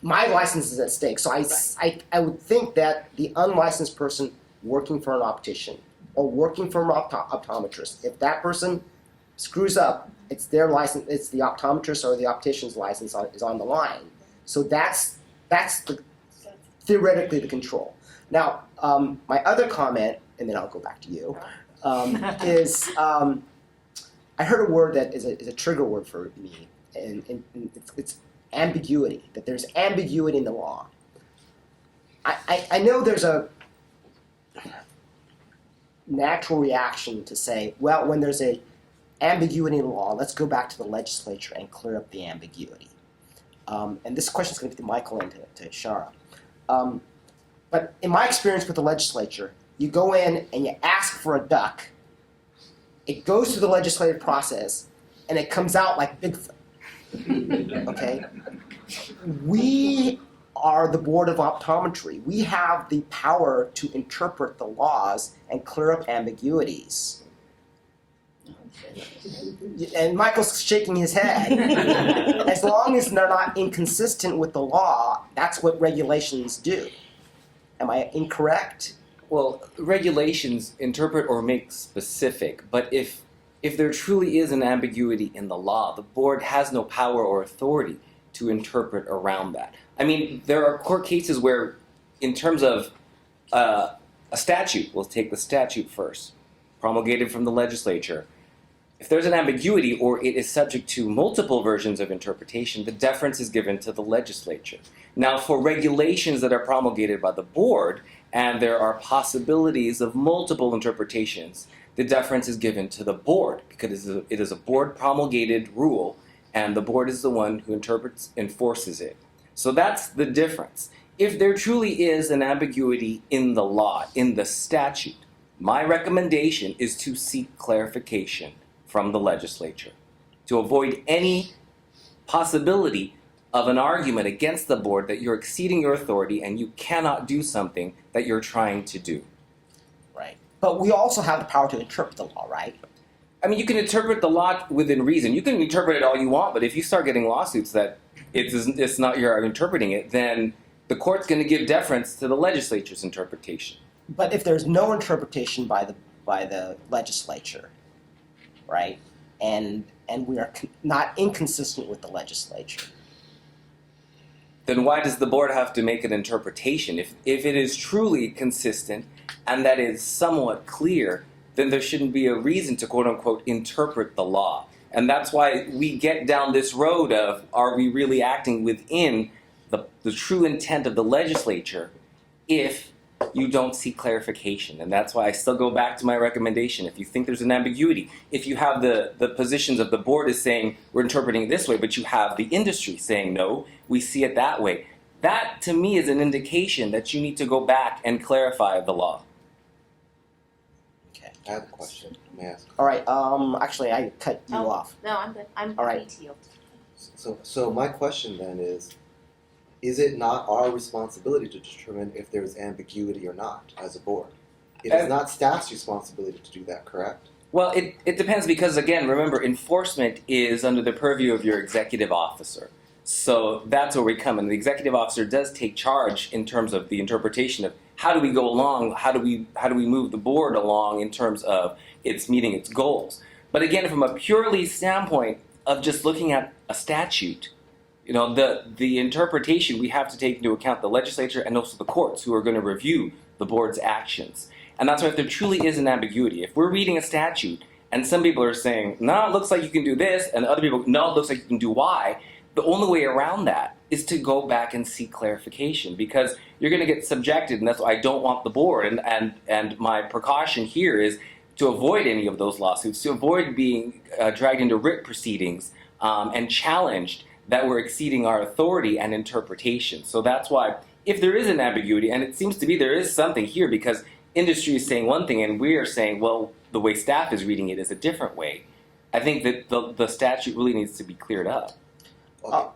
My license is at stake. So I would think that the unlicensed person working for an optician or working for an optometrist, if that person screws up, it's their license, it's the optometrist or the optician's license is on the line. So that's theoretically the control. Now, my other comment, and then I'll go back to you, is I heard a word that is a trigger word for me, and it's ambiguity, that there's ambiguity in the law. I know there's a natural reaction to say, well, when there's a ambiguity in the law, let's go back to the legislature and clear up the ambiguity. And this question is going to be to Michael and to Shara. But in my experience with the legislature, you go in and you ask for a duck, it goes through the legislative process, and it comes out like Bigfoot. Okay? We are the Board of Optometry. We have the power to interpret the laws and clear up ambiguities. And Michael's shaking his head. As long as they're not inconsistent with the law, that's what regulations do. Am I incorrect? Well, regulations interpret or make specific, but if there truly is an ambiguity in the law, the board has no power or authority to interpret around that. I mean, there are court cases where, in terms of a statute, we'll take the statute first, promulgated from the legislature. If there's an ambiguity or it is subject to multiple versions of interpretation, the deference is given to the legislature. Now, for regulations that are promulgated by the board, and there are possibilities of multiple interpretations, the deference is given to the board because it is a board promulgated rule, and the board is the one who interprets, enforces it. So that's the difference. If there truly is an ambiguity in the law, in the statute, my recommendation is to seek clarification from the legislature to avoid any possibility of an argument against the board that you're exceeding your authority and you cannot do something that you're trying to do. Right. But we also have the power to interpret the law, right? I mean, you can interpret the law within reason. You can interpret it all you want, but if you start getting lawsuits that it's not you're interpreting it, then the court's going to give deference to the legislature's interpretation. But if there's no interpretation by the legislature, right, and we are not inconsistent with the legislature, then why does the board have to make an interpretation? If it is truly consistent and that is somewhat clear, then there shouldn't be a reason to quote-unquote interpret the law. And that's why we get down this road of, are we really acting within the true intent of the legislature if you don't seek clarification? And that's why I still go back to my recommendation. If you think there's an ambiguity, if you have the positions of the board is saying we're interpreting it this way, but you have the industry saying no, we see it that way, that to me is an indication that you need to go back and clarify the law. Okay. I have a question. May I ask? All right. Actually, I cut you off. No, I'm good. I'm All right. happy to yield. So my question then is it not our responsibility to determine if there's ambiguity or not as a board? It is not staff's responsibility to do that, correct? Well, it depends because, again, remember, enforcement is under the purview of your executive officer. So that's where we come in. The executive officer does take charge in terms of the interpretation of how do we go along, how do we move the board along in terms of its meeting its goals. But again, from a purely standpoint of just looking at a statute, you know, the interpretation, we have to take into account the legislature and also the courts who are going to review the board's actions. And that's why if there truly is an ambiguity, if we're reading a statute and some people are saying, no, it looks like you can do this, and other people, no, it looks like you can do Y, the only way around that is to go back and seek clarification because you're going to get subjected, and that's why I don't want the board. And my precaution here is to avoid any of those lawsuits, to avoid being dragged into writ proceedings and challenged that we're exceeding our authority and interpretation. So that's why if there is an ambiguity, and it seems to be there is something here because industry is saying one thing and we are saying, well, the way staff is reading it is a different way, I think that the statute really needs to be cleared up. Okay.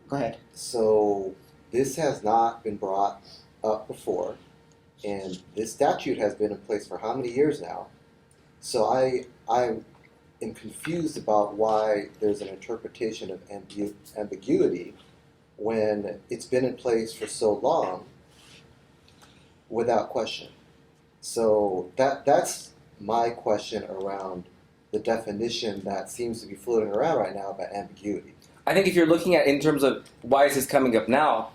Go ahead. So this has not been brought up before, and this statute has been in place for how many years now? So I am confused about why there's an interpretation of ambiguity when it's been in place for so long without question. So that's my question around the definition that seems to be floating around right now about ambiguity. I think if you're looking at in terms of why is this coming up now,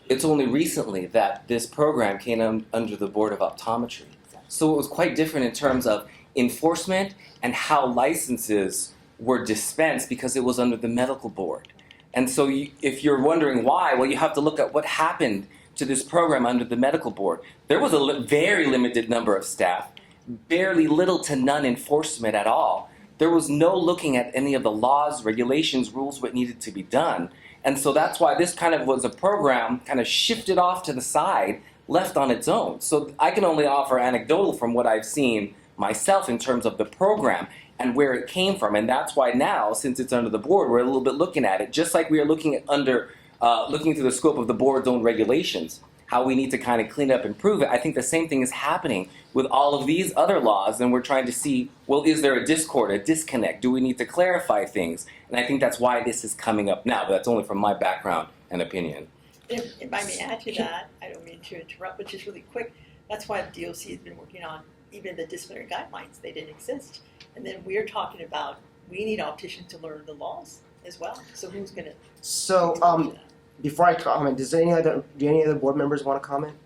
it's only recently that this program came under the Board of Optometry. So it was quite different in terms of enforcement and how licenses were dispensed because it was under the medical board. And so if you're wondering why, well, you have to look at what happened to this program under the medical board. There was a very limited number of staff, barely little to none enforcement at all. There was no looking at any of the laws, regulations, rules, what needed to be done. And so that's why this kind of was a program kind of shifted off to the side, left on its own. So I can only offer anecdotal from what I've seen myself in terms of the program and where it came from. And that's why now, since it's under the board, we're a little bit looking at it, just like we are looking at looking through the scope of the board's own regulations. how we need to kind of clean up and improve it. I think the same thing is happening with all of these other laws, and we're trying to see, well, is there a discord, a disconnect? Do we need to clarify things? And I think that's why this is coming up now, but that's only from my background and opinion. If I may add to that, I don't mean to interrupt, but just really quick, that's why the DOC has been working on even the disciplinary guidelines. They didn't exist. And then we're talking about, we need opticians to learn the laws as well. So who's gonna? So, before I comment, do any other board members want to comment?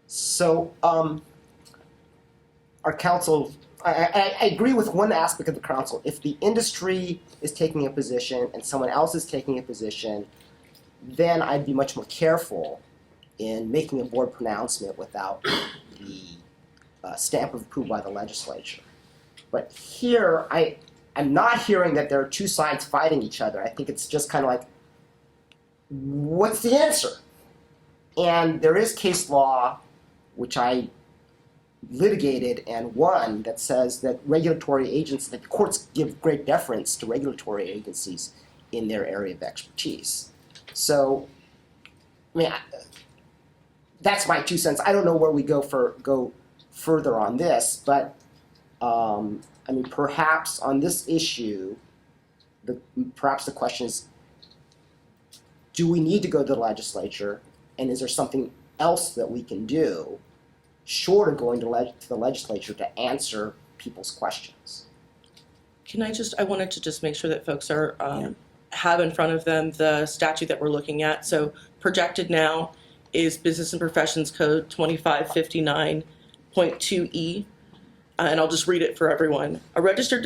So, our council, I agree with one aspect of the council. If the industry is taking a position and someone else is taking a position, then I'd be much more careful in making a board pronouncement without the stamp of approval by the legislature. But here, I'm not hearing that there are two sides fighting each other. I think it's just kind of like, what's the answer? And there is case law, which I litigated and won, that says that regulatory agencies, that the courts give great deference to regulatory agencies in their area of expertise. So, I mean, that's my 2 cents. I don't know where we go further on this, but I mean, perhaps on this issue, perhaps the question is, do we need to go to the legislature, and is there something else that we can do short of going to the legislature to answer people's questions? I wanted to just make sure that folks are have in front of them the statute that we're looking at. So projected now is Business and Professions Code 2559.2E, and I'll just read it for everyone. A registered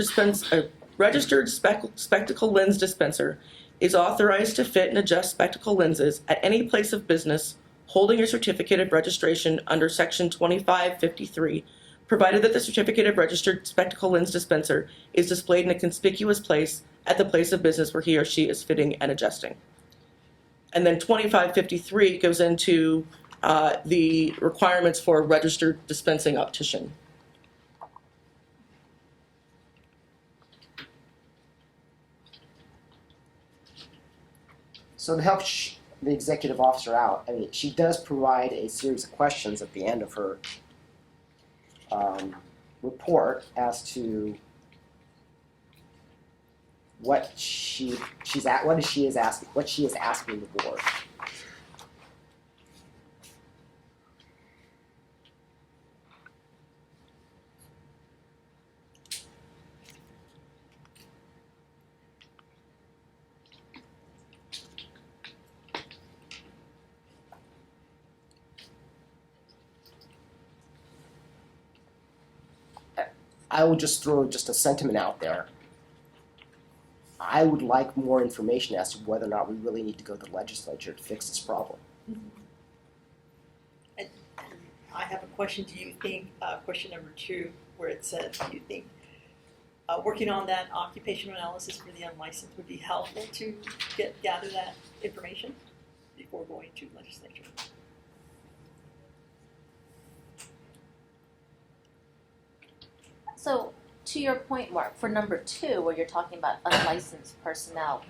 spectacle lens dispenser is authorized to fit and adjust spectacle lenses at any place of business holding a certificate of registration under Section 2553, provided that the certificate of registered spectacle lens dispenser is displayed in a conspicuous place at the place of business where he or she is fitting and adjusting. And then 2553 goes into the requirements for a registered dispensing optician. So to help the executive officer out, I mean, she does provide a series of questions at the end of her report as to what she is asking the board. I would just throw just a sentiment out there. I would like more information as to whether or not we really need to go to the legislature to fix this problem. And I have a question. Do you think, question number 2, where it says, do you think working on that occupational analysis for the unlicensed would be helpful to gather that information before going to legislature? So, to your point, Mark, for number 2, where you're talking about unlicensed personnel,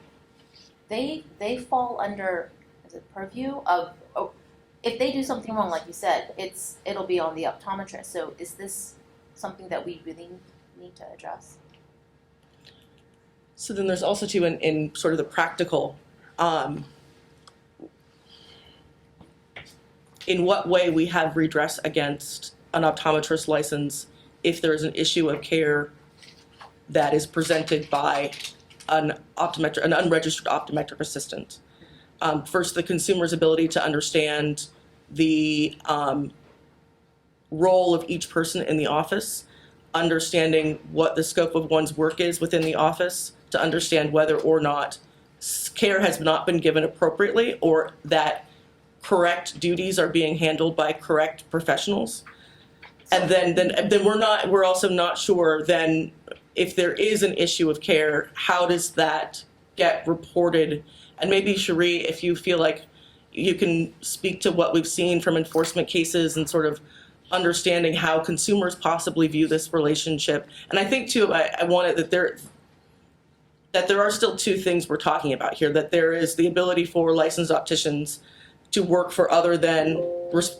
they fall under the purview of, if they do something wrong, like you said, it'll be on the optometrist. So, is this something that we really need to address? So then there's also too in sort of the practical, in what way we have redress against an optometrist license if there is an issue of care that is presented by an unregistered optometric assistant. First, the consumer's ability to understand the role of each person in the office, understanding what the scope of one's work is within the office, to understand whether or not care has not been given appropriately or that correct duties are being handled by correct professionals. And then we're also not sure then if there is an issue of care, how does that get reported? And maybe Cherie, if you feel like you can speak to what we've seen from enforcement cases and sort of understanding how consumers possibly view this relationship. And I think too, I wanted that there are still 2 things we're talking about here, that there is the ability for licensed opticians to work for other than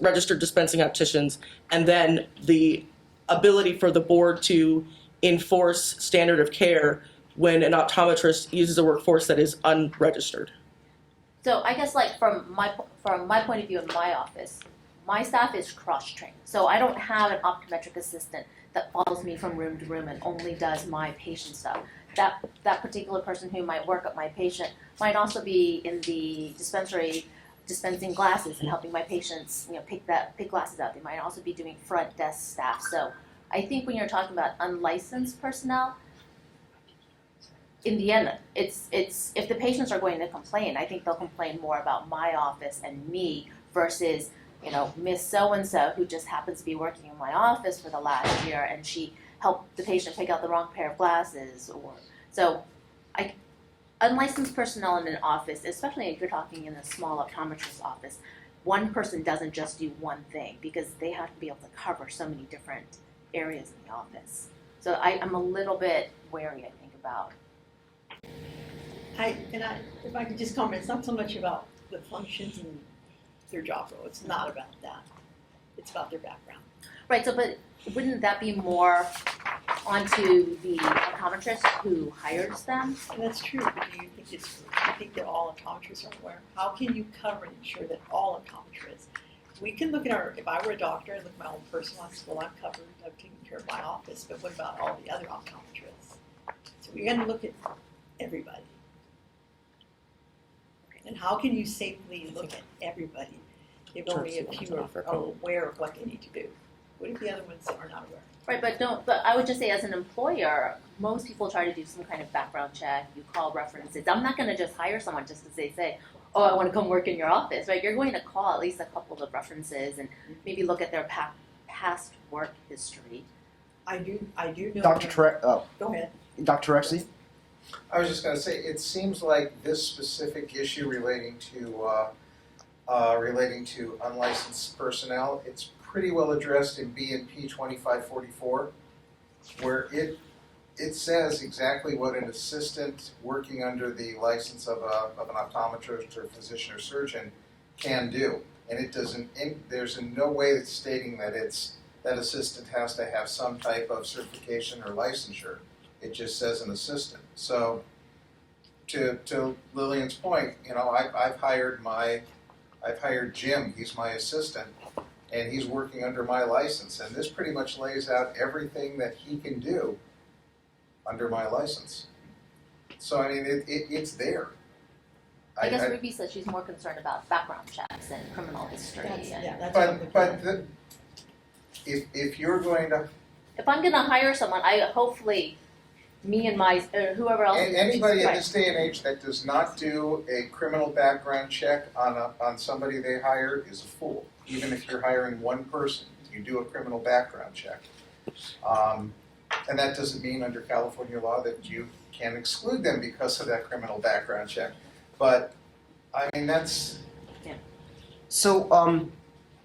registered dispensing opticians, and then the ability for the board to enforce standard of care when an optometrist uses a workforce that is unregistered. So I guess like from my point of view in my office, my staff is cross-trained. So I don't have an optometric assistant that follows me from room to room and only does my patient stuff. That particular person who might work at my patient might also be in the dispensary dispensing glasses and helping my patients, pick glasses out. They might also be doing front desk staff. So I think when you're talking about unlicensed personnel, in the end, it's if the patients are going to complain, I think they'll complain more about my office and me versus, Miss So-and-so who just happens to be working in my office for the last year and she helped the patient pick out the wrong pair of glasses. Unlicensed personnel in an office, especially if you're talking in a small optometrist office, one person doesn't just do one thing because they have to be able to cover so many different areas in the office. So I'm a little bit wary, I think, about. If I could just comment, it's not so much about the functions and their job role. It's not about that. It's about their background. Right. So, but wouldn't that be more onto the optometrist who hires them? And that's true, but do you think that all optometrists are aware? How can you cover and ensure that all optometrists? We can look at if I were a doctor and look at my own personal office, well, I'm covered, I've taken care of my office, but what about all the other optometrists? So we're gonna look at everybody. And how can you safely look at everybody if only a few are aware of what they need to do? What if the other ones are not aware? Right, but I would just say as an employer, most people try to do some kind of background check, you call references. I'm not gonna just hire someone just because they say, oh, I wanna come work in your office, right? You're going to call at least a couple of references and maybe look at their past work history. I do know. Go ahead. Dr. Rexley? I was just going to say, it seems like this specific issue relating to unlicensed personnel, it's pretty well addressed in B&P 2544, where it says exactly what an assistant working under the license of an optometrist or physician or surgeon can do, and it doesn't. There's in no way that's stating that that assistant has to have some type of certification or licensure. It just says an assistant. So, to Lillian's point, I've hired Jim. He's my assistant, and he's working under my license. And this pretty much lays out everything that he can do under my license. So I mean, it's there. I guess Ruby says she's more concerned about background checks and criminal history. If you're going to, if I'm going to hire someone, hopefully me and whoever else. Anybody in this day and age that does not do a criminal background check on somebody they hire is a fool. Even if you're hiring one person, you do a criminal background check. And that doesn't mean under California law that you can exclude them because of that criminal background check. But, I mean, that's... Yeah. So,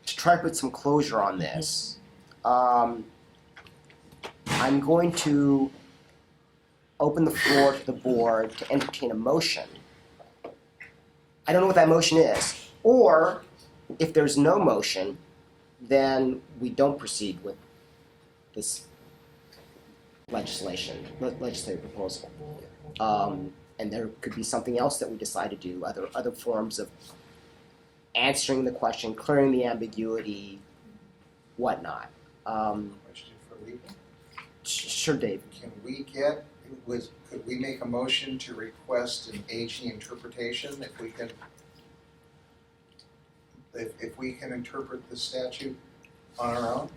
to try to put some closure on this, I'm going to open the floor to the board to entertain a motion. I don't know what that motion is. Or, if there's no motion, then we don't proceed with this legislative proposal. And there could be something else that we decide to do, other forms of answering the question, clearing the ambiguity, whatnot. Question for legal? Sure, Dave. Could we make a motion to request an AG interpretation if we can interpret the statute on our own?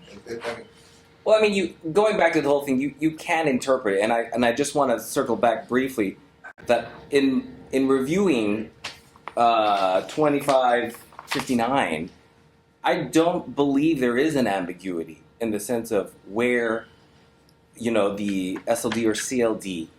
Well, I mean, going back to the whole thing, you can interpret it, and I just want to circle back briefly that in reviewing 2559, I don't believe there is an ambiguity in the sense of where, the SLD or CLD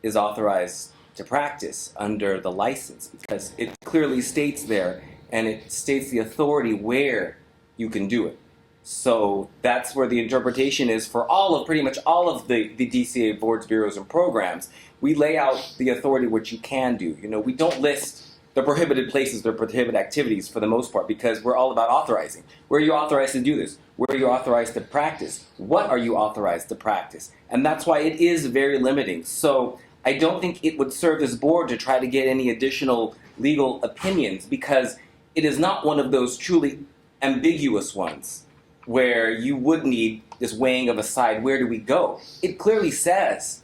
is authorized to practice under the license, because it clearly states there, and it states the authority where you can do it. So that's where the interpretation is for pretty much all of the DCA boards, bureaus, and programs. We lay out the authority, which you can do. We don't list the prohibited places, the prohibited activities for the most part, because we're all about authorizing. Where are you authorized to do this? Where are you authorized to practice? What are you authorized to practice? And that's why it is very limiting. So I don't think it would serve this board to try to get any additional legal opinions, because it is not one of those truly ambiguous ones where you would need this weighing of a side, where do we go? It clearly says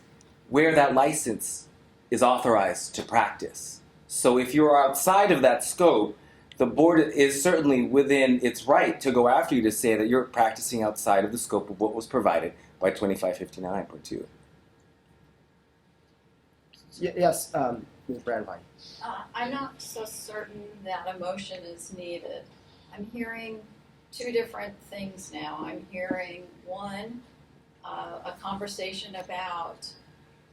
where that license is authorized to practice. So if you're outside of that scope, the board is certainly within its right to go after you to say that you're practicing outside of the scope of what was provided by 2559.2. Yes, Ms. Brandwein. I'm not so certain that a motion is needed. I'm hearing two different things now. I'm hearing one, a conversation about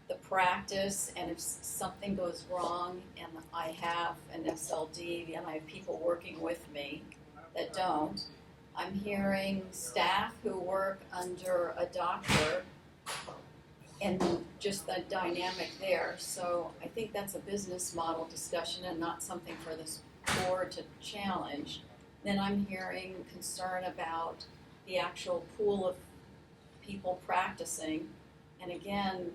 the practice, and if something goes wrong and I have an SLD and I have people working with me that don't. I'm hearing staff who work under a doctor and just the dynamic there. So I think that's a business model discussion and not something for this board to challenge. Then I'm hearing concern about the actual pool of people practicing. And again,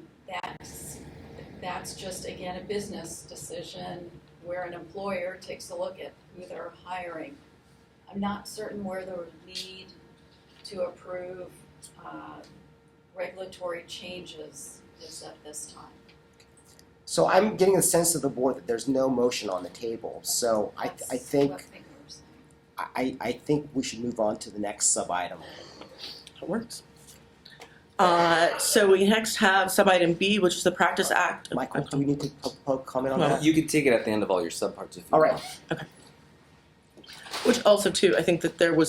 that's just, again, a business decision where an employer takes a look at who they're hiring. I'm not certain where there would need to approve regulatory changes is at this time. So I'm getting a sense of the board that there's no motion on the table. So I think we should move on to the next sub-item. That works. So we next have sub-item B, which is the Practice Act. Michael, do we need to comment on that? You can take it at the end of all your subparts if you All right. want. Okay. Which also too, I think that there were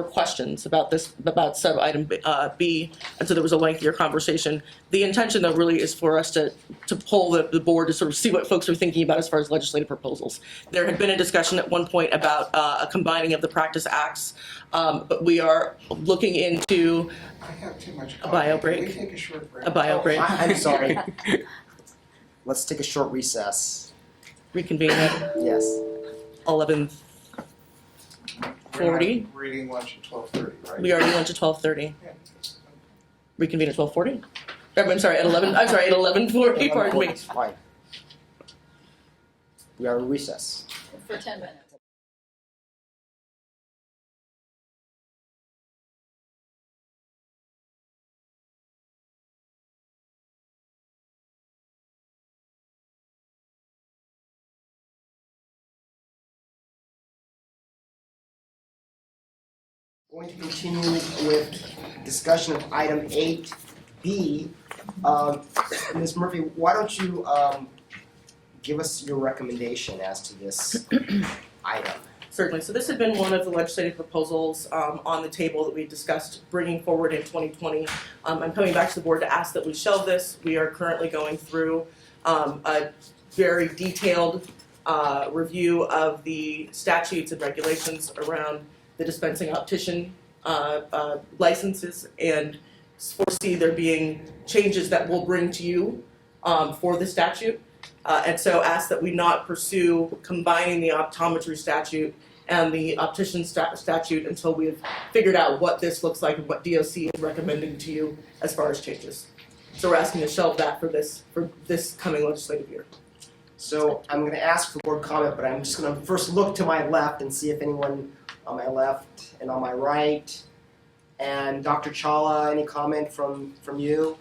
questions about this, about sub-item B, and so there was a lengthier conversation. The intention though really is for us to poll the board to sort of see what folks are thinking about as far as legislative proposals. There had been a discussion at one point about a combining of the Practice Acts, but we are looking into I have too much a coffee. bio Can break. we take a short break? A bio break. I'm sorry. Let's take a short recess. Reconvene at Yes. 11:40. We're eating lunch at 12:30, right? We already went to 12:30. Yeah. Reconvene at 12:40. I'm sorry, at 11. I'm sorry, at 11:40. Pardon me. Fine. We are in recess. For 10 minutes. Going to continue with discussion of item 8B. Ms. Murphy, why don't you give us your recommendation as to this item? Certainly. So this had been one of the legislative proposals on the table that we discussed bringing forward in 2020. I'm coming back to the board to ask that we shelve this. We are currently going through a very detailed review of the statutes and regulations around the dispensing optician licenses, and foresee there being changes that we'll bring to you for the statute. And so ask that we not pursue combining the optometry statute and the optician statute until we've figured out what this looks like and what DOC is recommending to you as far as changes. So we're asking to shelve that for this coming legislative year. So I'm going to ask for board comment, but I'm just going to first look to my left and see if anyone on my left and on my right. And Dr. Chawla, any comment from you?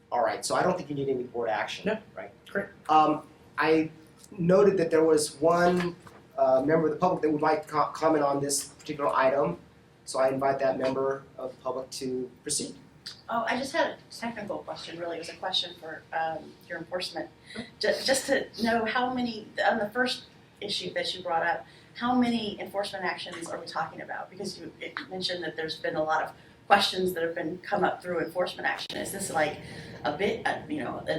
All right, so I don't think you need any board action, No. right? Correct. I noted that there was one member of the public that would like to comment on this particular item. So I invite that member of the public to proceed. Oh, I just had a technical question, really. It was a question for your enforcement. Just to know how many, on the first issue that you brought up, how many enforcement actions are we talking about? Because you mentioned that there's been a lot of questions that have been come up through enforcement action. Is this like a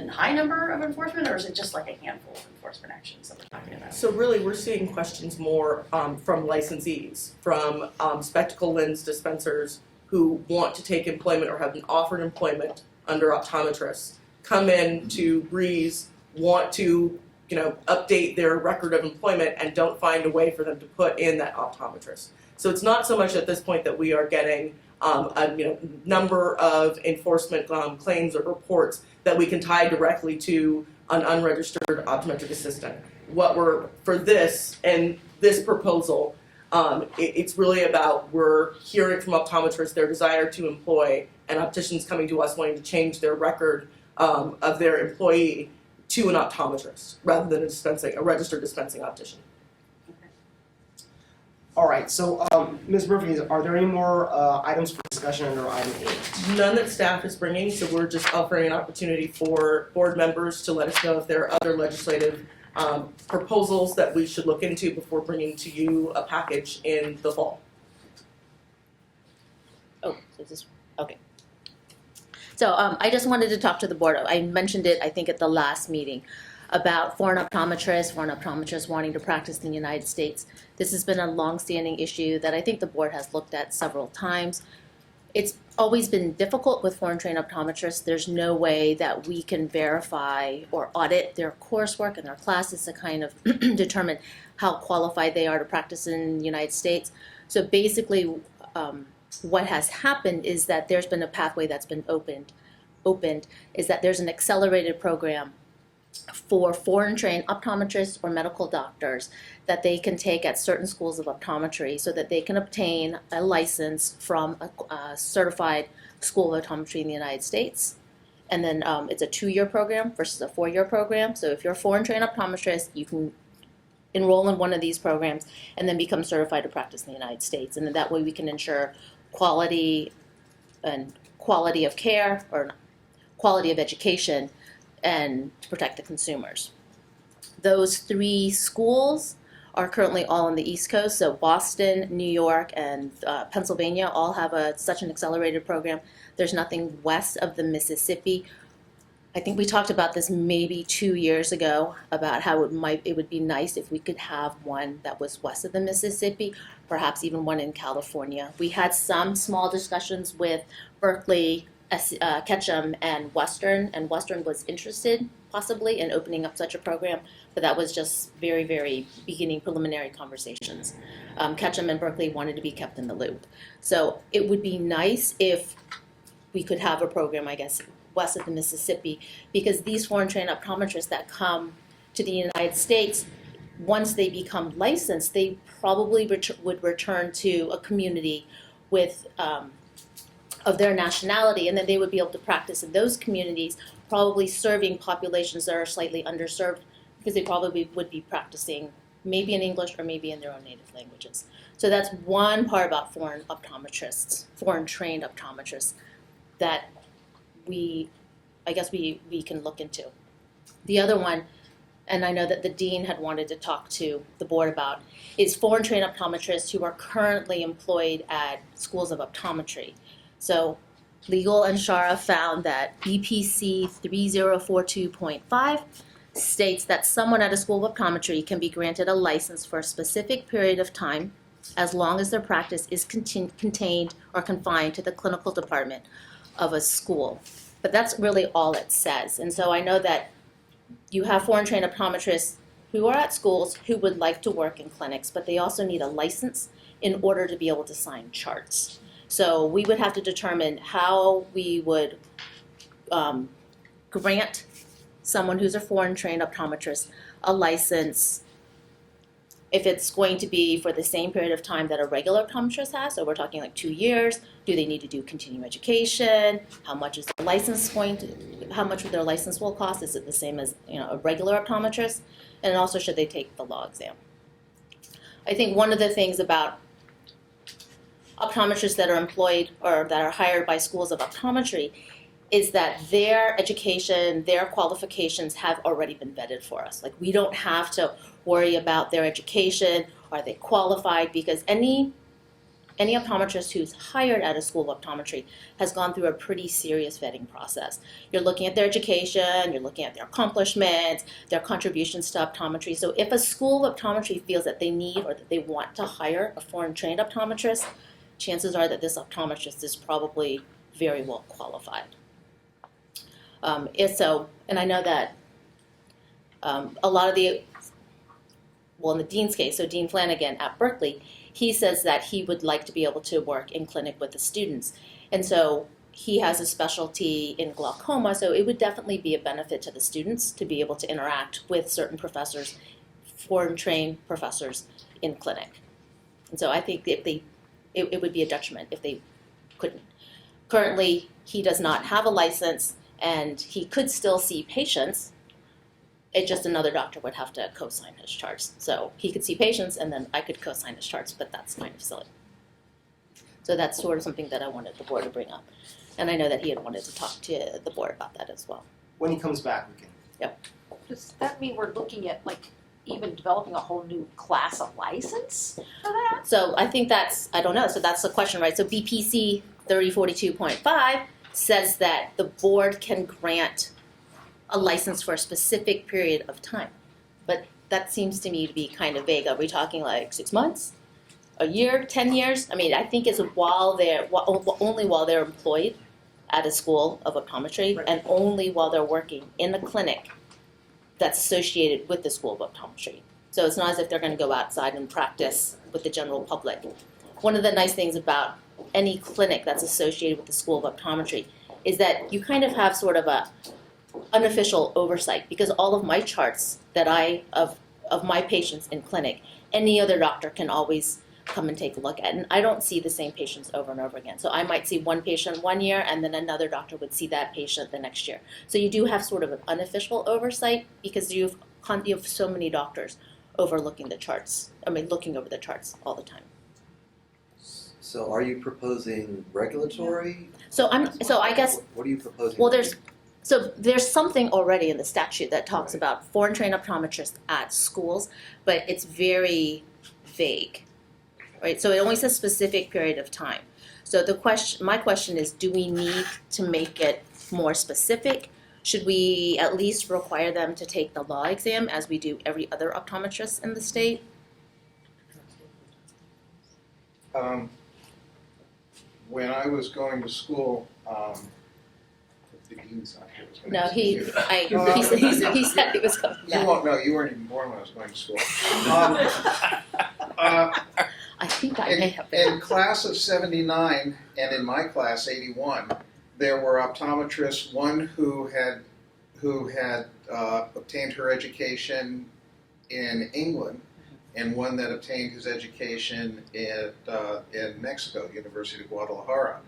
high number of enforcement, or is it just like a handful of enforcement actions that we're talking about? So really, we're seeing questions more from licensees, from spectacle lens dispensers who want to take employment or have been offered employment under optometrists, come in to Breeze, want to update their record of employment and don't find a way for them to put in that optometrist. So it's not so much at this point that we are getting a number of enforcement claims or reports that we can tie directly to an unregistered optometric assistant. What we're for this and this proposal, it's really about we're hearing from optometrists their desire to employ, and opticians coming to us wanting to change their record of their employee to an optometrist rather than a registered dispensing optician. All right, so Ms. Murphy, are there any more items for discussion under item 8? None that staff is bringing, so we're just offering an opportunity for board members to let us know if there are other legislative proposals that we should look into before bringing to you a package in the fall. Oh, so this, okay. So I just wanted to talk to the board. I mentioned it, I think, at the last meeting about foreign optometrists wanting to practice in the United States. This has been a long-standing issue that I think the board has looked at several times. It's always been difficult with foreign-trained optometrists. There's no way that we can verify or audit their coursework and their classes to kind of determine how qualified they are to practice in the United States. So basically, what has happened is that there's been a pathway that's been opened is that there's an accelerated program for foreign-trained optometrists or medical doctors that they can take at certain schools of optometry so that they can obtain a license from a certified school of optometry in the United States. And then it's a 2-year program versus a 4-year program. So if you're a foreign-trained optometrist, you can enroll in one of these programs and then become certified to practice in the United States. And then that way we can ensure quality of care or quality of education and protect the consumers. Those 3 schools are currently all on the East Coast, so Boston, New York, and Pennsylvania all have such an accelerated program. There's nothing west of the Mississippi. I think we talked about this maybe 2 years ago about how it would be nice if we could have one that was west of the Mississippi, perhaps even one in California. We had some small discussions with Berkeley, Ketchum, and Western was interested possibly in opening up such a program, but that was just very, very beginning preliminary conversations. Ketchum and Berkeley wanted to be kept in the loop. So it would be nice if we could have a program, I guess, west of the Mississippi, because these foreign-trained optometrists that come to the United States, once they become licensed, they probably would return to a community with of their nationality, and then they would be able to practice in those communities, probably serving populations that are slightly underserved, because they probably would be practicing maybe in English or maybe in their own native languages. So that's one part about foreign trained optometrists that we can look into. The other one, and I know that the dean had wanted to talk to the board about, is foreign trained optometrists who are currently employed at schools of optometry. So Legal and Shara found that BPC 3042.5 states that someone at a school of optometry can be granted a license for a specific period of time as long as their practice is contained or confined to the clinical department of a school. But that's really all it says. And so I know that you have foreign trained optometrists who are at schools who would like to work in clinics, but they also need a license in order to be able to sign charts. So we would have to determine how we would grant someone who's a foreign trained optometrist a license if it's going to be for the same period of time that a regular optometrist has. So we're talking like 2 years. Do they need to do continuing education? How much is the license how much their license will cost? Is it the same as a regular optometrist? And also, should they take the law exam? I think one of the things about optometrists that are employed or that are hired by schools of optometry is that their education, their qualifications have already been vetted for us. Like, we don't have to worry about their education, are they qualified, because any optometrist who's hired at a school of optometry has gone through a pretty serious vetting process. You're looking at their education, you're looking at their accomplishments, their contributions to optometry. So if a school of optometry feels that they need or that they want to hire a foreign trained optometrist, chances are that this optometrist is probably very well qualified. And I know that A lot of the, well, in the dean's case, so Dean Flanagan at Berkeley, he says that he would like to be able to work in clinic with the students. And so he has a specialty in glaucoma, so it would definitely be a benefit to the students to be able to interact with certain professors, foreign trained professors in clinic. And so I think if it would be a detriment if they couldn't. Currently, he does not have a license and he could still see patients. It just another doctor would have to co-sign his charts. So he could see patients and then I could co-sign his charts, but that's kind of silly. So that's sort of something that I wanted the board to bring up. And I know that he had wanted to talk to the board about that as well. When he comes back, we can. Yep. Does that mean we're looking at like even developing a whole new class of license for that? So I think that's, I don't know, so that's the question, right? So BPC 3042.5 says that the board can grant a license for a specific period of time. But that seems to me to be kind of vague. Are we talking like 6 months? A year, 10 years? I mean, I think it's only while they're employed at a school of optometry and only while they're working in a clinic that's associated with the school of optometry. So it's not as if they're going to go outside and practice with the general public. One of the nice things about any clinic that's associated with the school of optometry is that you kind of have sort of a unofficial oversight, because all of my charts that of my patients in clinic, any other doctor can always come and take a look at. And I don't see the same patients over and over again. So I might see one patient one year and then another doctor would see that patient the next year. So you do have sort of an unofficial oversight because you have so many doctors overlooking the charts. Looking over the charts all the time. So are you proposing regulatory? So I guess, What are you proposing? well, there's something already in the statute that talks about foreign trained optometrists at schools, but it's very vague, right? So it only says specific period of time. So my question is, do we need to make it more specific? Should we at least require them to take the law exam as we do every other optometrist in the state? When I was going to school, the dean's not here. No, he said he was coming You back. won't know, you weren't even born when I was going to school. I think I may have been. In class of 79 and in my class 81, there were optometrists, one who had obtained her education in England, and one that obtained his education in Mexico, University of Guadalajara.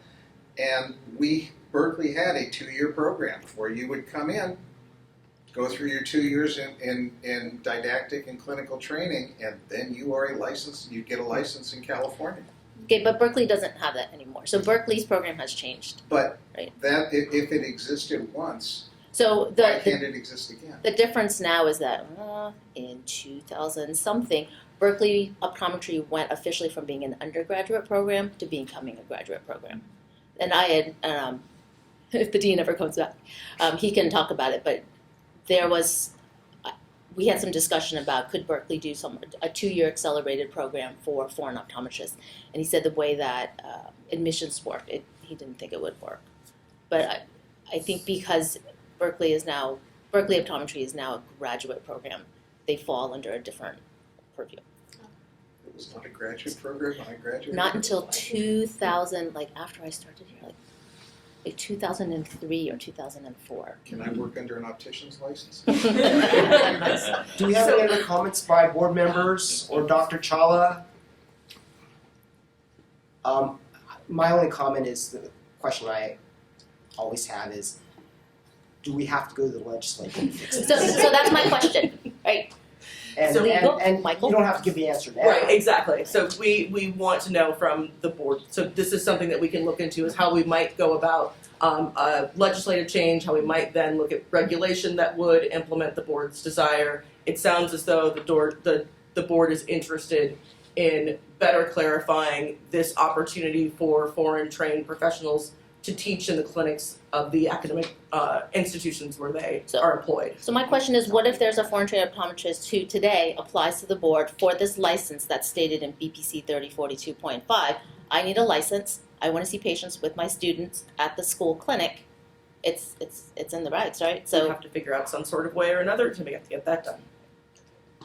And Berkeley had a 2-year program where you would come in, go through your 2 years in didactic and clinical training, and then you'd get a license in California. Okay, but Berkeley doesn't have that anymore. So Berkeley's program has changed. But right. that, if it existed once, so why can't it exist again? The difference now is that in 2000 something, Berkeley Optometry went officially from being an undergraduate program to becoming a graduate program. And I had, if the dean ever comes back, he can talk about it, but we had some discussion about could Berkeley do a 2-year accelerated program for foreign optometrists. And he said the way that admissions work, he didn't think it would work. But I think because Berkeley Optometry is now a graduate program, they fall under a different purview. It was not a graduate program when I graduated? Not until 2000, like after I started here, like 2003 or 2004. Can I work under an optician's license? Do we have any other comments by board members or Dr. Chawla? My only comment is, the question I always have is, do we have to go to the legislature to fix it? So that's my question, right? And Michael? you don't have to give the answer now. Right, exactly. So we want to know from the board. So this is something that we can look into, is how we might go about legislative change, how we might then look at regulation that would implement the board's desire. It sounds as though the board is interested in better clarifying this opportunity for foreign trained professionals to teach in the clinics of the academic institutions where they are employed. So my question is, what if there's a foreign trained optometrist who today applies to the board for this license that's stated in BPC 3042.5? I need a license. I want to see patients with my students at the school clinic. it's in the regs, right? So So we have to figure out some sort of way or another to get that done.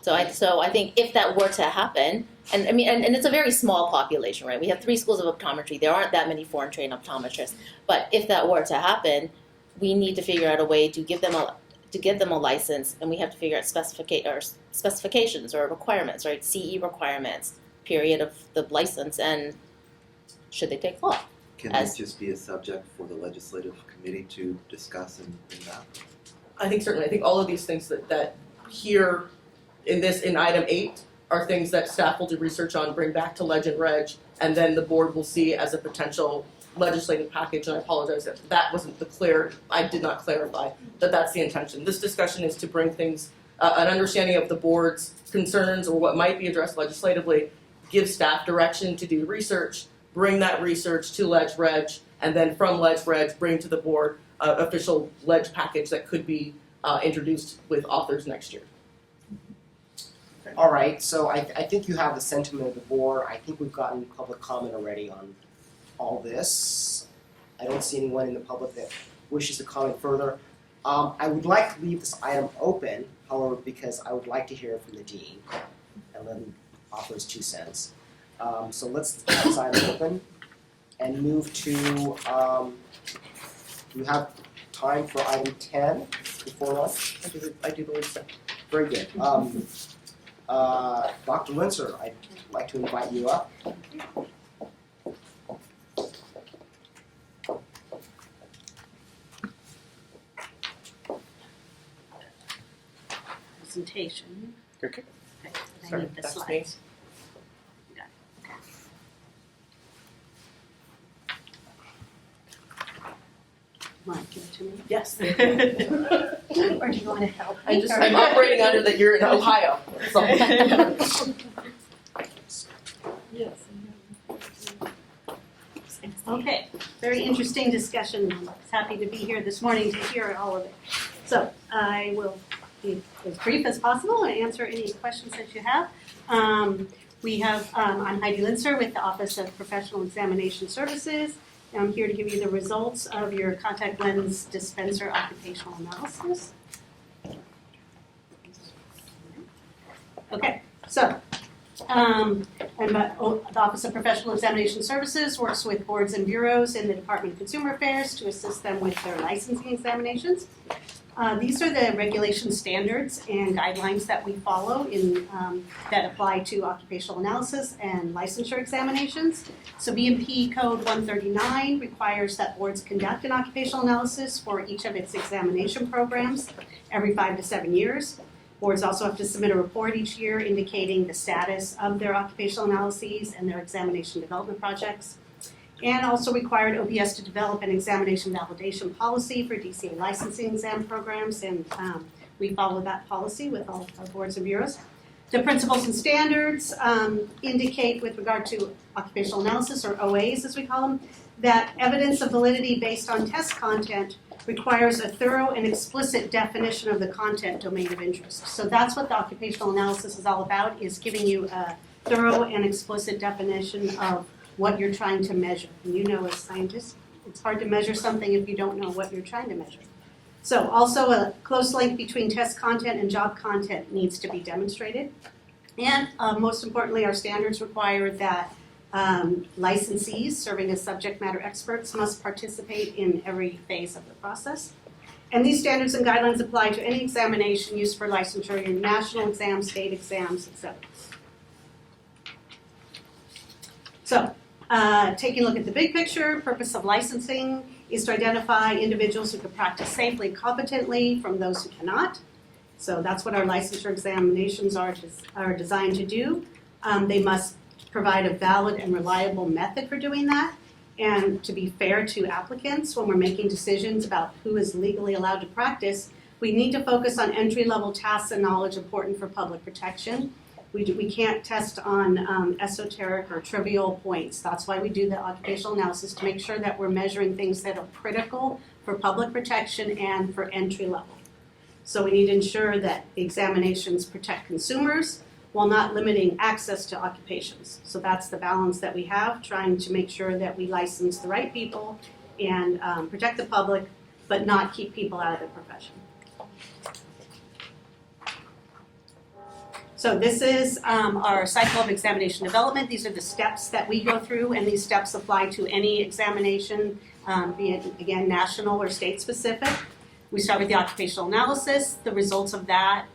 So I think if that were to happen, and I mean, and it's a very small population, right? We have 3 schools of optometry. There aren't that many foreign trained optometrists. But if that were to happen, we need to figure out a way to give them a license, and we have to figure out specifications or requirements, right? CE requirements, period of the license, and should they take law? Can this just be a subject for the legislative committee to discuss and that? I think certainly. I think all of these things that here in item 8 are things that staff will do research on, bring back to Leg and Reg, and then the board will see as a potential legislative package. And I apologize if that wasn't I did not clarify that that's the intention. This discussion is to bring things, an understanding of the board's concerns or what might be addressed legislatively, give staff direction to do research, bring that research to Leg Reg, and then from Leg Reg bring to the board official Leg package that could be introduced with authors next year. All right, so I think you have the sentiment of the board. I think we've gotten public comment already on all this. I don't see anyone in the public that wishes to comment further. I would like to leave this item open, however, because I would like to hear from the dean and let him offer his 2 cents. So let's keep this item open and move to, do we have time for item 10 before lunch? I do believe so. Very good. Dr. Windsor, I'd like to invite you up. Presentation. Okay. Okay, I Sorry, need the that's me. slides. Got it, okay. Want to give it to me? Yes. Or do you want to help me? I'm operating under that you're in Ohio. So. Yes. Okay, very interesting discussion. I'm happy to be here this morning to hear all of it. So I will be as brief as possible and answer any questions that you have. I'm Heidi Linser with the Office of Professional Examination Services. I'm here to give you the results of your contact lens dispenser occupational analysis. Okay, so the Office of Professional Examination Services works with boards and bureaus in the Department of Consumer Affairs to assist them with their licensing examinations. These are the regulation standards and guidelines that we follow that apply to occupational analysis and licensure examinations. So B&P Code 139 requires that boards conduct an occupational analysis for each of its examination programs every 5 to 7 years. Boards also have to submit a report each year indicating the status of their occupational analyses and their examination development projects. And also required OPS to develop an examination validation policy for DCA licensing exam programs, and we follow that policy with all our boards and bureaus. The principles and standards indicate with regard to occupational analysis, or OAs as we call them, that evidence of validity based on test content requires a thorough and explicit definition of the content domain of interest. So that's what the occupational analysis is all about, is giving you a thorough and explicit definition of what you're trying to measure. And you know, as scientists, it's hard to measure something if you don't know what you're trying to measure. So also a close link between test content and job content needs to be demonstrated. And most importantly, our standards require that licensees serving as subject matter experts must participate in every phase of the process. And these standards and guidelines apply to any examination used for licensure in national exams, state exams, etc. So, taking a look at the big picture, purpose of licensing is to identify individuals who can practice safely and competently from those who cannot. So that's what our licensure examinations are designed to do. They must provide a valid and reliable method for doing that, and to be fair to applicants when we're making decisions about who is legally allowed to practice, we need to focus on entry-level tasks and knowledge important for public protection. We can't test on esoteric or trivial points. That's why we do the occupational analysis, to make sure that we're measuring things that are critical for public protection and for entry level. So we need to ensure that the examinations protect consumers while not limiting access to occupations. So that's the balance that we have, trying to make sure that we license the right people and protect the public but not keep people out of the profession. So this is our cycle of examination development. These are the steps that we go through, and these steps apply to any examination, be it, again, national or state specific. We start with the occupational analysis. The results of that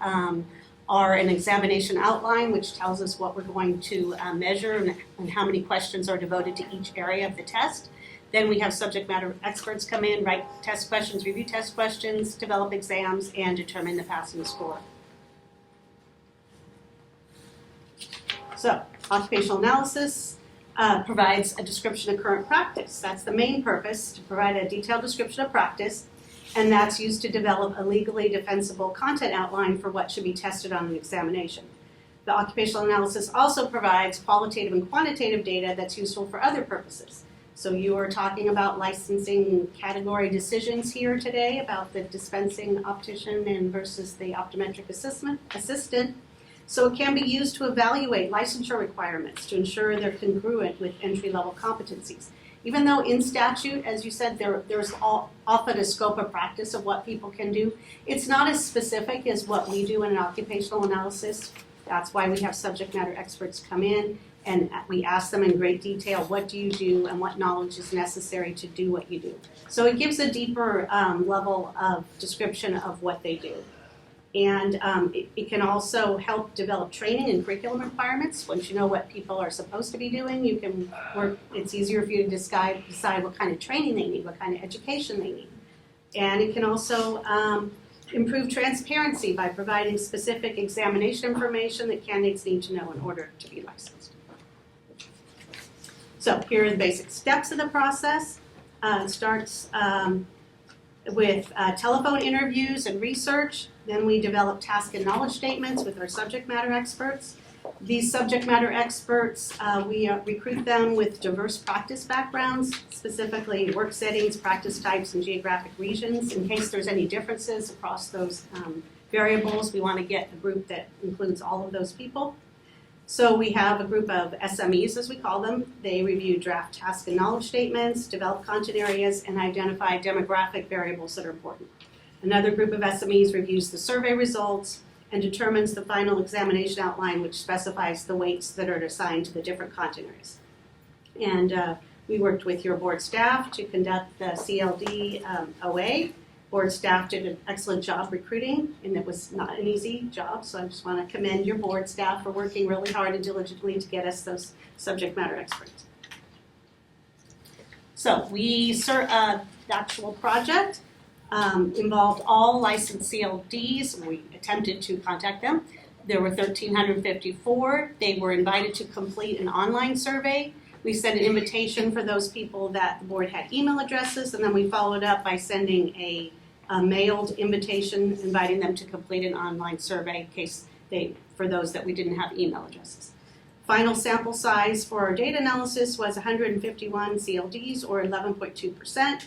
are an examination outline, which tells us what we're going to measure and how many questions are devoted to each area of the test. Then we have subject matter experts come in, write test questions, review test questions, develop exams, and determine the passing score. So, occupational analysis provides a description of current practice. That's the main purpose, to provide a detailed description of practice, and that's used to develop a legally defensible content outline for what should be tested on an examination. The occupational analysis also provides qualitative and quantitative data that's useful for other purposes. So you are talking about licensing category decisions here today about the dispensing optician and versus the optometric assistant. So it can be used to evaluate licensure requirements to ensure they're congruent with entry-level competencies. Even though in statute, as you said, there's often a scope of practice of what people can do, it's not as specific as what we do in an occupational analysis. That's why we have subject matter experts come in and we ask them in great detail, what do you do and what knowledge is necessary to do what you do. So it gives a deeper level of description of what they do. And it can also help develop training and curriculum requirements. Once you know what people are supposed to be doing, you can work. It's easier for you to decide what kind of training they need, what kind of education they need. And it can also improve transparency by providing specific examination information that candidates need to know in order to be licensed. So here are the basic steps of the process. It starts with telephone interviews and research. Then we develop task and knowledge statements with our subject matter experts. These subject matter experts, we recruit them with diverse practice backgrounds, specifically work settings, practice types, and geographic regions. In case there's any differences across those variables, we want to get a group that includes all of those people. So we have a group of SMEs, as we call them. They review draft task and knowledge statements, develop content areas, and identify demographic variables that are important. Another group of SMEs reviews the survey results and determines the final examination outline, which specifies the weights that are assigned to the different content areas. And we worked with your board staff to conduct the CLD OA. Board staff did an excellent job recruiting, and it was not an easy job, so I just want to commend your board staff for working really hard and diligently to get us those subject matter experts. So the actual project involved all licensed CLDs, and we attempted to contact them. There were 1,354. They were invited to complete an online survey. We sent an invitation for those people that the board had email addresses, and then we followed up by sending a mailed invitation inviting them to complete an online survey in case for those that we didn't have email addresses. Final sample size for our data analysis was 151 CLDs, or 11.2%,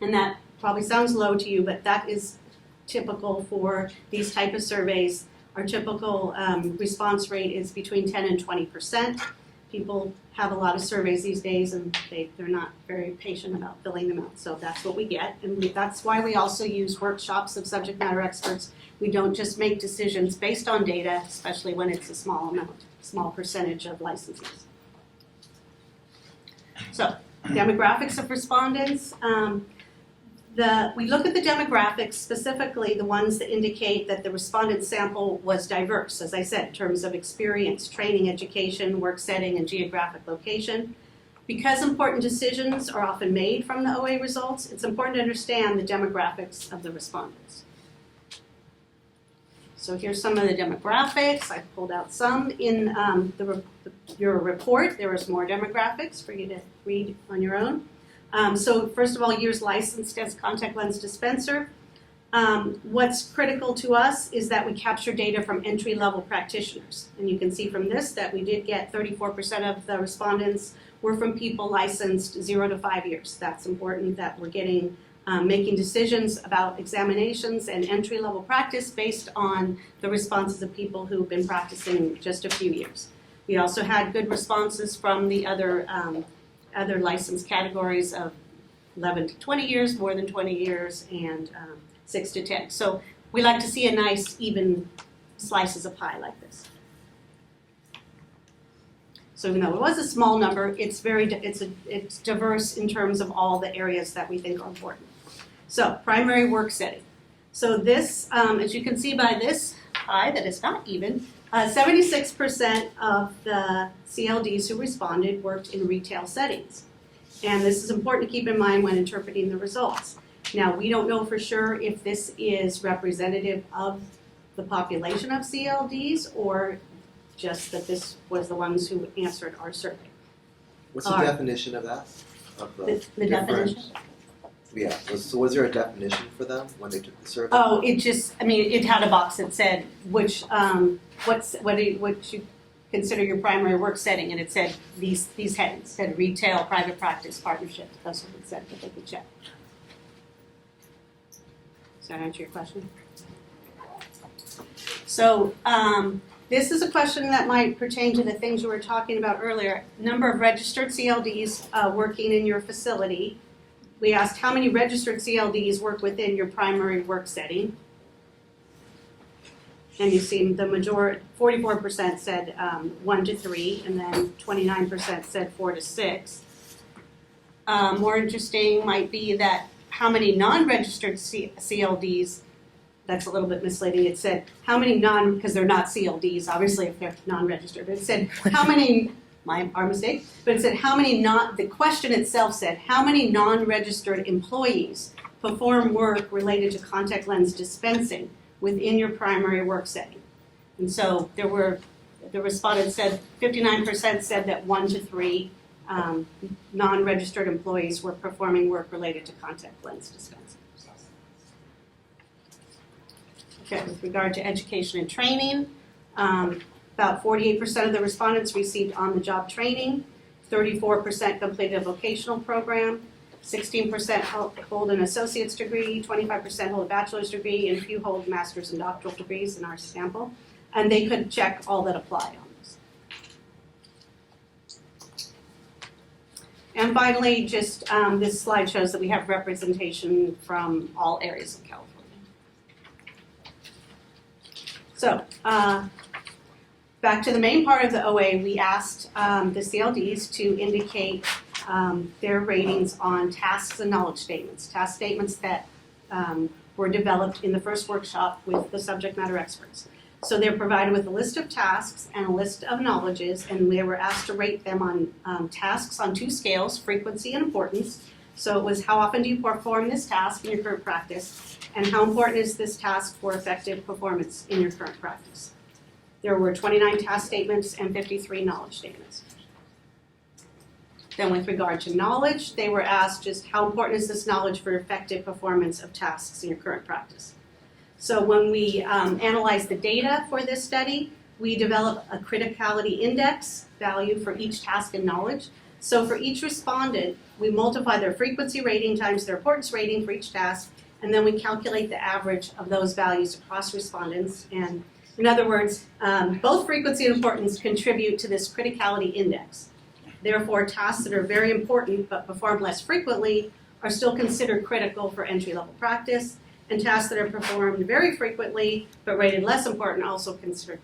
and that probably sounds low to you, but that is typical for these type of surveys. Our typical response rate is between 10 and 20%. People have a lot of surveys these days, and they're not very patient about filling them out. So that's what we get, and that's why we also use workshops of subject matter experts. We don't just make decisions based on data, especially when it's a small percentage of licensees. So demographics of respondents. We look at the demographics, specifically the ones that indicate that the respondent sample was diverse, as I said, in terms of experience, training, education, work setting, and geographic location. Because important decisions are often made from the OA results, it's important to understand the demographics of the respondents. So here's some of the demographics. I pulled out some in your report. There was more demographics for you to read on your own. So first of all, years licensed as contact lens dispenser. What's critical to us is that we capture data from entry-level practitioners. And you can see from this that we did get 34% of the respondents were from people licensed 0 to 5 years. That's important that we're getting making decisions about examinations and entry-level practice based on the responses of people who've been practicing just a few years. We also had good responses from the other license categories of 11 to 20 years, more than 20 years, and 6 to 10. So we like to see a nice even slices of pie like this. So even though it was a small number, it's diverse in terms of all the areas that we think are important. So primary work setting. So this, as you can see by this pie that is not even, 76% of the CLDs who responded worked in retail settings. And this is important to keep in mind when interpreting the results. Now, we don't know for sure if this is representative of the population of CLDs or just that this was the ones who answered our survey. What's the definition of that? Of The definition? Yeah, was there a definition for them when they took the survey? Oh, it had a box that said what you consider your primary work setting, and it said these headings, said retail, private practice, partnership. That's what it said that they could check. Does that answer your question? So this is a question that might pertain to the things you were talking about earlier. Number of registered CLDs working in your facility. We asked how many registered CLDs work within your primary work setting. And you see the majority, 44% said 1 to 3, and then 29% said 4 to 6. More interesting might be that how many non-registered CLDs, that's a little bit misleading. It said how many because they're not CLDs, obviously if they're non-registered. It said how many, our mistake, but it said how many the question itself said how many non-registered employees perform work related to contact lens dispensing within your primary work setting. And so the respondents said 59% said that 1 to 3 non-registered employees were performing work related to contact lens dispensing. Okay, with regard to education and training, about 48% of the respondents received on-the-job training, 34% completed a vocational program, 16% hold an associate's degree, 25% hold a bachelor's degree, and a few hold master's and doctoral degrees in our sample. And they could check all that apply on this. And finally, just this slide shows that we have representation from all areas of California. So, back to the main part of the OA, we asked the CLDs to indicate their ratings on tasks and knowledge statements. Task statements that were developed in the first workshop with the subject matter experts. So they're provided with a list of tasks and a list of knowledges, and they were asked to rate them on tasks on 2 scales, frequency and importance. So it was how often do you perform this task in your current practice, and how important is this task for effective performance in your current practice. There were 29 task statements and 53 knowledge statements. Then with regard to knowledge, they were asked just how important is this knowledge for effective performance of tasks in your current practice. So when we analyzed the data for this study, we developed a criticality index value for each task and knowledge. So for each respondent, we multiply their frequency rating times their importance rating for each task, and then we calculate the average of those values across respondents. And in other words, both frequency and importance contribute to this criticality index. Therefore, tasks that are very important but performed less frequently are still considered critical for entry-level practice, and tasks that are performed very frequently but rated less important are also considered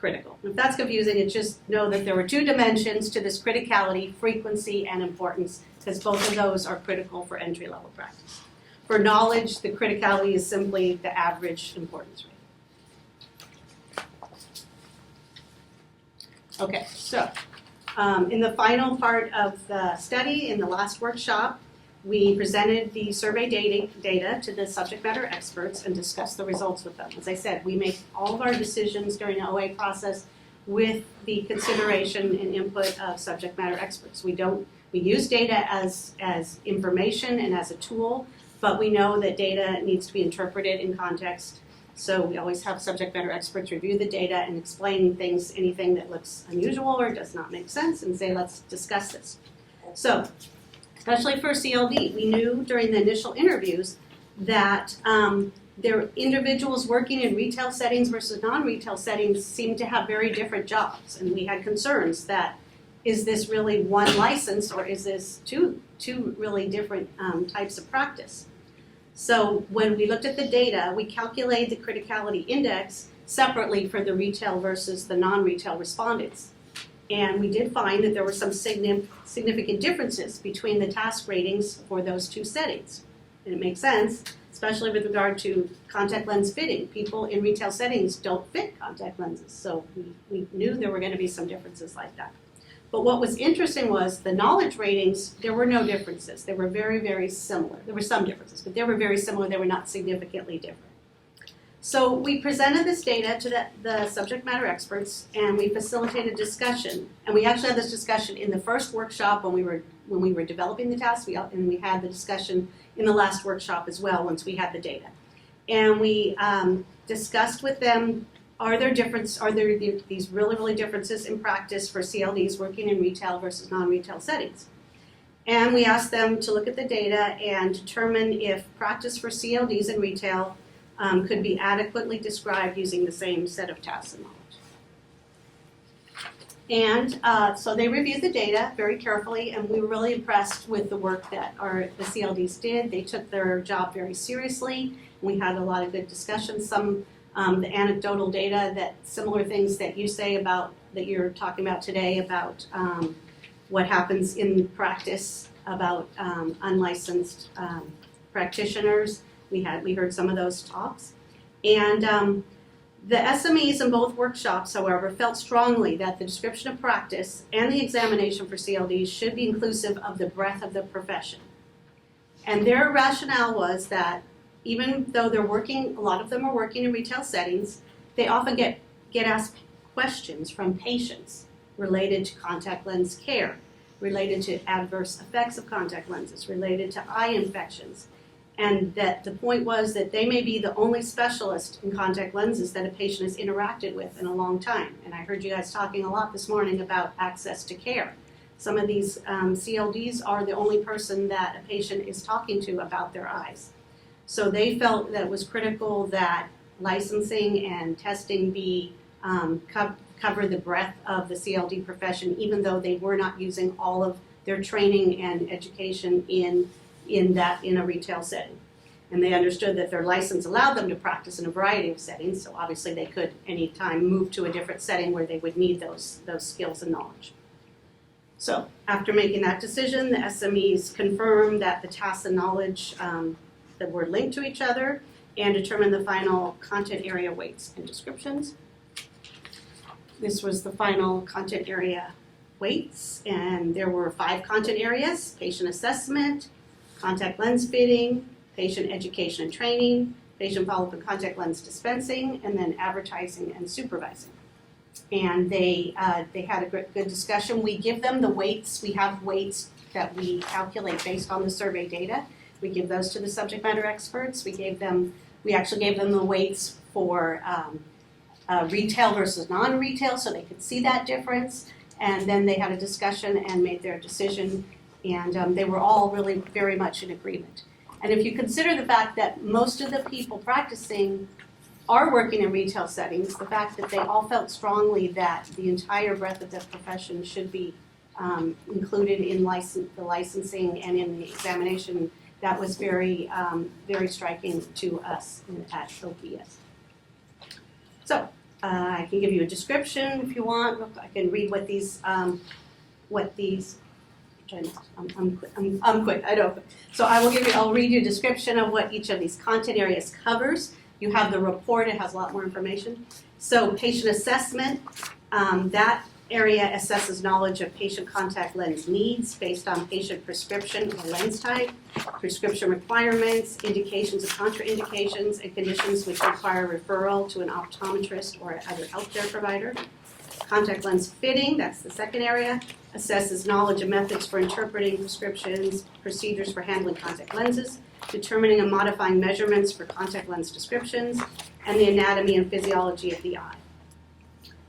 critical. If that's confusing, it's just know that there were 2 dimensions to this criticality, frequency and importance, because both of those are critical for entry-level practice. For knowledge, the criticality is simply the average importance rate. Okay, so in the final part of the study, in the last workshop, we presented the survey data to the subject matter experts and discussed the results with them. As I said, we make all of our decisions during the OA process with the consideration and input of subject matter experts. We use data as information and as a tool, but we know that data needs to be interpreted in context. So we always have subject matter experts review the data and explain anything that looks unusual or does not make sense, and say, let's discuss this. So, especially for CLD, we knew during the initial interviews that there individuals working in retail settings versus non-retail settings seemed to have very different jobs, and we had concerns that is this really one license or is this two really different types of practice? So when we looked at the data, we calculated the criticality index separately for the retail versus the non-retail respondents. And we did find that there were some significant differences between the task ratings for those two settings. And it makes sense, especially with regard to contact lens fitting. People in retail settings don't fit contact lenses, so we knew there were going to be some differences like that. But what was interesting was the knowledge ratings, there were no differences. They were very, very similar. There were some differences, but they were very similar. They were not significantly different. So we presented this data to the subject matter experts, and we facilitated discussion. And we actually had this discussion in the first workshop when we were developing the task, and we had the discussion in the last workshop as well once we had the data. And we discussed with them, are there these really differences in practice for CLDs working in retail versus non-retail settings? And we asked them to look at the data and determine if practice for CLDs in retail could be adequately described using the same set of tasks and knowledge. And so they reviewed the data very carefully, and we were really impressed with the work that the CLDs did. They took their job very seriously. We had a lot of good discussions. Some the anecdotal data, that similar things that you say about, that you're talking about today about what happens in practice about unlicensed practitioners. We heard some of those talks. And the SMEs in both workshops, however, felt strongly that the description of practice and the examination for CLDs should be inclusive of the breadth of the profession. And their rationale was that even though they're working, a lot of them are working in retail settings, they often get asked questions from patients related to contact lens care, related to adverse effects of contact lenses, related to eye infections. And that the point was that they may be the only specialist in contact lenses that a patient has interacted with in a long time. And I heard you guys talking a lot this morning about access to care. Some of these CLDs are the only person that a patient is talking to about their eyes. So they felt that it was critical that licensing and testing be cover the breadth of the CLD profession, even though they were not using all of their training and education in a retail setting. And they understood that their license allowed them to practice in a variety of settings, so obviously they could anytime move to a different setting where they would need those skills and knowledge. So after making that decision, the SMEs confirmed that the tasks and knowledge that were linked to each other and determined the final content area weights and descriptions. This was the final content area weights, and there were 5 content areas: patient assessment, contact lens fitting, patient education and training, patient follow-up and contact lens dispensing, and then advertising and supervising. And they had a good discussion. We give them the weights. We have weights that we calculate based on the survey data. We give those to the subject matter experts. We actually gave them the weights for retail versus non-retail, so they could see that difference. And then they had a discussion and made their decision. And they were all really very much in agreement. And if you consider the fact that most of the people practicing are working in retail settings, the fact that they all felt strongly that the entire breadth of the profession should be included in the licensing and in the examination, that was very, very striking to us at OPS. So I can give you a description if you want. I can read what these I'm quick. I don't. So I'll read you a description of what each of these content areas covers. You have the report. It has a lot more information. So patient assessment, that area assesses knowledge of patient contact lens needs based on patient prescription or lens type, prescription requirements, indications of contraindications, and conditions which require referral to an optometrist or other healthcare provider. Contact lens fitting, that's the second area, assesses knowledge of methods for interpreting prescriptions, procedures for handling contact lenses, determining and modifying measurements for contact lens descriptions, and the anatomy and physiology of the eye.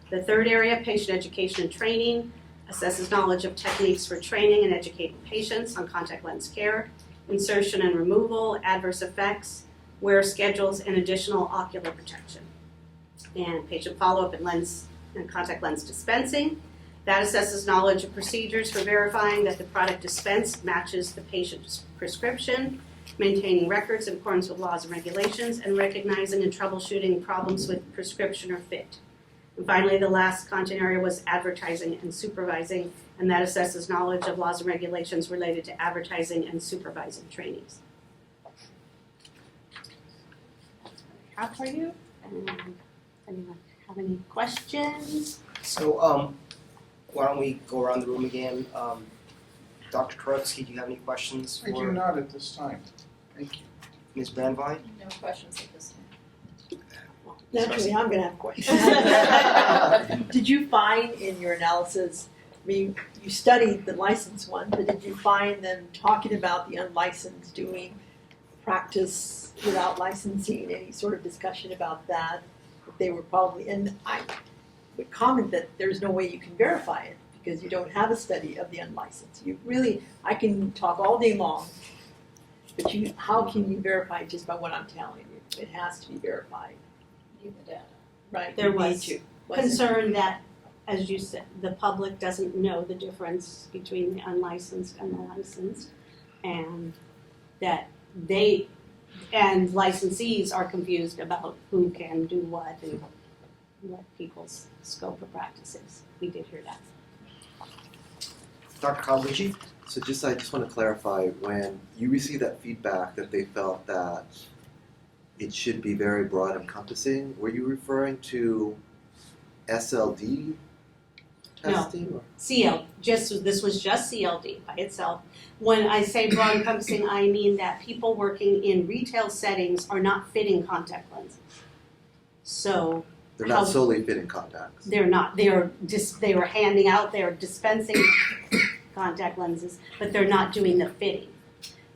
The third area, patient education and training, assesses knowledge of techniques for training and educating patients on contact lens care, insertion and removal, adverse effects, wear schedules, and additional ocular protection. And patient follow-up and contact lens dispensing That assesses knowledge of procedures for verifying that the product dispensed matches the patient's prescription, maintaining records in accordance with laws and regulations, and recognizing and troubleshooting problems with prescription or fit. And finally, the last content area was advertising and supervising, and that assesses knowledge of laws and regulations related to advertising and supervising trainings. How for you? Anyone have any questions? So, why don't we go around the room again? Dr. Koretsky, do you have any questions I do for not at this time. Thank you. Ms. Brandwein? No questions at this time. Naturally, I'm gonna have questions. Did you find in your analysis, I mean, you studied the licensed one, but did you find them talking about the unlicensed doing practice without licensing, any sort of discussion about that? That they were probably, and I would comment that there's no way you can verify it because you don't have a study of the unlicensed. You really, I can talk all day long, but how can you verify it just by what I'm telling you? It has to be verified. Need the data. Right, There you was need to. Wasn't concern that, as you said, the public doesn't know the difference between the unlicensed and the licensed, and that they and licensees are confused about who can do what and what people's scope of practice is. We did hear that. Dr. Kawaguchi? So I just want to clarify, when you received that feedback that they felt that it should be very broad encompassing, were you referring to SLD testing? No, CL, this was just CLD by itself. When I say broad encompassing, I mean that people working in retail settings are not fitting contact lenses. So They're not solely fitting contacts. they're not, they were handing out, they were dispensing contact lenses, but they're not doing the fitting.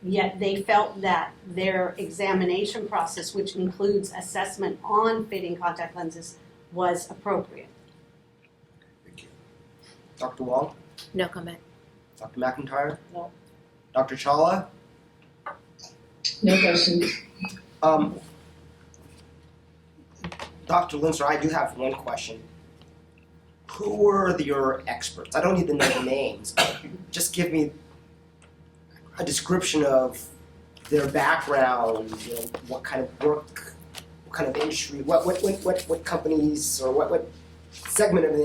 Yet they felt that their examination process, which includes assessment on fitting contact lenses, was appropriate. Thank you. Dr. Wong? No comment. Dr. McIntyre? No. Dr. Chawla? No questions. Dr. Linser, I do have one question. Who were your experts? I don't need to know the names, but just give me a description of their background, you know, what kind of work, what kind of industry, what companies or what segment of the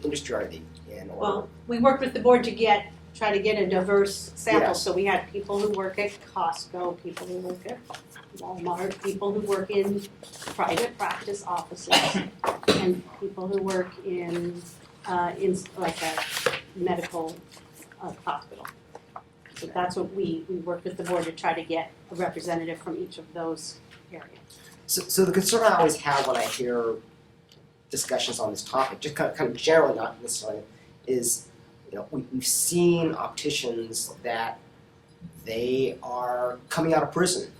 industry are they in? Or Well, we worked with the board to try to get a diverse sample. Yes. So we had people who work at Costco, people who work at Walmart, people who work in private practice offices, and people who work in like a medical hospital. So that's what we worked with the board to try to get a representative from each of those areas. So the concern I always have when I hear discussions on this topic, just kind of generally, not necessarily, is, you know, we've seen opticians that they are coming out of prison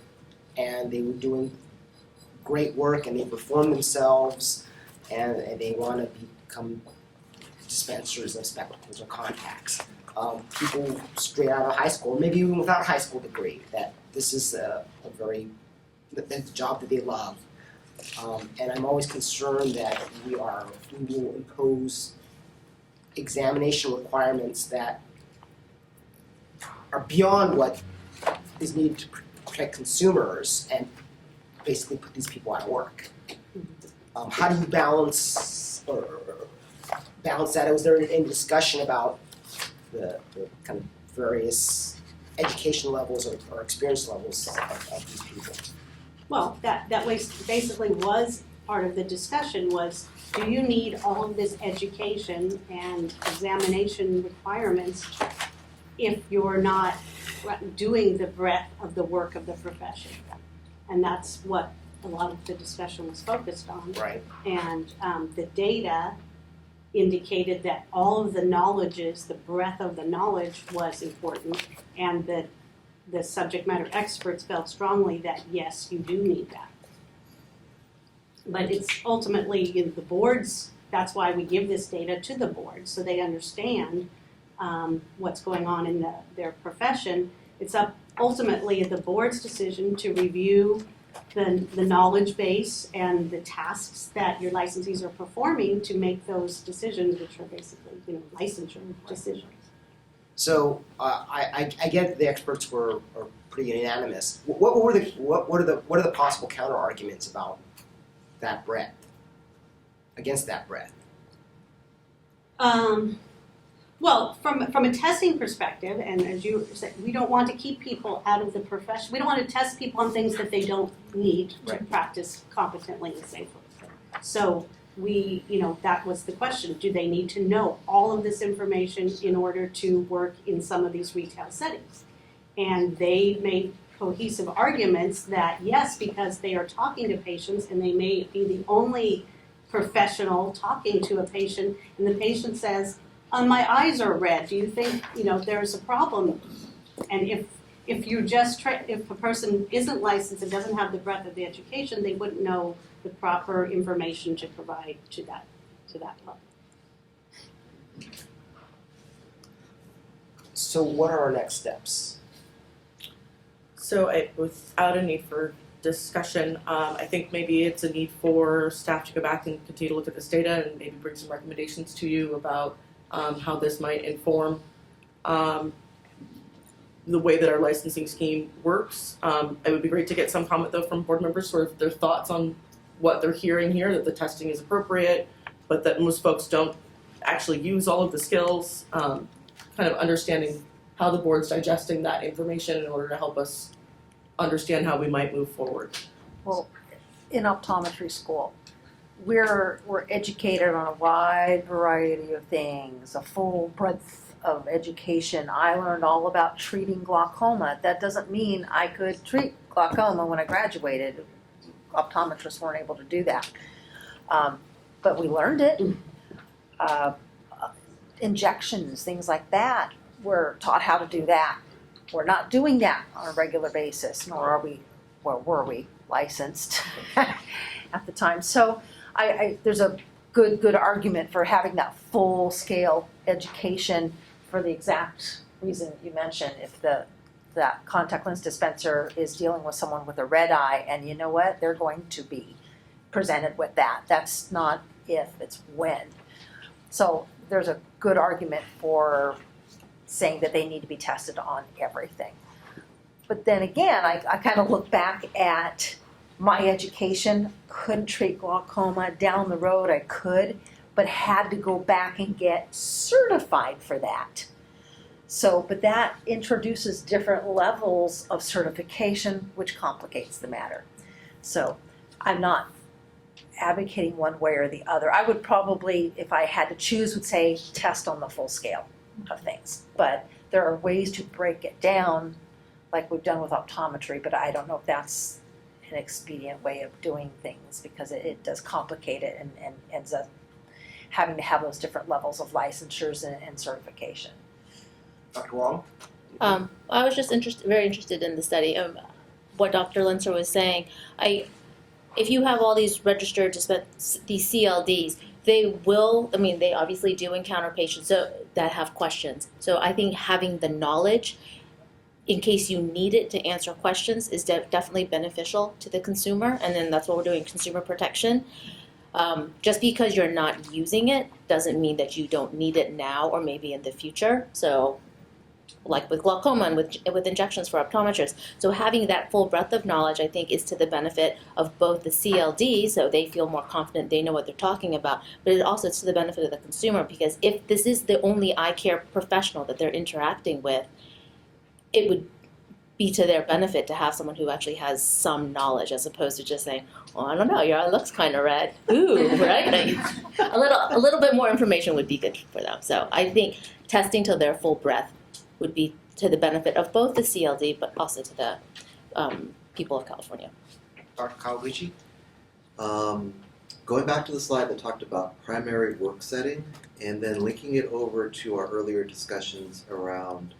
and they were doing great work and they perform themselves and they want to become dispensers of spectacles or contacts. People straight out of high school, maybe even without a high school degree, that this is a the job that they love. And I'm always concerned that we will impose examination requirements that are beyond what is needed to protect consumers and basically put these people out of work. How do you balance that? Was there any discussion about the kind of various education levels or experience levels of these people? Well, that basically was part of the discussion was, do you need all of this education and examination requirements if you're not doing the breadth of the work of the profession? And that's what a lot of the discussion was focused on. Right. And the data indicated that all of the knowledges, the breadth of the knowledge was important, and that the subject matter experts felt strongly that yes, you do need that. But it's ultimately in the boards, that's why we give this data to the board, so they understand what's going on in their profession. It's ultimately the board's decision to review the knowledge base and the tasks that your licensees are performing to make those decisions, which are basically, licensure decisions. So I get the experts are pretty unanimous. What are the possible counter arguments about that breadth? Against that breadth? Well, from a testing perspective, and as you said, we don't want to keep people out of the profession. We don't want to test people on things that they don't need to practice competently and safely. So that was the question. Do they need to know all of this information in order to work in some of these retail settings? And they made cohesive arguments that yes, because they are talking to patients and they may be the only professional talking to a patient, and the patient says, my eyes are red. Do you think there's a problem? And if a person isn't licensed and doesn't have the breadth of the education, they wouldn't know the proper information to provide to that level. So what are our next steps? So without a need for discussion, I think maybe it's a need for staff to go back and continue to look at this data and maybe bring some recommendations to you about how this might inform the way that our licensing scheme works. It would be great to get some comment though from board members, sort of their thoughts on what they're hearing here, that the testing is appropriate, but that most folks don't actually use all of the skills, kind of understanding how the board's digesting that information in order to help us understand how we might move forward. Well, in optometry school, we're educated on a wide variety of things, a full breadth of education. I learned all about treating glaucoma. That doesn't mean I could treat glaucoma when I graduated. Optometrists weren't able to do that. But we learned it. Injections, things like that, we're taught how to do that. We're not doing that on a regular basis, nor are we, were we licensed at the time. So there's a good argument for having that full scale education for the exact reason you mentioned. If that contact lens dispenser is dealing with someone with a red eye, and you know what, they're going to be presented with that. That's not if, it's when. So there's a good argument for saying that they need to be tested on everything. But then again, I kind of look back at my education, couldn't treat glaucoma. Down the road I could, but had to go back and get certified for that. So, but that introduces different levels of certification, which complicates the matter. So I'm not advocating one way or the other. I would probably, if I had to choose, would say test on the full scale of things. But there are ways to break it down like we've done with optometry, but I don't know if that's an expedient way of doing things because it does complicate it and ends up having to have those different levels of licensures and certification. Dr. Wong? I was just very interested in the study of what Dr. Linser was saying. If you have all these registered these CLDs, they obviously do encounter patients that have questions. So I think having the knowledge in case you need it to answer questions is definitely beneficial to the consumer, and then that's what we're doing, consumer protection. Just because you're not using it doesn't mean that you don't need it now or maybe in the future. So like with glaucoma and with injections for optometrists. So having that full breadth of knowledge, I think, is to the benefit of both the CLD, so they feel more confident, they know what they're talking about, but it also is to the benefit of the consumer, because if this is the only eye care professional that they're interacting with, it would be to their benefit to have someone who actually has some knowledge, as opposed to just saying, "Oh, I don't know, your eye looks kind of red." Ooh, right? A little bit more information would be good for them. So I think testing to their full breadth would be to the benefit of both the CLD, but also to the people of California. Dr. Kawaguchi? Going back to the slide that talked about primary work setting, and then linking it over to our earlier discussions around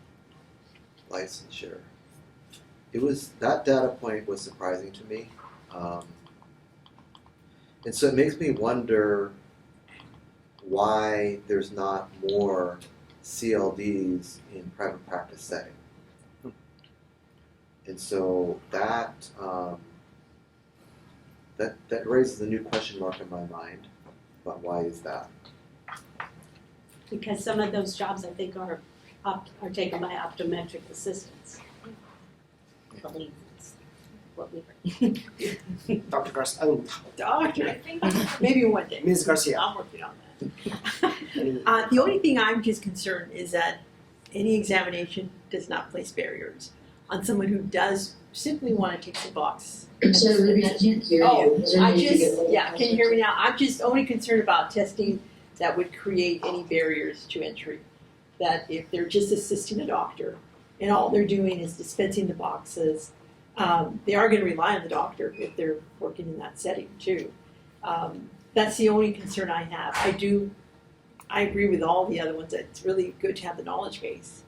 licensure. That data point was surprising to me. And so it makes me wonder why there's not more CLDs in private practice setting. And so that That raises a new question mark in my mind, but why is that? Because some of those jobs, I think, are taken by optometric assistants. I believe that's what we heard. Dr. Garcia, Doctor, maybe one day. Ms. Garcia. I'm working on that. The only thing I'm just concerned is that any examination does not place barriers on someone who does simply want to take the box. I'm sorry, Ruby, I can't hear you. Is there I any way to just, get a yeah, little can you hear me now? I'm just only concerned about testing that would create any barriers to entry. That if they're just assisting a doctor and all they're doing is dispensing the boxes, they are going to rely on the doctor if they're working in that setting too. That's the only concern I have. I agree with all the other ones that it's really good to have the knowledge base.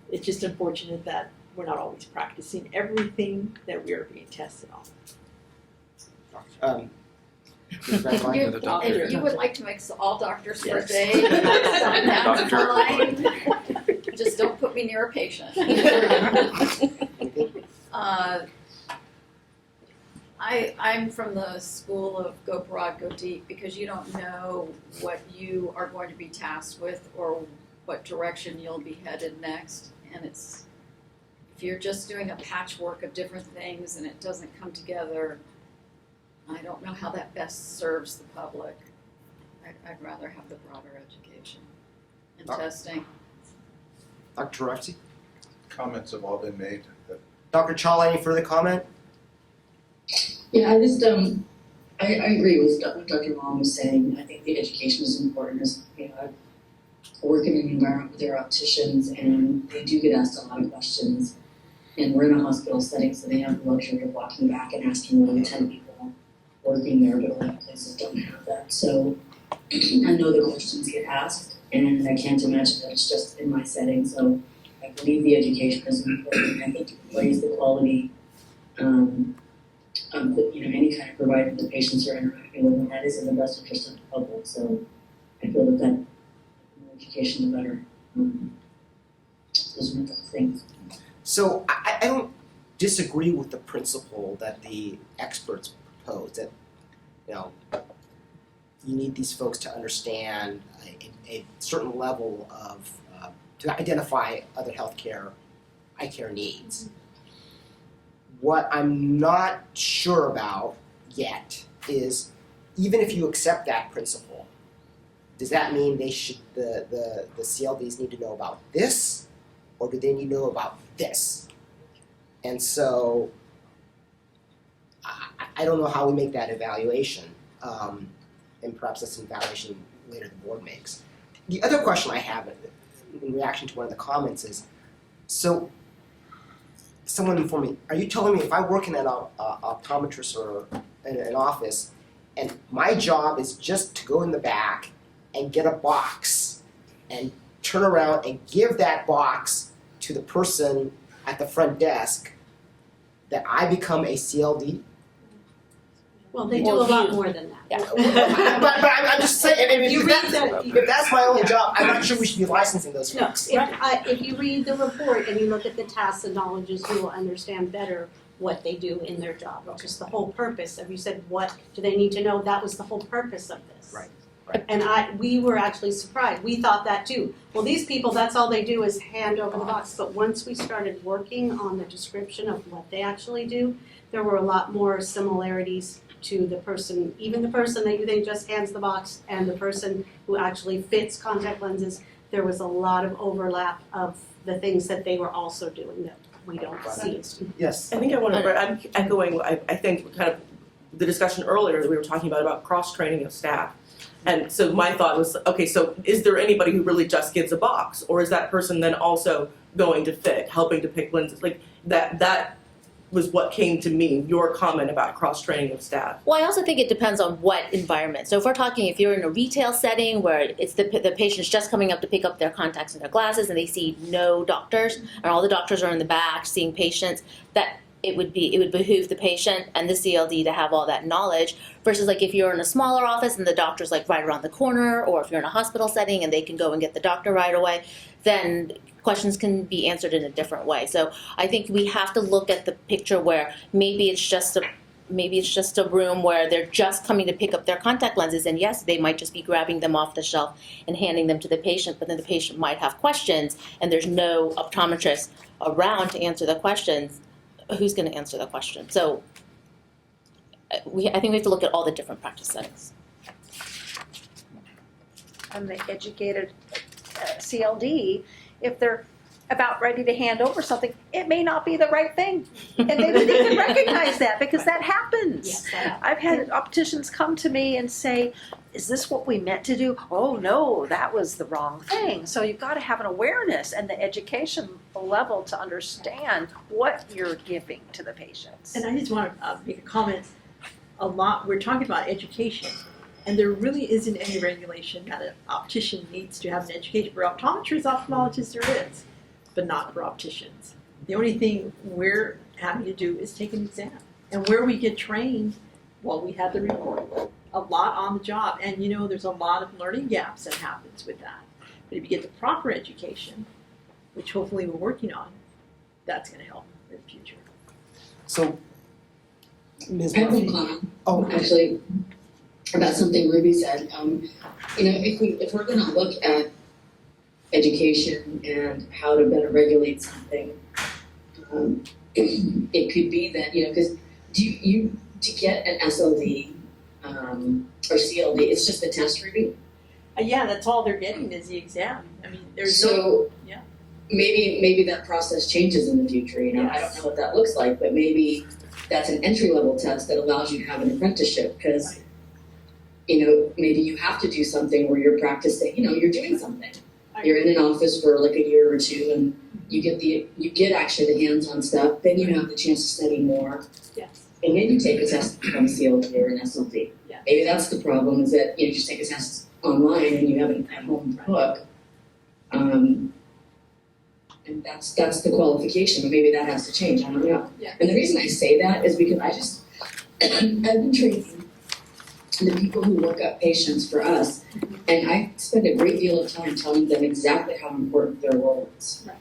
It's just unfortunate that we're not always practicing everything that we are being tested on. If you would like to make us all doctors for a Yes. day, that's fine. Just don't put me near a patient. I'm from the school of go broad, go deep, because you don't know what you are going to be tasked with or what direction you'll be headed next. And if you're just doing a patchwork of different things and it doesn't come together, I don't know how that best serves the public. I'd rather have the broader education and testing. Dr. Tarefsi? Comments have all been made. Dr. Chawla, any further comment? Yeah, I just, I agree with what Dr. Long was saying. I think the education is important. As you know, I work in an environment where there are opticians and they do get asked a lot of questions. And we're in a hospital setting, so they have the luxury of walking back and asking one of 10 people working there, but a lot of places don't have that. So I know the questions get asked, and I can't imagine that it's just in my setting. So I believe the education is important. I think it raise the quality of any kind of provider the patients are interacting with, and that is in the best interest of the public. So I feel that the more education, the better. Those are the things. So I don't disagree with the principle that the experts propose, that you need these folks to understand a certain level of, to identify other eye care needs. What I'm not sure about yet is, even if you accept that principle, does that mean the CLDs need to know about this, or do they need to know about this? And so I don't know how we make that evaluation, and perhaps that's an evaluation later the board makes. The other question I have in reaction to one of the comments is, so someone inform me, are you telling me if I work in an optometrist or in an office, and my job is just to go in the back and get a box and turn around and give that box to the person at the front desk, that I become a CLD? Well, they do a lot more than that. Yeah. but I'm just saying, if that's my only job, I'm not sure we should be licensing those No, folks. if you read the report and you look at the tasks and knowledges, you will understand better what they do in their job, which is the whole purpose. If you said, what do they need to know, that was the whole purpose of this. Right. And we were actually surprised. We thought that too. Well, these people, that's all they do is hand over the box. But once we started working on the description of what they actually do, there were a lot more similarities to the person, even the person that you think just hands the box and the person who actually fits contact lenses. There was a lot of overlap of the things that they were also doing that we don't see. Yes. I think I'm echoing, I think kind of the discussion earlier that we were talking about cross-training of staff. And so my thought was, okay, so is there anybody who really just gives a box? Or is that person then also going to fit, helping to pick lenses? Like that was what came to me, your comment about cross-training of staff. Well, I also think it depends on what environment. So if we're talking, if you're in a retail setting where it's the patient's just coming up to pick up their contacts and their glasses and they see no doctors, and all the doctors are in the back seeing patients, that it would behoove the patient and the CLD to have all that knowledge, versus like if you're in a smaller office and the doctor's like right around the corner, or if you're in a hospital setting and they can go and get the doctor right away, then questions can be answered in a different way. So I think we have to look at the picture where maybe it's just maybe it's just a room where they're just coming to pick up their contact lenses, and yes, they might just be grabbing them off the shelf and handing them to the patient, but then the patient might have questions and there's no optometrist around to answer the questions. Who's going to answer the question? So I think we have to look at all the different practice settings. And the educated CLD, if they're about ready to hand over something, it may not be the right thing. And they didn't even recognize that, because that happens. Yes, that happens. I've had opticians come to me and say, is this what we meant to do? Oh no, that was the wrong thing. So you've got to have an awareness and the education level to understand what you're giving to the patients. And I just want to make a comment. We're talking about education, and there really isn't any regulation that an optician needs to have an education. For optometrists, ophthalmologists, there is, but not for opticians. The only thing we're having to do is take an exam. And where we get trained, well, we have the report. A lot on the job. And there's a lot of learning gaps that happens with that. But if you get the proper education, which hopefully we're working on, that's going to help in the future. So, Ms. I have Murphy. a comment, Oh, actually, about something Ruby said. If we're gonna look at education and how to better regulate something, it could be that, because to get an SLD or CLD, it's just a test reading. Yeah, that's all they're getting is the exam. I mean, there's yeah. Maybe that process changes in the future. I don't know what that looks like, but maybe that's an entry-level test that allows you to have an apprenticeship, because maybe you have to do something where you're practicing, you're doing something. You're in an office for like a year or two, and you get actually the hands-on stuff, then you have the chance to study more. Yes. And then you take a test to become a CLD or an SLD. Yeah. Maybe that's the problem, is that you just take a test online and you have an at-home book. And that's the qualification, but maybe that has to change, I don't know. Yeah. And the reason I say that is because I've been training the people who look up patients for us, and I spend a great deal of time telling them exactly how important their role is. Right.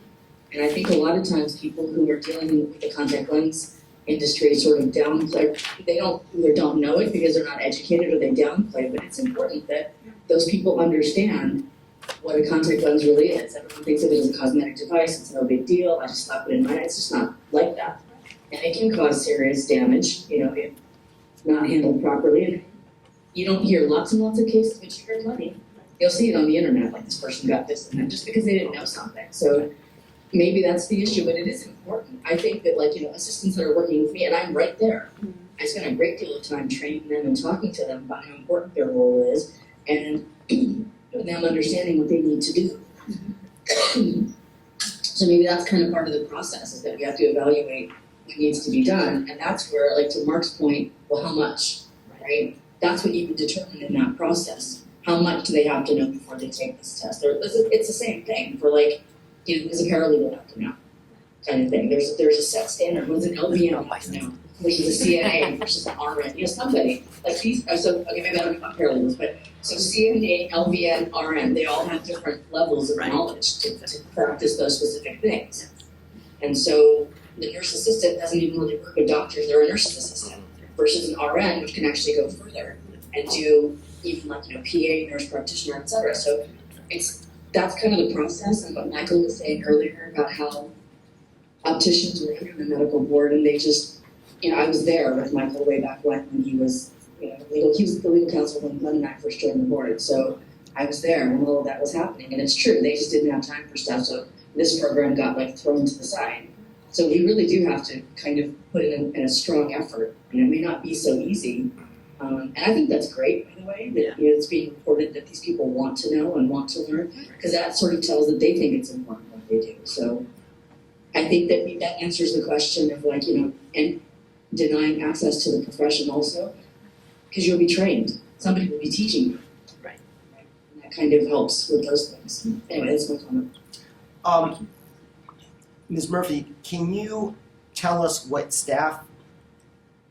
And I think a lot of times people who are dealing with the contact lens industry sort of downplay, they either don't know it because they're not educated, or they downplay, but it's important that those people understand what a contact lens really is. Everyone thinks of it as a cosmetic device, it's no big deal, I just slap it in my eye. It's just not like that. And it can cause serious damage, if not handled properly. And you don't hear lots and lots of cases, but you hear plenty. You'll see it on the internet, like this person got this and that, just because they didn't know something. So maybe that's the issue, but it is important. I think that assistants that are working with me, and I'm right there, I spend a great deal of time training them and talking to them about how important their role is, and them understanding what they need to do. So maybe that's kind of part of the process, is that we have to evaluate what needs to be done, and that's where, to Mark's point, well, how much, right? That's what you can determine in that process. How much do they have to know before they take this test? It's the same thing for does a paralegal have to know, kind of thing. There's a set standard. What's an LVM know versus a CNA versus an RN? Somebody like these. So okay, maybe I don't know about paralegals, but so CNA, LVN, RN, they all have different levels of knowledge to practice those specific things. And so the nurse assistant doesn't even really work with doctors. They're a nurse's assistant versus an RN, which can actually go further and do even PA, nurse practitioner, etc. So that's kind of the process, and what Michael was saying earlier about how opticians were under the medical board, and they just, I was there with Michael way back when he was, he was the legal counsel when Glenn and I first joined the board, so I was there when all of that was happening, and it's true, they just didn't have time for stuff, so this program got thrown to the side. So we really do have to kind of put in a strong effort, and it may not be so easy. And I think that's great, by the way, that it's being reported that these people want to know and want to learn, because that sort of tells that they think it's important what they do. So I think that answers the question of and denying access to the profession also, because you'll be trained. Somebody will be teaching you. Right. And that kind of helps with those things. Anyway, that's my comment. Ms. Murphy, can you tell us what staff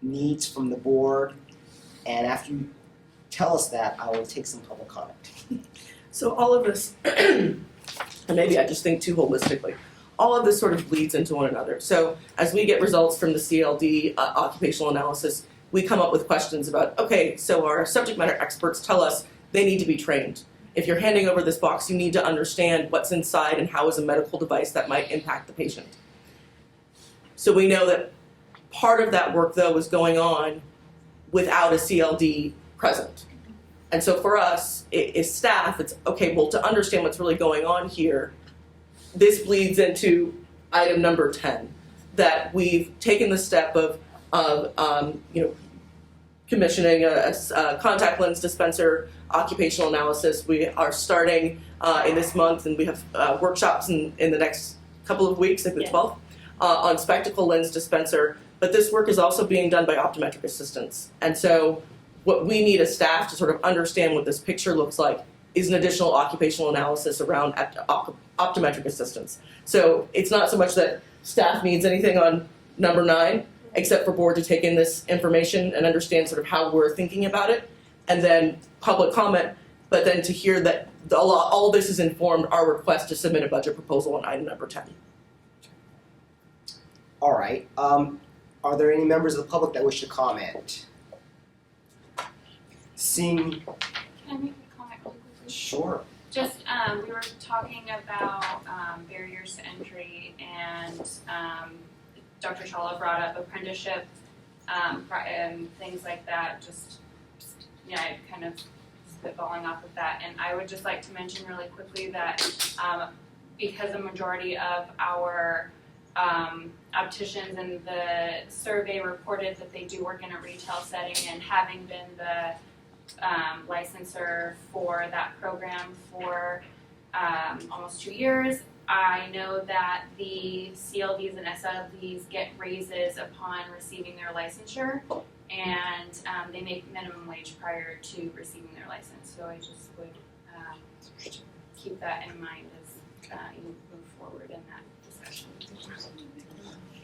needs from the board? And after you tell us that, I will take some public comment. So all of this, and maybe I just think too holistically, all of this sort of bleeds into one another. So as we get results from the CLD occupational analysis, we come up with questions about, okay, so our subject matter experts tell us they need to be trained. If you're handing over this box, you need to understand what's inside and how is a medical device that might impact the patient. So we know that part of that work, though, is going on without a CLD present. And so for us, as staff, it's, okay, well, to understand what's really going on here, this bleeds into item number 10, that we've taken the step of commissioning a contact lens dispenser occupational analysis. We are starting in this month, and we have workshops in the next couple of weeks, like the 12th, on spectacle lens dispenser. But this work is also being done by optometric assistants. And so what we need as staff to sort of understand what this picture looks like is an additional occupational analysis around optometric assistants. So it's not so much that staff needs anything on number 9, except for board to take in this information and understand sort of how we're thinking about it, and then public comment, but then to hear that all this has informed our request to submit a budget proposal on item number 10. All right. Are there any members of the public that wish to comment? Seeing. Can I make a comment really quickly? Sure. Just, we were talking about barriers to entry, and Dr. Chawla brought up apprenticeship, and things like that. Just, kind of spitballing off of that. And I would just like to mention really quickly that because a majority of our opticians in the survey reported that they do work in a retail setting, and having been the licensor for that program for almost 2 years, I know that the CLDs and SLDs get raises upon receiving their licensure, and they make minimum wage prior to receiving their license. So I just would keep that in mind as you move forward in that discussion.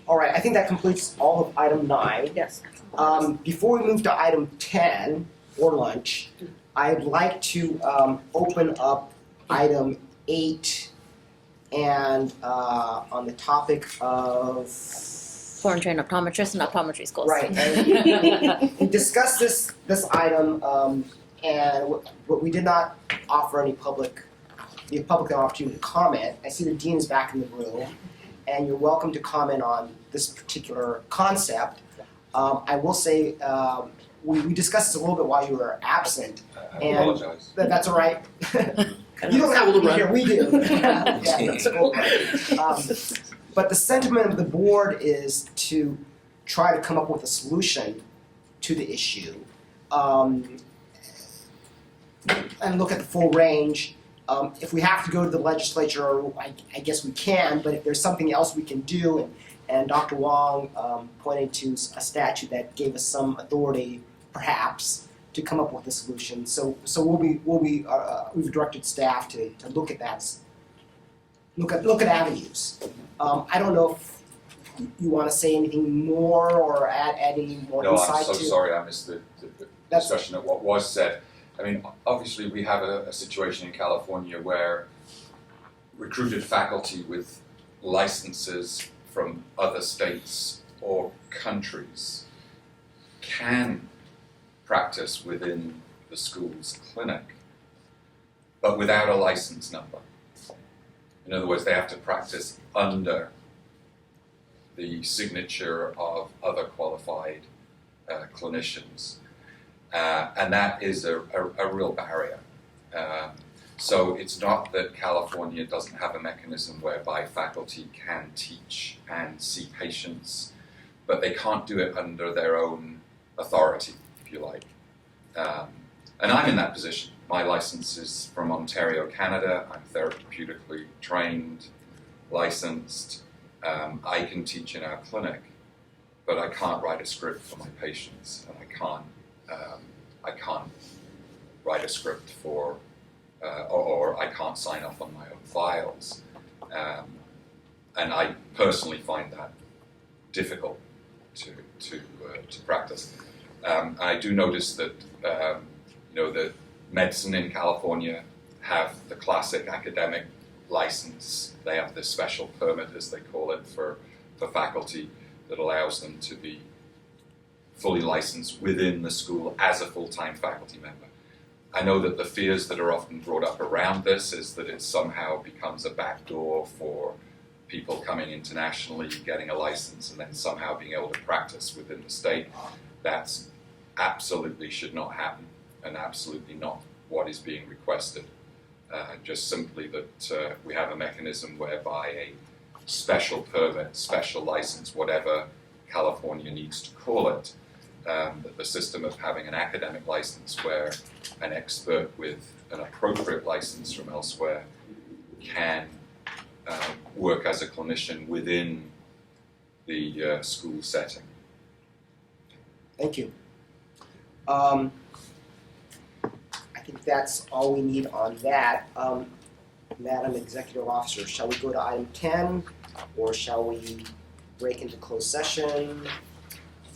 All right, I think that completes all of item 9. Yes. Before we move to item 10, or lunch, I'd like to open up item 8 and on the topic of Foreign trained optometrists and optometry schools. Right. And we discussed this item, and what we did not offer any public an opportunity to comment. I see the dean is back in the room, and you're welcome to comment on this particular concept. I will say we discussed this a little bit while you were absent. I apologize. That's all right. You don't have to be here. We do. Yeah, that's cool. But the sentiment of the board is to try to come up with a solution to the issue, and look at the full range. If we have to go to the legislature, I guess we can, but if there's something else we can do, and Dr. Wong pointed to a statute that gave us some authority, perhaps, to come up with a solution. So we've directed staff to look at that, look at avenues. I don't know if you want to say anything more or add any more insight to. No, I'm so sorry I missed the discussion of what was said. I mean, obviously we have a situation in California where recruited faculty with licenses from other states or countries can practice within the school's clinic, but without a license number. In other words, they have to practice under the signature of other qualified clinicians. And that is a real barrier. So it's not that California doesn't have a mechanism whereby faculty can teach and see patients, but they can't do it under their own authority, if you like. And I'm in that position. My license is from Ontario, Canada. I'm therapeutically trained, licensed. I can teach in our clinic, but I can't write a script for my patients, and I can't write a script for, or I can't sign off on my own files. And I personally find that difficult to practice. I do notice that the medicine in California have the classic academic license. They have this special permit, as they call it, for faculty that allows them to be fully licensed within the school as a full-time faculty member. I know that the fears that are often brought up around this is that it somehow becomes a backdoor for people coming internationally, getting a license, and then somehow being able to practice within the state. That's absolutely should not happen, and absolutely not what is being requested. Just simply that we have a mechanism whereby a special permit, special license, whatever California needs to call it, that the system of having an academic license where an expert with an appropriate license from elsewhere can work as a clinician within the school setting. Thank you. I think that's all we need on that. Madam Executive Officer, shall we go to item 10 or shall we break into closed session?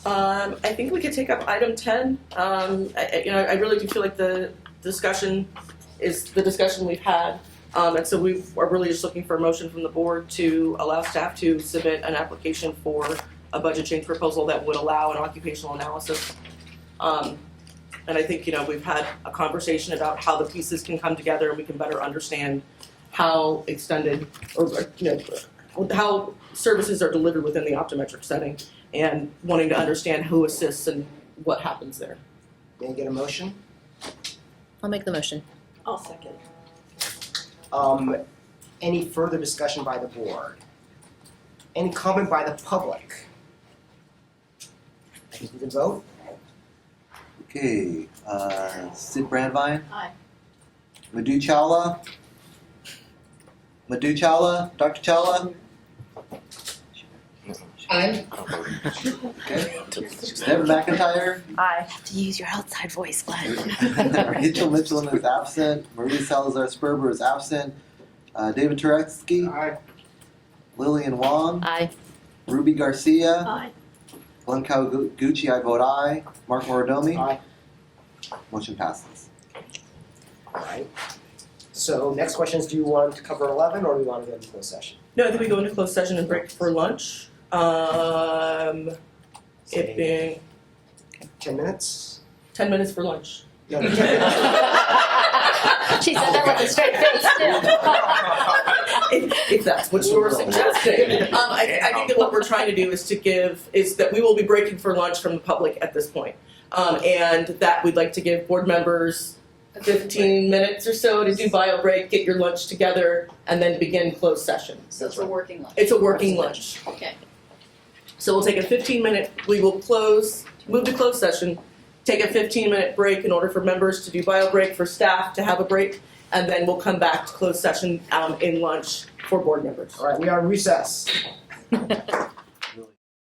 I think we could take up item 10. I really do feel like the discussion is the discussion we've had. And so we are really just looking for a motion from the board to allow staff to submit an application for a budget change proposal that would allow an occupational analysis. And I think, we've had a conversation about how the pieces can come together and we can better understand how extended or how services are delivered within the optometric setting and wanting to understand who assists and what happens there. May I get a motion? I'll make the motion. I'll second. Any further discussion by the board? Any comment by the public? I think we can vote. Okay, Sid Brandvine, Aye. Madhu Chawla, Dr. Chawla, Aye. okay, Deb McIntyre, I have to use your outside voice, Glenn. Rachel Mitchell is absent, Maria Salazar Sperber is absent, David Turetsky, Aye. Lillian Wong, Aye. Ruby Garcia, Aye. Glenn Kawaguchi, I vote aye, Mark Morodomi. Aye. Motion passes. All right. So next question is, do you want to cover 11 or do you want to go into closed session? No, I think we go into closed session and break for lunch. It Say being 10 minutes? 10 minutes for lunch. No, 10 minutes. She said that with a straight face too. If that's what you're suggesting. I think that what we're trying to do is that we will be breaking for lunch from the public at this point. And that we'd like to give board members 15 minutes or so to do bio break, get your lunch together, and then begin closed session. So it's a working lunch. It's a working lunch. Okay. So we'll take a 15-minute, we will move to closed session, take a 15-minute break in order for members to do bio break, for staff to have a break, and then we'll come back to closed session in lunch for board members. All right, we are in recess.